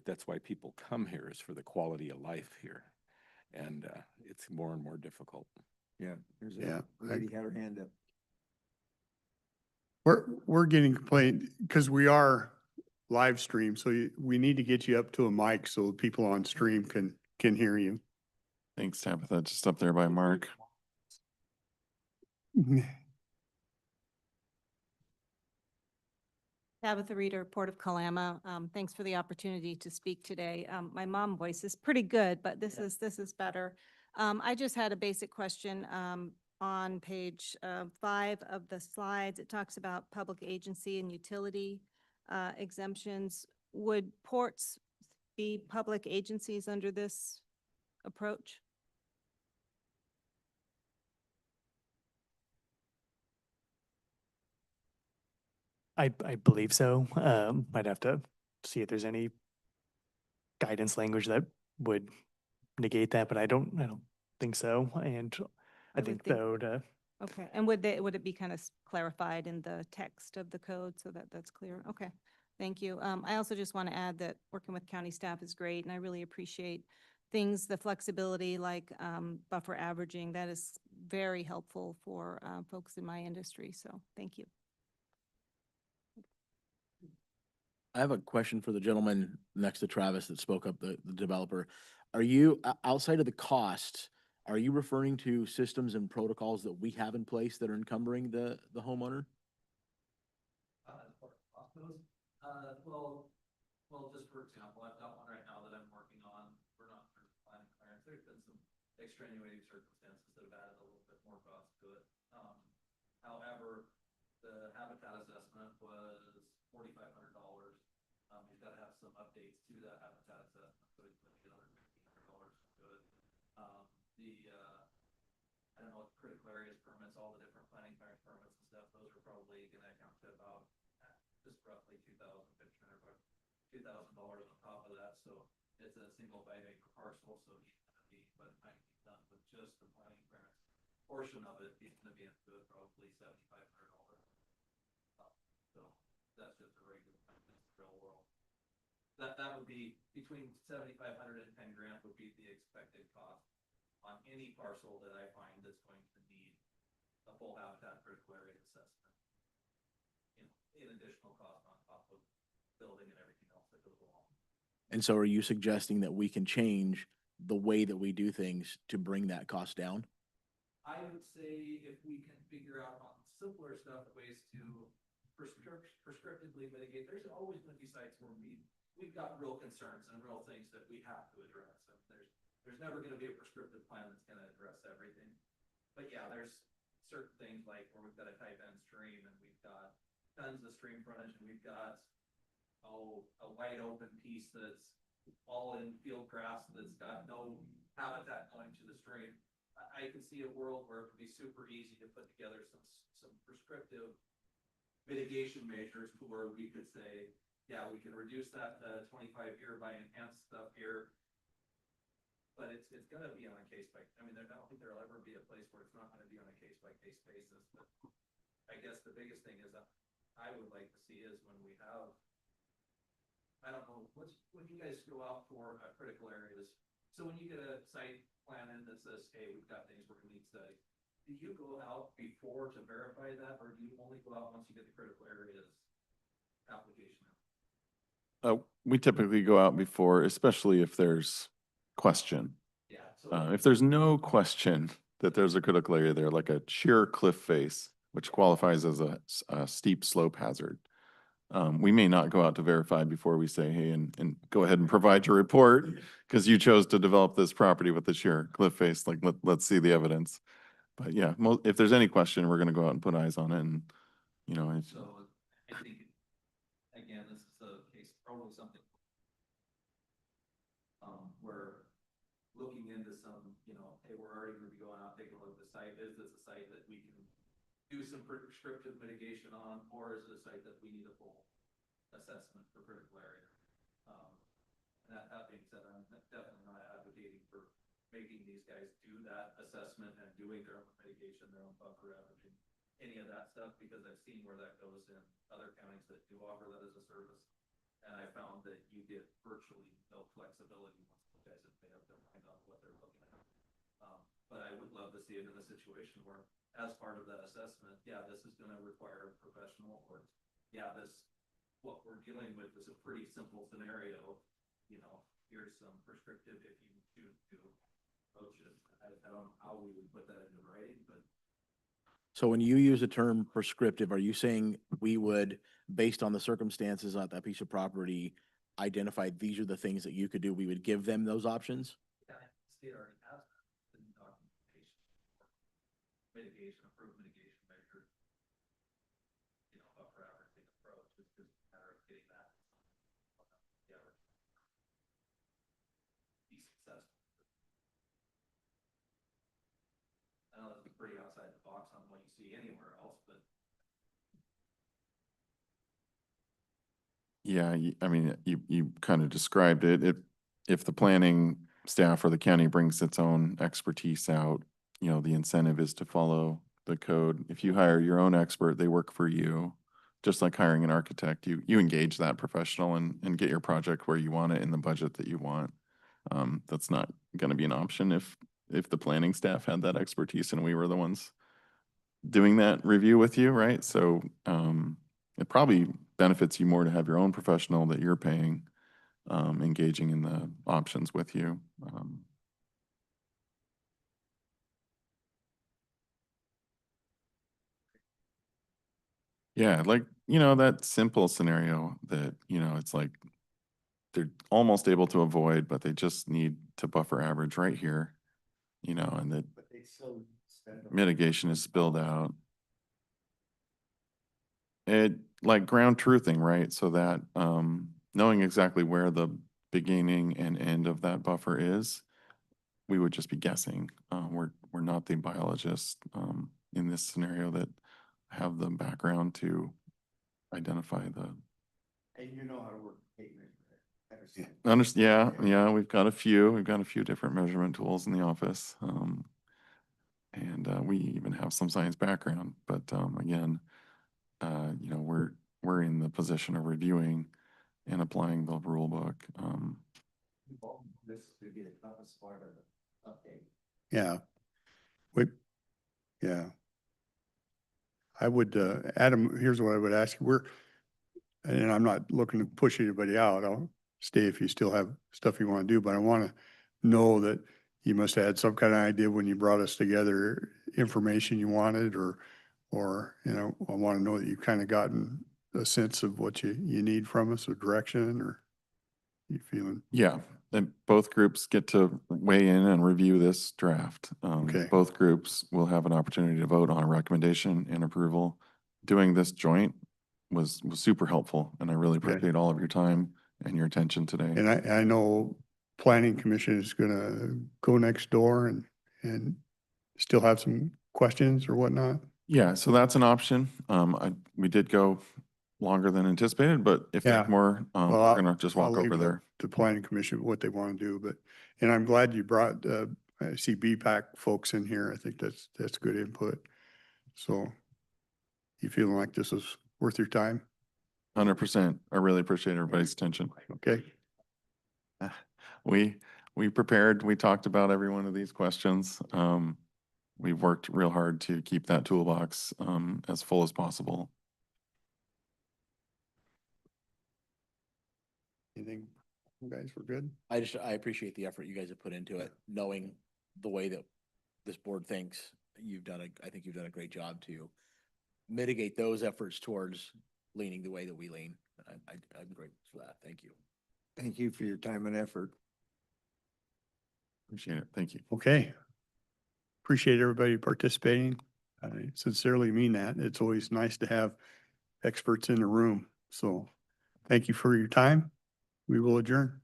that's why people come here, is for the quality of life here. And it's more and more difficult. Yeah, there's a lady had her hand up. We're getting complaint because we are live stream, so we need to get you up to a mic so people on stream can hear you. Thanks, Tabitha. Just up there by Mark. Tabitha Reeder, Port of Kalama. Thanks for the opportunity to speak today. My mom voice is pretty good, but this is better. I just had a basic question. On page 5 of the slides, it talks about public agency and utility exemptions. Would ports be public agencies under this approach? I believe so. I'd have to see if there's any guidance language that would negate that, but I don't think so. And I would think think- though to Okay, and would it be kind of clarified in the text of the code so that that's clear? Okay, thank you. I also just want to add that working with county staff is great, and I really appreciate the flexibility like buffer averaging. That is very helpful for folks in my industry, so thank you. I have a question for the gentleman next to Travis that spoke up, the developer. Are you, outside of the cost, are you referring to systems and protocols that we have in place that are encumbering the homeowner? Well, just for example, I've got one right now that I'm working on. We're not for planning clearance. There's been some extenuating circumstances that have added a little bit more cost to it. However, the habitat assessment was $4,500. We've got to have some updates to that habitat assessment, so it's going to get another $1,500 to it. I don't know what critical areas permits, all the different planning clearance permits and stuff, those are probably going to account to about just roughly $2,000 on top of that. So it's a single 5-acre parcel, so he's going to be, but I can be done with just the planning clearance portion of it. He's going to be into it probably $7,500. So that's just a regular real world. That would be between $7,500 and $10,000 would be the expected cost on any parcel that I find that's going to need a full habitat critical area assessment. In additional cost on top of building and everything else that goes along. And so are you suggesting that we can change the way that we do things to bring that cost down? I would say if we can figure out on simpler stuff, ways to prescriptively mitigate, there's always going to be sites where we've got real concerns and real things that we have to address. And there's never going to be a prescriptive plan that's going to address everything. But yeah, there's certain things like where we've got a type N stream and we've got tons of stream frontage and we've got a wide open piece that's all in field grass that's got no habitat going to the stream. I can see a world where it would be super easy to put together some prescriptive mitigation measures to where we could say, yeah, we can reduce that 25 here by enhanced stuff here. But it's going to be on a case by, I mean, I don't think there'll ever be a place where it's not going to be on a case by case basis. But I guess the biggest thing is that I would like to see is when we have, I don't know, when you guys go out for critical areas. So when you get a site plan in that says, hey, we've got things we're going to need study, do you go out before to verify that, or do you only go out once you get the critical areas application out? We typically go out before, especially if there's question. Yeah. So If there's no question that there's a critical area there, like a sheer cliff face, which qualifies as a steep slope hazard, we may not go out to verify before we say, hey, and go ahead and provide your report because you chose to develop this property with the sheer cliff face. Like, let's see the evidence. But yeah, if there's any question, we're going to go out and put eyes on it. And, So I think, again, this is a case, probably something we're looking into some, hey, we're already going to be going out, taking a look at the site. Is this a site that we can do some prescriptive mitigation on, or is it a site that we need a full assessment for critical area? And that being said, I'm definitely not advocating for making these guys do that assessment and doing their own mitigation, their own buffer averaging, any of that stuff, because I've seen where that goes in other counties that do offer that as a service. And I found that you get virtually no flexibility once the guys have made up their mind on what they're looking at. But I would love to see it in a situation where, as part of that assessment, yeah, this is going to require a professional, or yeah, what we're dealing with is a pretty simple scenario. Here's some prescriptive if you choose to approach it. I don't know how we would put that into writing, but So when you use the term prescriptive, are you saying we would, based on the circumstances on that piece of property, identify these are the things that you could do? We would give them those options? Yeah, the state already has that in documentation. Mitigation, approved mitigation measures. You know, buffer averaging approach, it's just a matter of getting that. Yeah. Be successful. I know that's pretty outside the box on what you see anywhere else, but Yeah, I mean, you kind of described it. If the planning staff or the county brings its own expertise out, you know, the incentive is to follow the code. If you hire your own expert, they work for you. Just like hiring an architect, you engage that professional and get your project where you want it in the budget that you want. That's not gonna be an option if the planning staff had that expertise and we were the ones doing that review with you, right? So, it probably benefits you more to have your own professional that you're paying, engaging in the options with you. Yeah, like, you know, that simple scenario that, you know, it's like they're almost able to avoid, but they just need to buffer average right here, you know, and that mitigation is spilled out. It, like ground truthing, right? So that, knowing exactly where the beginning and end of that buffer is, we would just be guessing. We're not the biologists, in this scenario that have the background to identify the. And you know how to work tape measure. Yeah, we've got a few different measurement tools in the office. And we even have some science background, but again, you know, we're in the position of reviewing and applying the rule book. This would be the toughest part of the update. Yeah. Yeah. I would, Adam, here's what I would ask you. And I'm not looking to push anybody out. I'll stay if you still have stuff you want to do, but I want to know that you must have had some kind of idea when you brought us together, information you wanted, or, you know, I want to know that you've kind of gotten a sense of what you need from us, or direction, or you feeling. Yeah, and both groups get to weigh in and review this draft. Okay. Both groups will have an opportunity to vote on a recommendation and approval. Doing this joint was super helpful, and I really Okay. appreciate all of your time and your attention today. And I know planning commission is gonna go next door and still have some questions or whatnot. Yeah, so that's an option. We did go longer than anticipated, but if Yeah. there's more, Well, we're gonna just I'll walk leave over it up there. to planning commission, what they want to do, and I'm glad you brought, I see BPAC folks in here. I think that's good input. So you feeling like this is worth your time? 100%. I really appreciate everybody's attention. Okay. We prepared, we talked about every one of these questions. We've worked real hard to keep that toolbox, as full as possible. Anything, you guys were good? I appreciate the effort you guys have put into it, knowing the way that this board thinks. I think you've done a great job to mitigate those efforts towards leaning the way that we lean. I'm grateful for that. Thank you. Thank you for your time and effort. Appreciate it. Thank you. Okay. Appreciate everybody participating. I sincerely mean that. It's always nice to have experts in the room. So thank you for your time. We will adjourn.